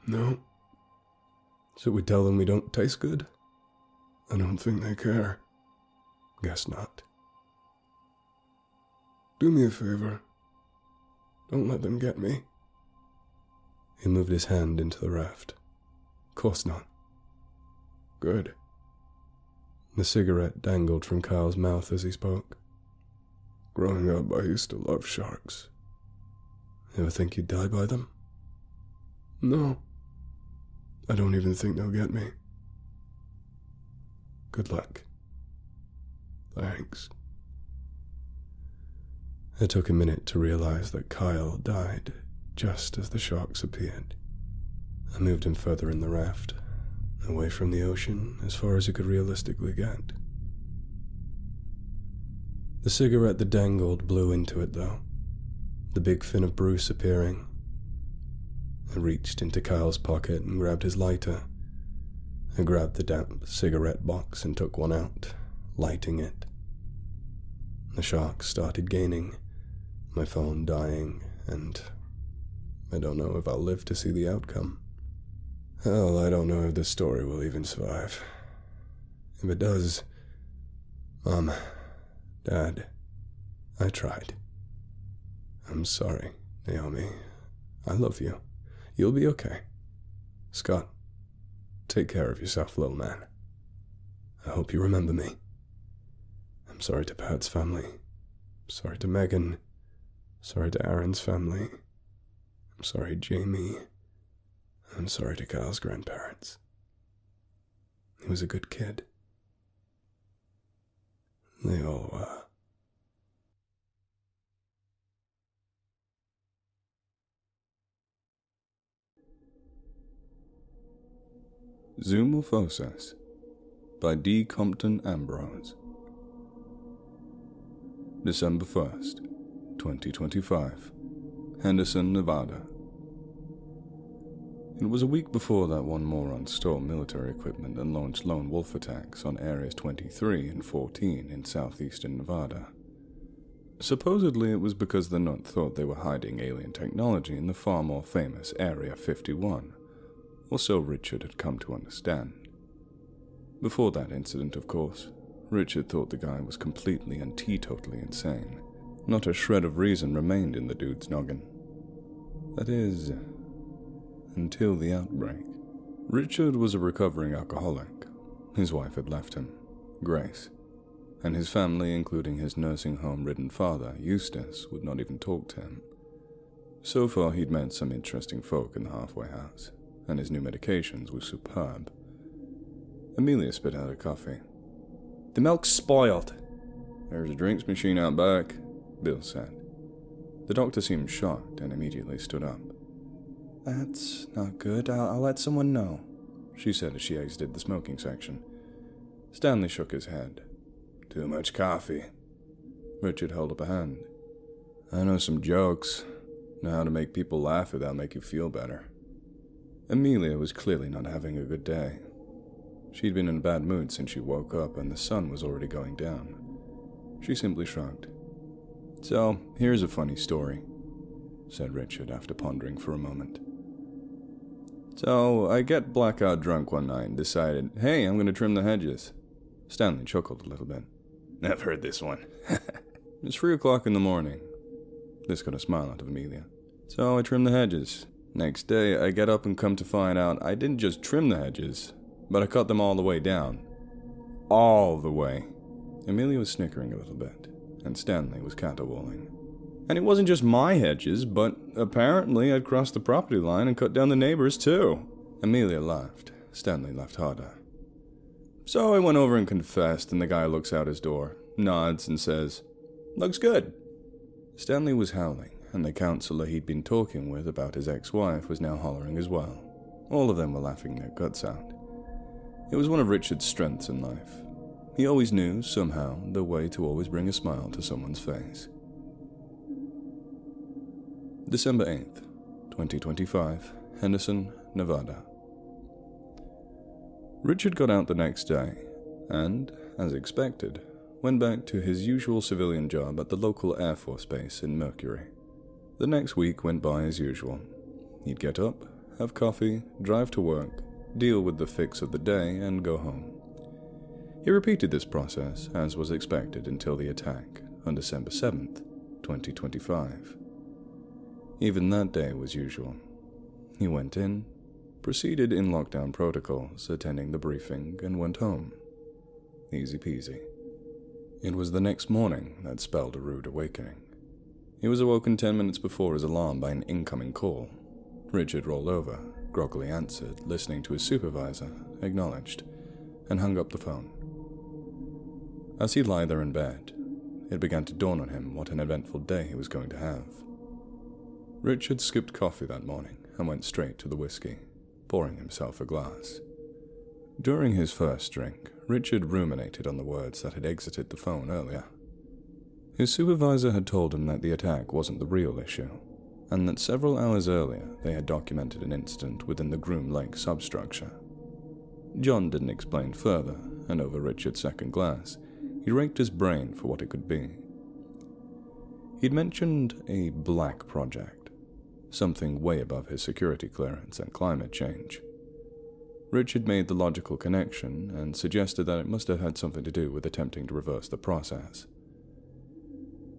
No. Should we tell them we don't taste good? I don't think they care. Guess not. Do me a favor. Don't let them get me. He moved his hand into the raft. Course not. Good. The cigarette dangled from Kyle's mouth as he spoke. Growing up, I used to love sharks. Ever think you'd die by them? No. I don't even think they'll get me. Good luck. Thanks. It took a minute to realize that Kyle died just as the sharks appeared. I moved him further in the raft, away from the ocean as far as he could realistically get. The cigarette that dangled blew into it, though, the big fin of Bruce appearing. I reached into Kyle's pocket and grabbed his lighter. I grabbed the damp cigarette box and took one out, lighting it. The sharks started gaining, my phone dying, and I don't know if I'll live to see the outcome. Hell, I don't know if this story will even survive. If it does, Mom, Dad, I tried. I'm sorry, Naomi. I love you. You'll be okay. Scott, take care of yourself, little man. I hope you remember me. I'm sorry to Pat's family. Sorry to Megan. Sorry to Aaron's family. I'm sorry, Jamie. I'm sorry to Kyle's grandparents. He was a good kid. They all were. Zoomorphosis by D. Compton Ambrose. December 1st, 2025, Henderson, Nevada. It was a week before that one moron stole military equipment and launched lone wolf attacks on Areas 23 and 14 in southeastern Nevada. Supposedly it was because the nut thought they were hiding alien technology in the far more famous Area 51, or so Richard had come to understand. Before that incident, of course, Richard thought the guy was completely and teetotally insane. Not a shred of reason remained in the dude's noggin. That is, until the outbreak. Richard was a recovering alcoholic. His wife had left him, Grace, and his family, including his nursing home-ridden father, Eustace, would not even talk to him. So far he'd met some interesting folk in the halfway house, and his new medications were superb. Amelia spit out her coffee. "The milk's spoiled." "There's a drinks machine out back," Bill said. The doctor seemed shocked and immediately stood up. "That's not good. I'll let someone know," she said as she exited the smoking section. Stanley shook his head. "Too much coffee." Richard held up a hand. "I know some jokes. Know how to make people laugh without make you feel better." Amelia was clearly not having a good day. She'd been in a bad mood since she woke up and the sun was already going down. She simply shrugged. "So, here's a funny story," said Richard after pondering for a moment. "So, I get blackout drunk one night and decided, hey, I'm going to trim the hedges." Stanley chuckled a little bit. "I've heard this one." "It's 3 o'clock in the morning." This got a smile out of Amelia. "So I trimmed the hedges. Next day, I get up and come to find out I didn't just trim the hedges, but I cut them all the way down. All the way." Amelia was snickering a little bit, and Stanley was caterwauling. "And it wasn't just my hedges, but apparently I'd crossed the property line and cut down the neighbors too." Amelia laughed. Stanley laughed harder. "So I went over and confessed, and the guy looks out his door, nods, and says, 'Looks good.'" Stanley was howling, and the counselor he'd been talking with about his ex-wife was now hollering as well. All of them were laughing their guts out. It was one of Richard's strengths in life. He always knew, somehow, the way to always bring a smile to someone's face. December 8th, 2025, Henderson, Nevada. Richard got out the next day and, as expected, went back to his usual civilian job at the local Air Force base in Mercury. The next week went by as usual. He'd get up, have coffee, drive to work, deal with the fix of the day, and go home. He repeated this process, as was expected, until the attack on December 7th, 2025. Even that day was usual. He went in, proceeded in lockdown protocols, attending the briefing, and went home. Easy peasy. It was the next morning that spelled a rude awakening. He was awoken 10 minutes before his alarm by an incoming call. Richard rolled over, groggily answered, listening to his supervisor, acknowledged, and hung up the phone. As he lay there in bed, it began to dawn on him what an eventful day he was going to have. Richard skipped coffee that morning and went straight to the whiskey, pouring himself a glass. During his first drink, Richard ruminated on the words that had exited the phone earlier. His supervisor had told him that the attack wasn't the real issue, and that several hours earlier they had documented an incident within the Groom Lake substructure. John didn't explain further, and over Richard's second glass, he raked his brain for what it could be. He'd mentioned a black project, something way above his security clearance and climate change. Richard made the logical connection and suggested that it must have had something to do with attempting to reverse the process.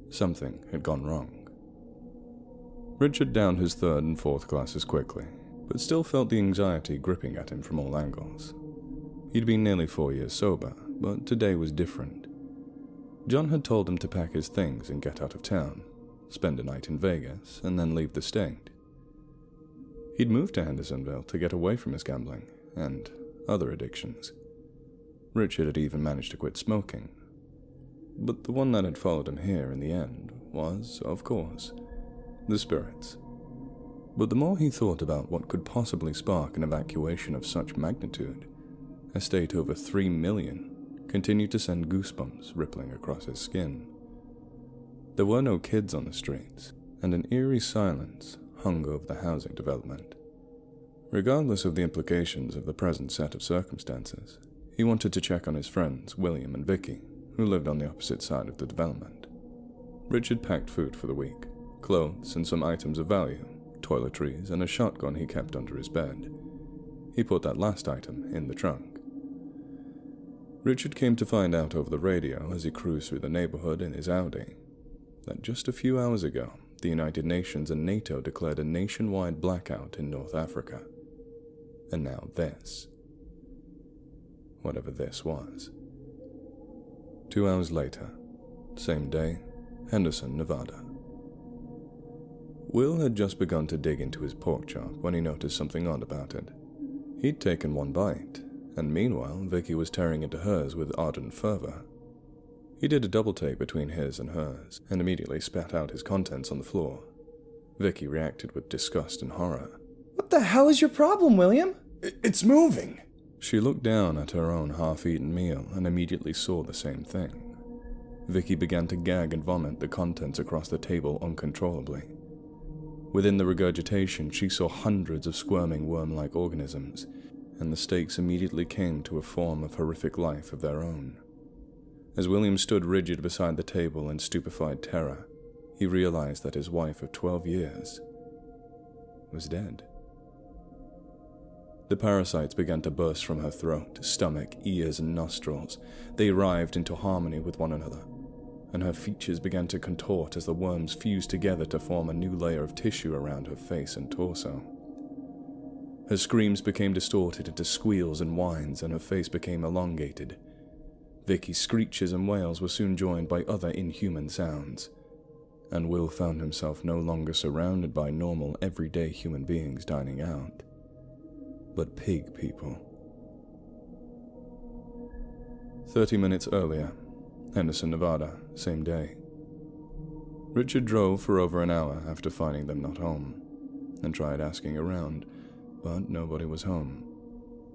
Something had gone wrong. Richard downed his third and fourth glasses quickly, but still felt the anxiety gripping at him from all angles. He'd been nearly 4 years sober, but today was different. John had told him to pack his things and get out of town, spend a night in Vegas, and then leave the state. He'd moved to Hendersonville to get away from his gambling and other addictions. Richard had even managed to quit smoking. But the one that had followed him here in the end was, of course, the spirits. But the more he thought about what could possibly spark an evacuation of such magnitude, a state over 3 million continued to send goosebumps rippling across his skin. There were no kids on the streets, and an eerie silence hung over the housing development. Regardless of the implications of the present set of circumstances, he wanted to check on his friends, William and Vicky, who lived on the opposite side of the development. Richard packed food for the week, clothes and some items of value, toiletries and a shotgun he kept under his bed. He put that last item in the trunk. Richard came to find out over the radio as he cruised through the neighborhood in his Audi that just a few hours ago, the United Nations and NATO declared a nationwide blackout in North Africa. And now this. Whatever this was. 2 hours later, same day, Henderson, Nevada. Will had just begun to dig into his pork chop when he noticed something odd about it. He'd taken one bite, and meanwhile Vicky was tearing into hers with ardent fervor. He did a double take between his and hers, and immediately spat out his contents on the floor. Vicky reacted with disgust and horror. What the hell is your problem, William? It's moving! She looked down at her own half-eaten meal and immediately saw the same thing. Vicky began to gag and vomit the contents across the table uncontrollably. Within the regurgitation, she saw hundreds of squirming worm-like organisms, and the stakes immediately came to a form of horrific life of their own. As William stood rigid beside the table in stupefied terror, he realized that his wife of 12 years was dead. The parasites began to burst from her throat, stomach, ears, and nostrils. They arrived into harmony with one another, and her features began to contort as the worms fused together to form a new layer of tissue around her face and torso. Her screams became distorted into squeals and whines, and her face became elongated. Vicky's screeches and wails were soon joined by other inhuman sounds, and Will found himself no longer surrounded by normal, everyday human beings dining out, but pig people. 30 minutes earlier, Henderson, Nevada, same day. Richard drove for over an hour after finding them not home, and tried asking around, but nobody was home.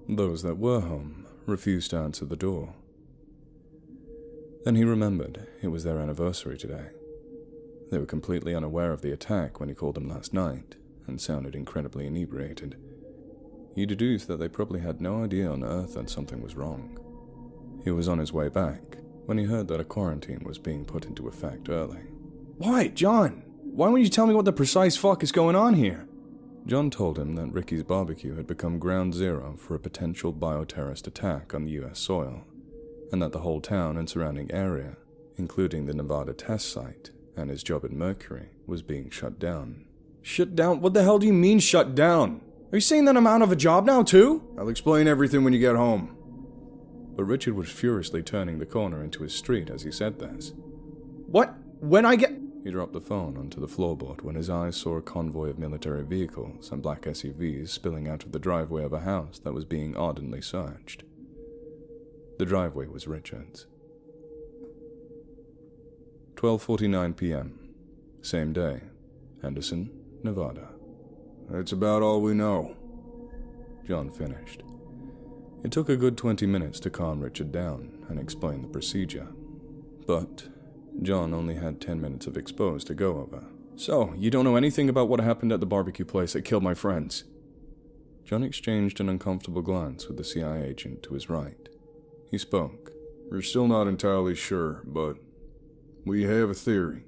Those that were home refused to answer the door. Then he remembered it was their anniversary today. They were completely unaware of the attack when he called them last night, and sounded incredibly inebriated. He deduced that they probably had no idea on Earth that something was wrong. He was on his way back when he heard that a quarantine was being put into effect early. Why, John? Why won't you tell me what the precise fuck is going on here? John told him that Ricky's barbecue had become ground zero for a potential bioterrorist attack on the US soil, and that the whole town and surrounding area, including the Nevada test site and his job at Mercury, was being shut down. Shut down? What the hell do you mean shut down? Are you saying that I'm out of a job now too? I'll explain everything when you get home. But Richard was furiously turning the corner into his street as he said this. What? When I get... He dropped the phone onto the floorboard when his eyes saw a convoy of military vehicles and black SUVs spilling out of the driveway of a house that was being ardently searched. The driveway was Richard's. 12:49 p.m. Same day. Henderson, Nevada. That's about all we know. John finished. It took a good 20 minutes to calm Richard down and explain the procedure. But John only had 10 minutes of expose to go over. So, you don't know anything about what happened at the barbecue place that killed my friends? John exchanged an uncomfortable glance with the CIA agent to his right. He spoke. We're still not entirely sure, but we have a theory.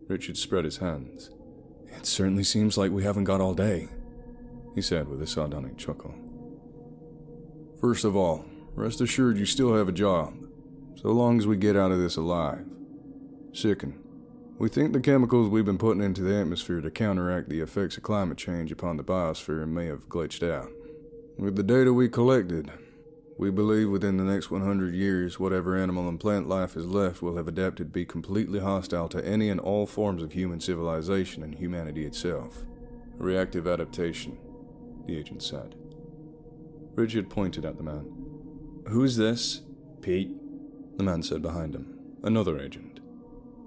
Richard spread his hands. It certainly seems like we haven't got all day, he said with a sardonic chuckle. First of all, rest assured you still have a job, so long as we get out of this alive. Second, we think the chemicals we've been putting into the atmosphere to counteract the effects of climate change upon the biosphere may have glitched out. With the data we collected, we believe within the next 100 years, whatever animal and plant life is left will have adapted to be completely hostile to any and all forms of human civilization and humanity itself. A reactive adaptation, the agent said. Richard pointed at the man. Who's this? Pete? The man said behind him. Another agent.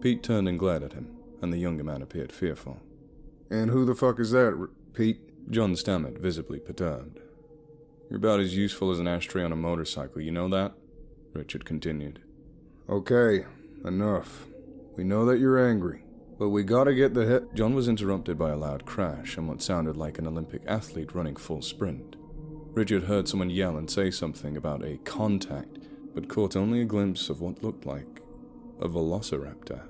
Pete turned and glared at him, and the younger man appeared fearful. And who the fuck is that, Pete? John stammered, visibly perturbed. You're about as useful as an ashtray on a motorcycle, you know that? Richard continued. Okay, enough. We know that you're angry, but we gotta get the hit. John was interrupted by a loud crash and what sounded like an Olympic athlete running full sprint. Richard heard someone yell and say something about a contact, but caught only a glimpse of what looked like a velociraptor.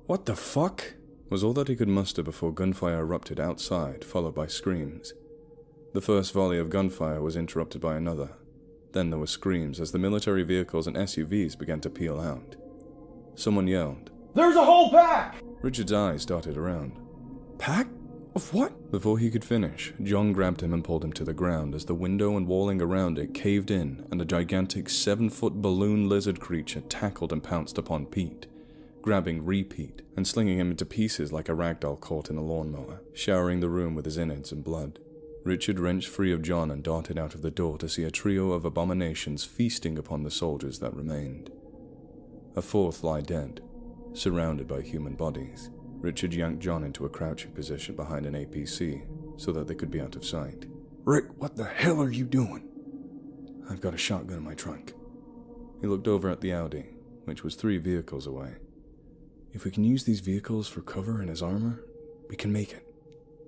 What the fuck? Was all that he could muster before gunfire erupted outside, followed by screams. The first volley of gunfire was interrupted by another. Then there were screams as the military vehicles and SUVs began to peel out. Someone yelled, "There's a whole pack!" Richard's eyes darted around. Pack? Of what? Before he could finish, John grabbed him and pulled him to the ground as the window and walling around it caved in and a gigantic 7-foot balloon lizard creature tackled and pounced upon Pete, grabbing Repeat and slinging him into pieces like a ragdoll caught in a lawnmower, showering the room with his innards and blood. Richard wrenched free of John and darted out of the door to see a trio of abominations feasting upon the soldiers that remained. A fourth lay dead, surrounded by human bodies. Richard yanked John into a crouching position behind an APC so that they could be out of sight. Rick, what the hell are you doing? I've got a shotgun in my trunk. He looked over at the Audi, which was 3 vehicles away. If we can use these vehicles for cover in his armor, we can make it.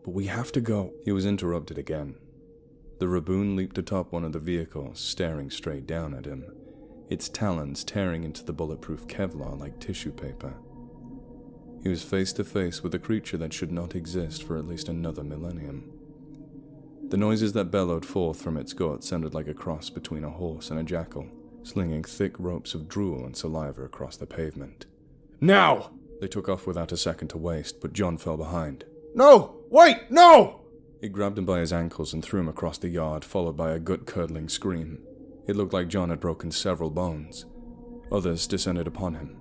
But we have to go. He was interrupted again. The Raboon leaped atop one of the vehicles, staring straight down at him, its talons tearing into the bulletproof Kevlar like tissue paper. He was face to face with a creature that should not exist for at least another millennium. The noises that bellowed forth from its guts sounded like a cross between a horse and a jackal, slinging thick ropes of drool and saliva across the pavement. Now! They took off without a second to waste, but John fell behind. No! Wait! No! He grabbed him by his ankles and threw him across the yard, followed by a gut-curdling scream. It looked like John had broken several bones. Others descended upon him.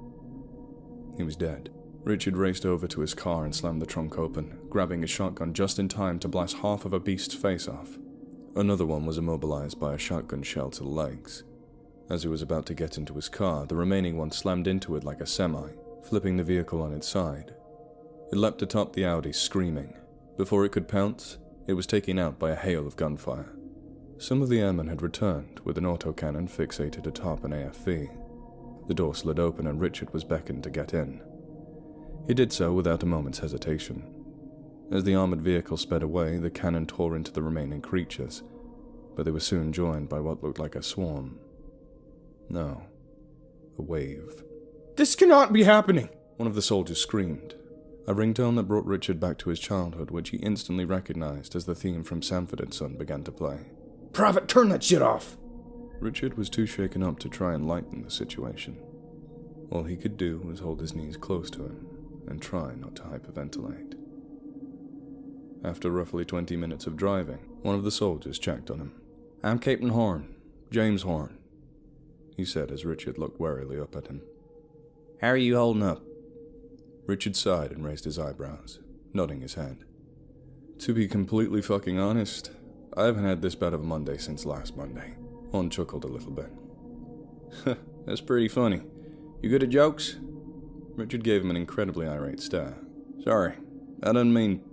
He was dead. Richard raced over to his car and slammed the trunk open, grabbing his shotgun just in time to blast half of a beast's face off. Another one was immobilized by a shotgun shell to the legs. As he was about to get into his car, the remaining one slammed into it like a semi, flipping the vehicle on its side. It leapt atop the Audi, screaming. Before it could pounce, it was taken out by a hail of gunfire. Some of the airmen had returned, with an autocannon fixated atop an AFV. The door slid open and Richard was beckoned to get in. He did so without a moment's hesitation. As the armored vehicle sped away, the cannon tore into the remaining creatures, but they were soon joined by what looked like a swarm. No, a wave. This cannot be happening! One of the soldiers screamed, a ringtone that brought Richard back to his childhood, which he instantly recognized as the theme from Sanford & Son began to play. Private, turn that shit off! Richard was too shaken up to try and lighten the situation. All he could do was hold his knees close to him and try not to hyperventilate. After roughly 20 minutes of driving, one of the soldiers checked on him. I'm Captain Horn, James Horn, he said as Richard looked warily up at him. How are you holding up? Richard sighed and raised his eyebrows, nodding his head. To be completely fucking honest, I haven't had this bad of a Monday since last Monday. Horn chuckled a little bit. That's pretty funny. You good at jokes? Richard gave him an incredibly irate stare. Sorry, I didn't mean...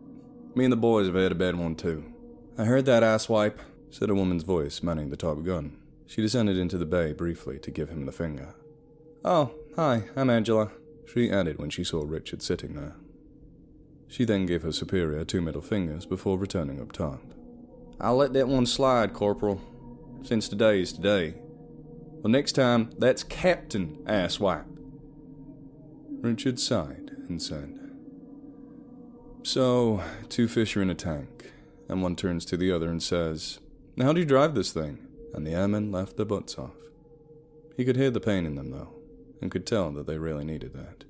Me and the boys have had a bad one too. I heard that asswipe, said a woman's voice manning the top gun. She descended into the bay briefly to give him the finger. Oh, hi, I'm Angela, she added when she saw Richard sitting there. She then gave her superior 2 middle fingers before returning up top. I'll let that one slide, Corporal, since today is today. Well, next time, that's Captain Asswipe. Richard sighed and said, So, 2 fish are in a tank, and one turns to the other and says, How do you drive this thing? And the airmen laughed their butts off. He could hear the pain in them, though, and could tell that they really needed that.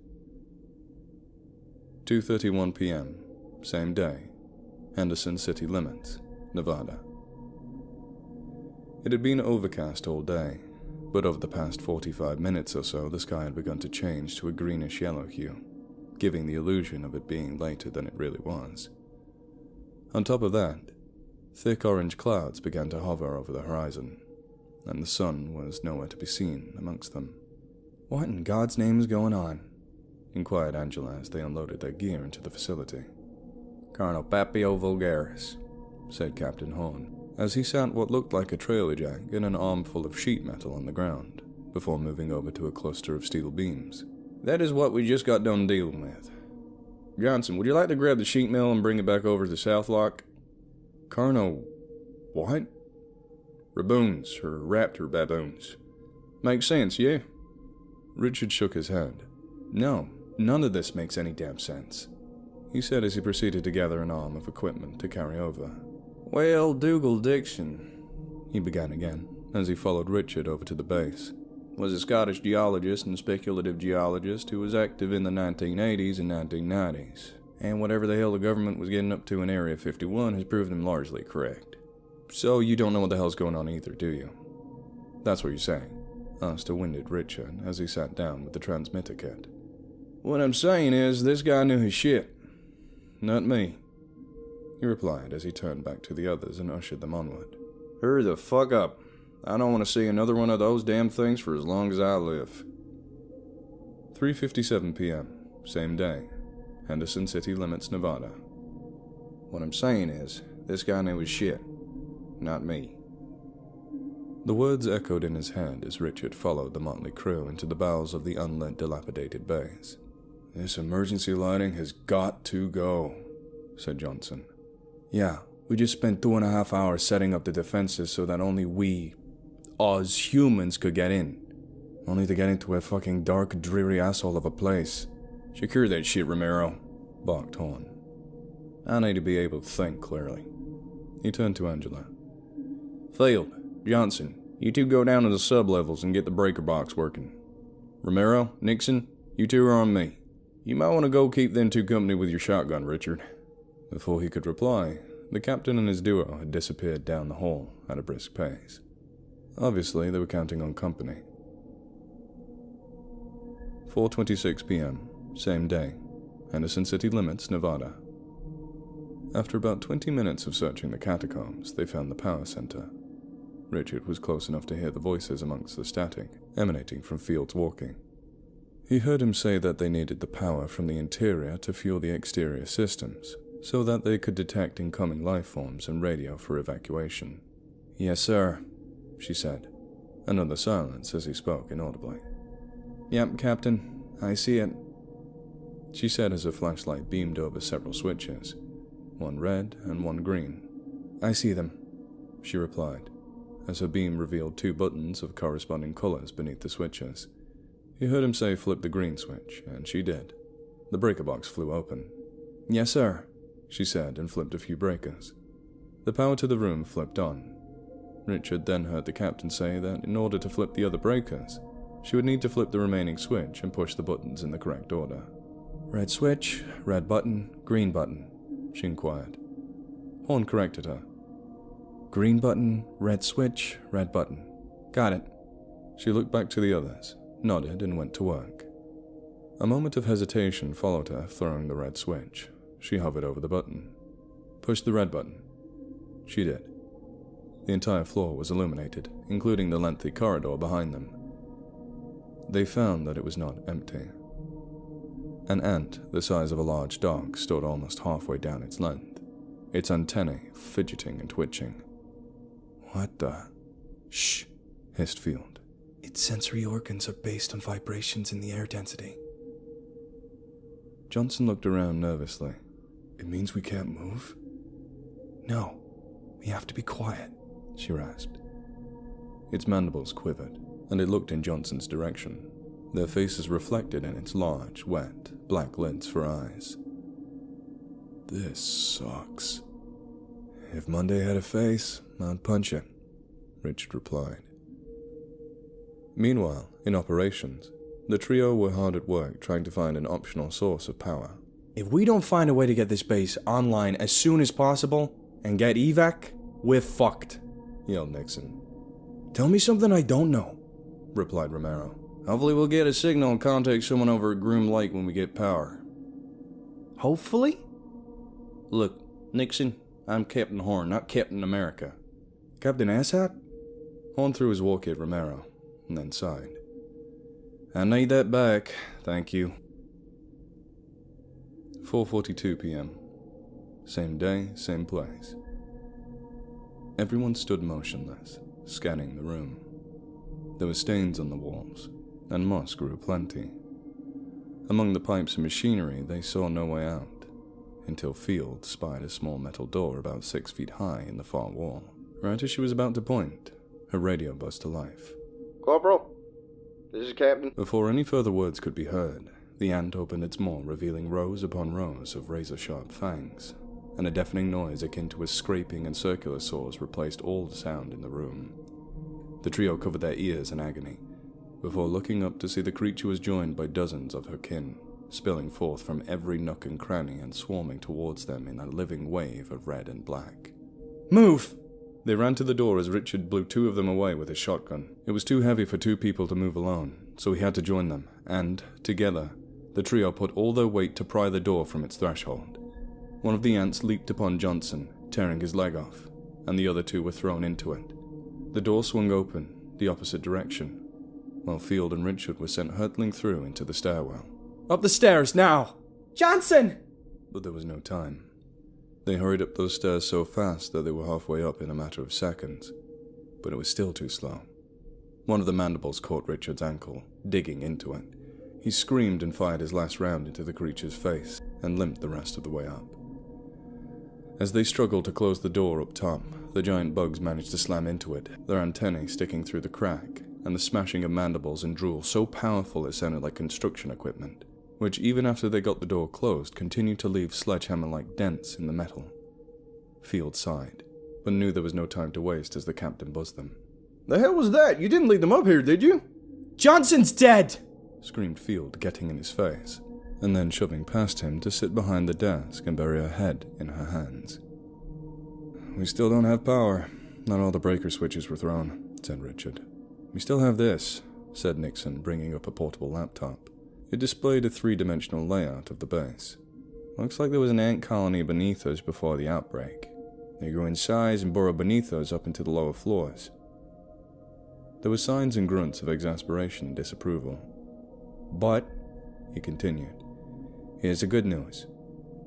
2:31 p.m., same day, Henderson city limits, Nevada. It had been overcast all day, but over the past 45 minutes or so, the sky had begun to change to a greenish-yellow hue, giving the illusion of it being later than it really was. On top of that, thick orange clouds began to hover over the horizon, and the sun was nowhere to be seen amongst them. What in God's name is going on? Inquired Angela as they unloaded their gear into the facility. Colonel Papio Vulgaris, said Captain Horn, as he sat what looked like a trailer jack in an armful of sheet metal on the ground, before moving over to a cluster of steel beams. That is what we just got done dealing with. Johnson, would you like to grab the sheet metal and bring it back over to South Lock? Colonel... what? Raboons, or raptor baboons. Makes sense, yeah? Richard shook his head. No, none of this makes any damn sense, he said as he proceeded to gather an arm of equipment to carry over. Well, Dougal Dixon, he began again, as he followed Richard over to the base, was a Scottish geologist and speculative geologist who was active in the 1980s and 1990s, and whatever the hell the government was getting up to in Area 51 has proven him largely correct. So you don't know what the hell's going on either, do you? That's what you're saying, asked a winded Richard as he sat down with the transmitter kit. What I'm saying is, this guy knew his shit. Not me, he replied as he turned back to the others and ushered them onward. Hurry the fuck up. I don't want to see another one of those damn things for as long as I live. 3:57 p.m., same day, Henderson city limits, Nevada. What I'm saying is, this guy knew his shit. Not me. The words echoed in his head as Richard followed the motley crew into the bowels of the unlit, dilapidated base. This emergency lighting has got to go, said Johnson. Yeah, we just spent 2.5 hours setting up the defenses so that only we, us humans, could get in. Only to get into a fucking dark, dreary asshole of a place. Secure that shit, Romero, barked Horn. I need to be able to think clearly. He turned to Angela. Field, Johnson, you two go down to the sub-levels and get the breaker box working. Romero, Nixon, you two are on me. You might want to go keep them two company with your shotgun, Richard. Before he could reply, the captain and his duo had disappeared down the hall at a brisk pace. Obviously, they were counting on company. 4:26 p.m., same day, Henderson city limits, Nevada. After about 20 minutes of searching the catacombs, they found the power center. Richard was close enough to hear the voices amongst the static, emanating from Field's walking. He heard him say that they needed the power from the interior to fuel the exterior systems, so that they could detect incoming life forms and radio for evacuation. Yes, sir, she said. Another silence as he spoke inaudibly. Yep, Captain, I see it, she said as her flashlight beamed over several switches. one red and one green. I see them, she replied, as her beam revealed 2 buttons of corresponding colors beneath the switches. He heard him say flip the green switch, and she did. The breaker box flew open. Yes, sir, she said, and flipped a few breakers. The power to the room flipped on. Richard then heard the captain say that in order to flip the other breakers, she would need to flip the remaining switch and push the buttons in the correct order. Red switch, red button, green button, she inquired. Horn corrected her. Green button, red switch, red button. Got it. She looked back to the others, nodded, and went to work. A moment of hesitation followed her throwing the red switch. She hovered over the button. Push the red button. She did. The entire floor was illuminated, including the lengthy corridor behind them. They found that it was not empty. An ant the size of a large dog stood almost halfway down its length, its antennae fidgeting and twitching. What the? Shh, hissed Field. Its sensory organs are based on vibrations in the air density. Johnson looked around nervously. It means we can't move? No, we have to be quiet, she rasped. Its mandibles quivered, and it looked in Johnson's direction, their faces reflected in its large, wet, black lids for eyes. This sucks. If Monday had a face, I'd punch it, Richard replied. Meanwhile, in operations, the trio were hard at work trying to find an optional source of power. If we don't find a way to get this base online as soon as possible and get evac, we're fucked, yelled Nixon. Tell me something I don't know, replied Romero. Hopefully we'll get a signal and contact someone over at Groom Lake when we get power. Hopefully? Look, Nixon, I'm Captain Horn, not Captain America. Captain Asshat? Horn threw his walkie at Romero, and then sighed. I need that back, thank you. 4:42 p.m. Same day, same place. Everyone stood motionless, scanning the room. There were stains on the walls, and moss grew plenty. Among the pipes and machinery, they saw no way out, until Field spied a small metal door about 6 feet high in the far wall. Right as she was about to point, her radio buzzed to life. Corporal, this is Captain. Before any further words could be heard, the ant opened its maw, revealing rows upon rows of razor-sharp fangs, and a deafening noise akin to a scraping and circular saws replaced all the sound in the room. The trio covered their ears in agony, before looking up to see the creature was joined by dozens of her kin, spilling forth from every nook and cranny and swarming towards them in a living wave of red and black. Move! They ran to the door as Richard blew 2 of them away with his shotgun. It was too heavy for 2 people to move alone, so he had to join them, and, together, the trio put all their weight to pry the door from its threshold. One of the ants leaped upon Johnson, tearing his leg off, and the other 2 were thrown into it. The door swung open, the opposite direction, while Field and Richard were sent hurtling through into the stairwell. Up the stairs, now! Johnson! But there was no time. They hurried up those stairs so fast that they were halfway up in a matter of seconds, but it was still too slow. One of the mandibles caught Richard's ankle, digging into it. He screamed and fired his last round into the creature's face, and limped the rest of the way up. As they struggled to close the door up top, the giant bugs managed to slam into it, their antennae sticking through the crack, and the smashing of mandibles and drool so powerful it sounded like construction equipment, which even after they got the door closed continued to leave sledgehammer-like dents in the metal. Field sighed, but knew there was no time to waste as the captain buzzed them. The hell was that? You didn't lead them up here, did you? Johnson's dead! Screamed Field, getting in his face, and then shoving past him to sit behind the desk and bury her head in her hands. We still don't have power. Not all the breaker switches were thrown, said Richard. We still have this, said Nixon, bringing up a portable laptop. It displayed a 3-dimensional layout of the base. Looks like there was an ant colony beneath us before the outbreak. They grew in size and burrowed beneath us up into the lower floors. There were signs and grunts of exasperation and disapproval. But, he continued, here's the good news.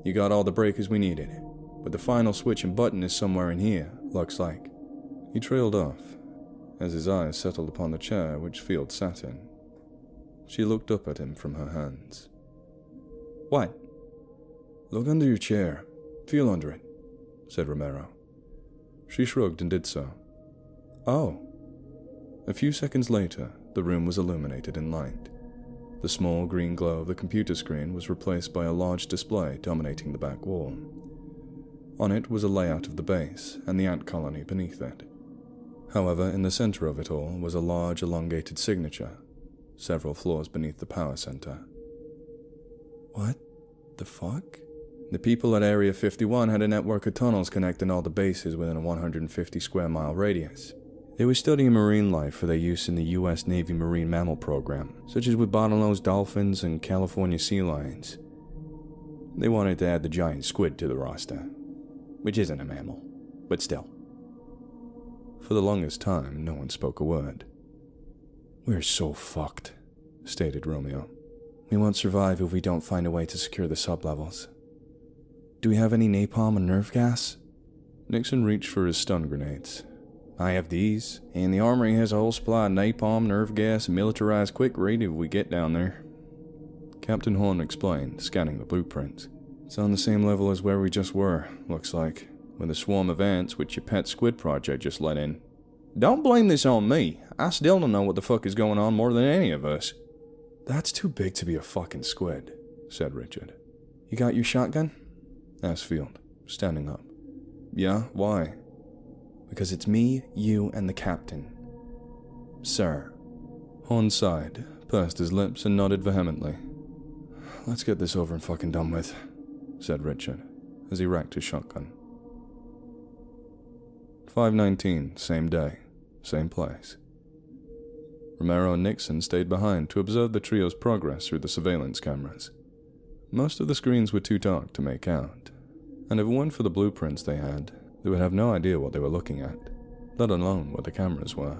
You got all the breakers we needed, but the final switch and button is somewhere in here, looks like. He trailed off, as his eyes settled upon the chair which Field sat in. She looked up at him from her hands. What? Look under your chair. Feel under it, said Romero. She shrugged and did so. Oh. A few seconds later, the room was illuminated in light. The small green glow of the computer screen was replaced by a large display dominating the back wall. On it was a layout of the base and the ant colony beneath it. However, in the center of it all was a large elongated signature, several floors beneath the power center. What the fuck? The people at Area 51 had a network of tunnels connecting all the bases within a 150 square mile radius. They were studying marine life for their use in the US Navy Marine Mammal Program, such as with bottlenose dolphins and California sea lions. They wanted to add the giant squid to the roster, which isn't a mammal, but still. For the longest time, no one spoke a word. "We're so fucked," stated Romeo. "We won't survive if we don't find a way to secure the sublevels. Do we have any napalm or nerve gas?" Nixon reached for his stun grenades. "I have these, and the armory has a whole supply of napalm, nerve gas, and militarized quick read if we get down there." Captain Horn explained, scanning the blueprints. "It's on the same level as where we just were, looks like, with a swarm of ants which your pet squid project just let in. Don't blame this on me. I still don't know what the fuck is going on more than any of us." "That's too big to be a fucking squid," said Richard. "You got your shotgun?" asked Field, standing up. "Yeah, why?" "Because it's me, you, and the captain. Sir." Horn sighed, pursed his lips, and nodded vehemently. "Let's get this over and fucking done with," said Richard, as he racked his shotgun. 5:19, same day, same place. Romero and Nixon stayed behind to observe the trio's progress through the surveillance cameras. Most of the screens were too dark to make out, and if it weren't for the blueprints they had, they would have no idea what they were looking at, let alone what the cameras were.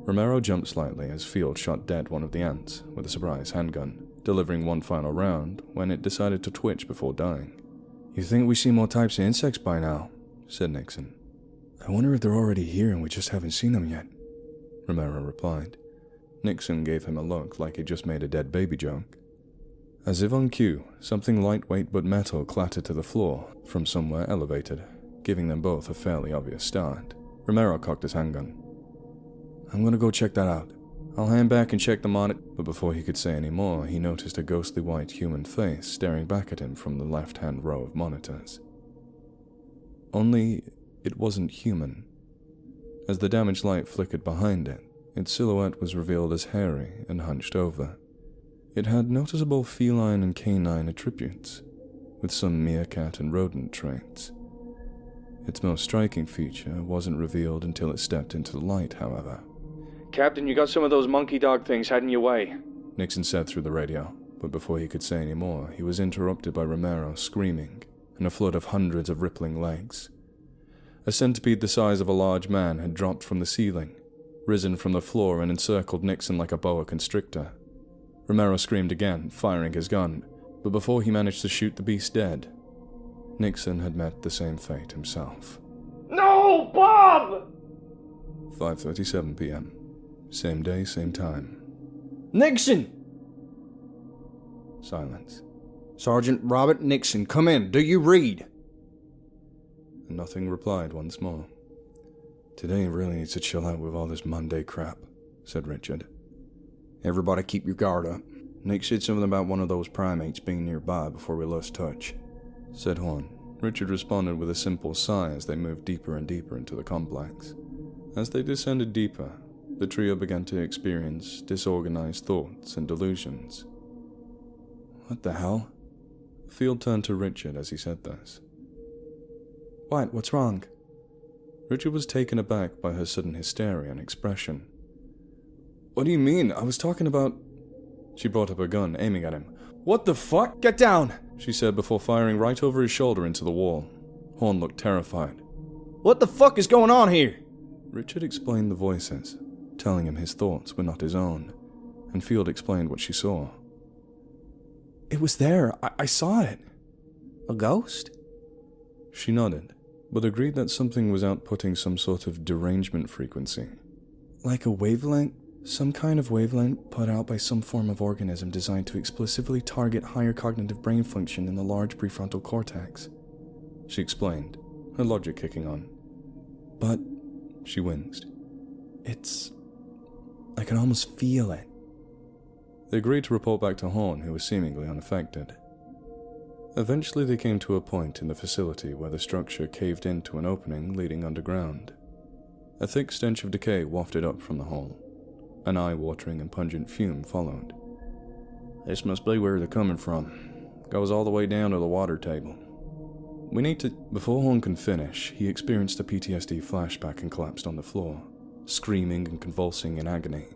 Romero jumped slightly as Field shot dead one of the ants with a surprise handgun, delivering one final round when it decided to twitch before dying. "You think we see more types of insects by now?" said Nixon. "I wonder if they're already here and we just haven't seen them yet," Romero replied. Nixon gave him a look like he just made a dead baby joke. As if on cue, something lightweight but metal clattered to the floor from somewhere elevated, giving them both a fairly obvious start. Romero cocked his handgun. "I'm gonna go check that out. I'll hang back and check them on it." But before he could say any more, he noticed a ghostly white human face staring back at him from the left-hand row of monitors. Only, it wasn't human. As the damaged light flickered behind it, its silhouette was revealed as hairy and hunched over. It had noticeable feline and canine attributes, with some meerkat and rodent traits. Its most striking feature wasn't revealed until it stepped into the light, however. "Captain, you got some of those monkey dog things heading your way," Nixon said through the radio, but before he could say any more, he was interrupted by Romero screaming, and a flood of hundreds of rippling legs. A centipede the size of a large man had dropped from the ceiling, risen from the floor and encircled Nixon like a boa constrictor. Romero screamed again, firing his gun, but before he managed to shoot the beast dead, Nixon had met the same fate himself. No, Bob! 5:37 p.m. Same day, same time. Nixon! Silence. Sergeant Robert Nixon, come in. Do you read? And nothing replied once more. "Today really needs to chill out with all this Monday crap," said Richard. Everybody keep your guard up. Nick said something about one of those primates being nearby before we lost touch, said Horn. Richard responded with a simple sigh as they moved deeper and deeper into the complex. As they descended deeper, the trio began to experience disorganized thoughts and delusions. "What the hell?" Field turned to Richard as he said this. What's wrong?" Richard was taken aback by her sudden hysteria and expression. "What do you mean? I was talking about..." She brought up her gun, aiming at him. "What the fuck? Get down!" she said before firing right over his shoulder into the wall. Horn looked terrified. "What the fuck is going on here?" Richard explained the voices, telling him his thoughts were not his own, and Field explained what she saw. "It was there. I saw it." "A ghost?" She nodded, but agreed that something was outputting some sort of derangement frequency. "Like a wavelength? Some kind of wavelength put out by some form of organism designed to explicitly target higher cognitive brain function in the large prefrontal cortex. she explained, her logic kicking on. But, she winced, I can almost feel it. They agreed to report back to Horn, who was seemingly unaffected. Eventually they came to a point in the facility where the structure caved into an opening leading underground. A thick stench of decay wafted up from the hole. An eye-watering and pungent fume followed. This must be where they're coming from. Goes all the way down to the water table. We need to... Before Horn can finish, he experienced a PTSD flashback and collapsed on the floor, screaming and convulsing in agony.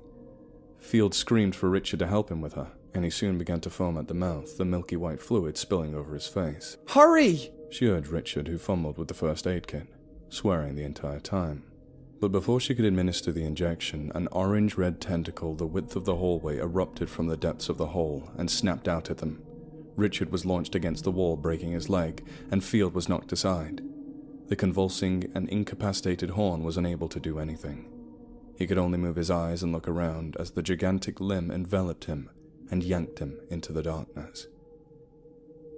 Field screamed for Richard to help him with her, and he soon began to foam at the mouth, the milky white fluid spilling over his face. Hurry! She urged Richard, who fumbled with the first aid kit, swearing the entire time. But before she could administer the injection, an orange-red tentacle the width of the hallway erupted from the depths of the hole and snapped out at them. Richard was launched against the wall, breaking his leg, and Field was knocked aside. The convulsing and incapacitated Horn was unable to do anything. He could only move his eyes and look around as the gigantic limb enveloped him and yanked him into the darkness.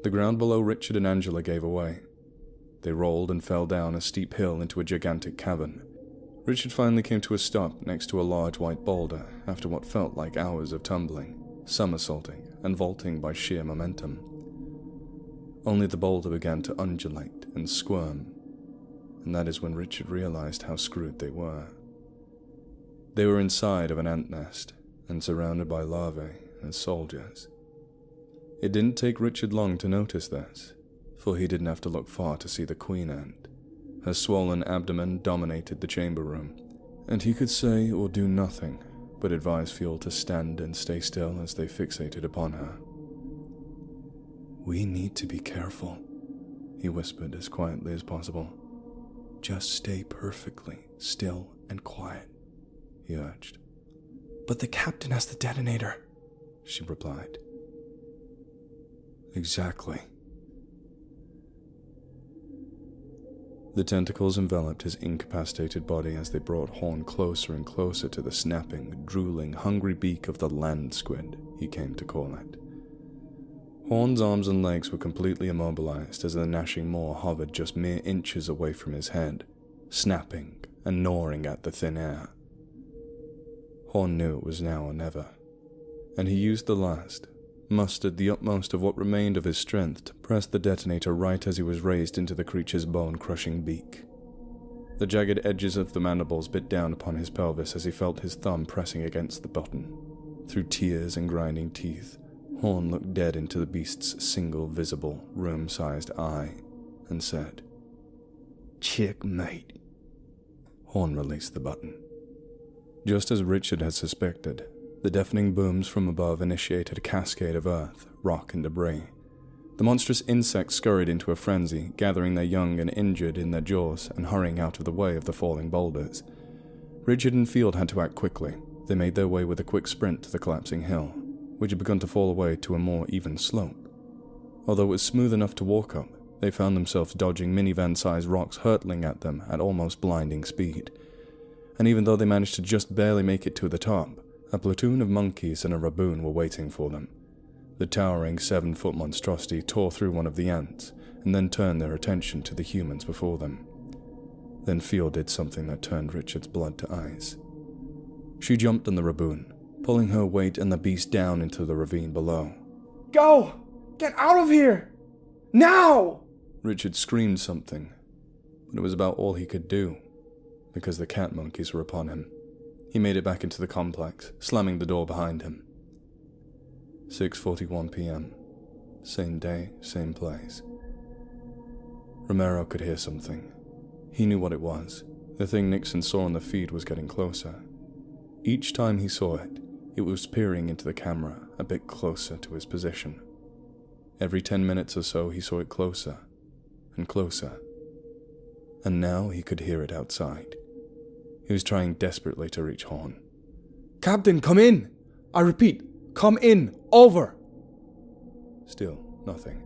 The ground below Richard and Angela gave away. They rolled and fell down a steep hill into a gigantic cavern. Richard finally came to a stop next to a large white boulder after what felt like hours of tumbling, somersaulting, and vaulting by sheer momentum. Only the boulder began to undulate and squirm, and that is when Richard realized how screwed they were. They were inside of an ant nest and surrounded by larvae and soldiers. It didn't take Richard long to notice this, for he didn't have to look far to see the queen ant. Her swollen abdomen dominated the chamber room, and he could say or do nothing but advise Field to stand and stay still as they fixated upon her. "We need to be careful," he whispered as quietly as possible. "Just stay perfectly still and quiet," he urged. "But the captain has the detonator," she replied. "Exactly." The tentacles enveloped his incapacitated body as they brought Horn closer and closer to the snapping, drooling, hungry beak of the land squid, he came to call it. Horn's arms and legs were completely immobilized as the gnashing maw hovered just mere inches away from his head, snapping and gnawing at the thin air. Horn knew it was now or never, and he used the last, mustered the utmost of what remained of his strength to press the detonator right as he was raised into the creature's bone-crushing beak. The jagged edges of the mandibles bit down upon his pelvis as he felt his thumb pressing against the button. Through tears and grinding teeth, Horn looked dead into the beast's single visible, room-sized eye and said, "Checkmate." Horn released the button. Just as Richard had suspected, the deafening booms from above initiated a cascade of earth, rock, and debris. The monstrous insects scurried into a frenzy, gathering their young and injured in their jaws and hurrying out of the way of the falling boulders. Richard and Field had to act quickly. They made their way with a quick sprint to the collapsing hill, which had begun to fall away to a more even slope. Although it was smooth enough to walk up, they found themselves dodging minivan-sized rocks hurtling at them at almost blinding speed. And even though they managed to just barely make it to the top, a platoon of monkeys and a raboon were waiting for them. The towering 7-foot monstrosity tore through one of the ants, and then turned their attention to the humans before them. Then Field did something that turned Richard's blood to ice. She jumped on the raboon, pulling her weight and the beast down into the ravine below. "Go! Get out of here! Now!" Richard screamed something, but it was about all he could do, because the cat monkeys were upon him. He made it back into the complex, slamming the door behind him. 6:41 p.m. Same day, same place. Romero could hear something. He knew what it was. The thing Nixon saw on the feed was getting closer. Each time he saw it, it was peering into the camera a bit closer to his position. Every 10 minutes or so he saw it closer and closer. And now he could hear it outside. He was trying desperately to reach Horn. "Captain, come in! I repeat, come in! Over!" Still, nothing.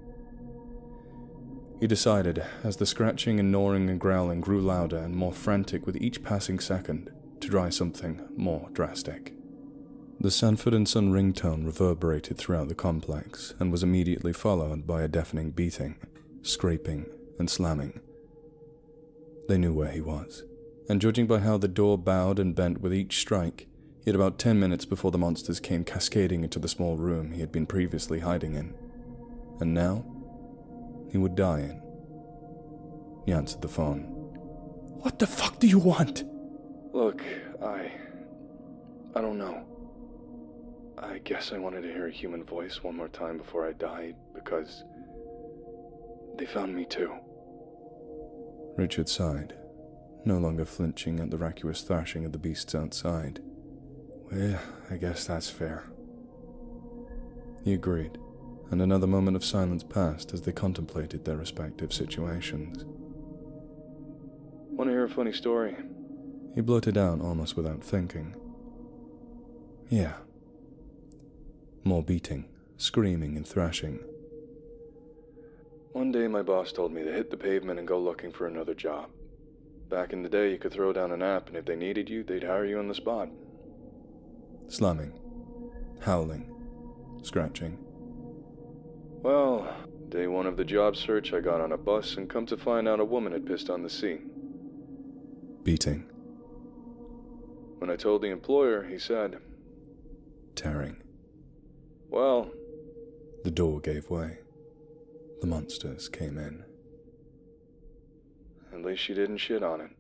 He decided, as the scratching and gnawing and growling grew louder and more frantic with each passing second, to try something more drastic. The Sanford & Son ringtone reverberated throughout the complex and was immediately followed by a deafening beating, scraping, and slamming. They knew where he was, and judging by how the door bowed and bent with each strike, he had about 10 minutes before the monsters came cascading into the small room he had been previously hiding in. And now, he would die in. He answered the phone. "What the fuck do you want?" Look, I don't know. I guess I wanted to hear a human voice one more time before I died, because they found me too. Richard sighed, no longer flinching at the vacuous thrashing of the beasts outside. Well, I guess that's fair. He agreed, and another moment of silence passed as they contemplated their respective situations. Want to hear a funny story? He blurted out almost without thinking. Yeah. More beating, screaming and thrashing. One day my boss told me to hit the pavement and go looking for another job. Back in the day, you could throw down an app, and if they needed you, they'd hire you on the spot. Slamming, howling, scratching. Well, day one of the job search, I got on a bus and come to find out a woman had pissed on the seat. Beating. When I told the employer, he said, Tearing. well, The door gave way. The monsters came in. at least she didn't shit on it.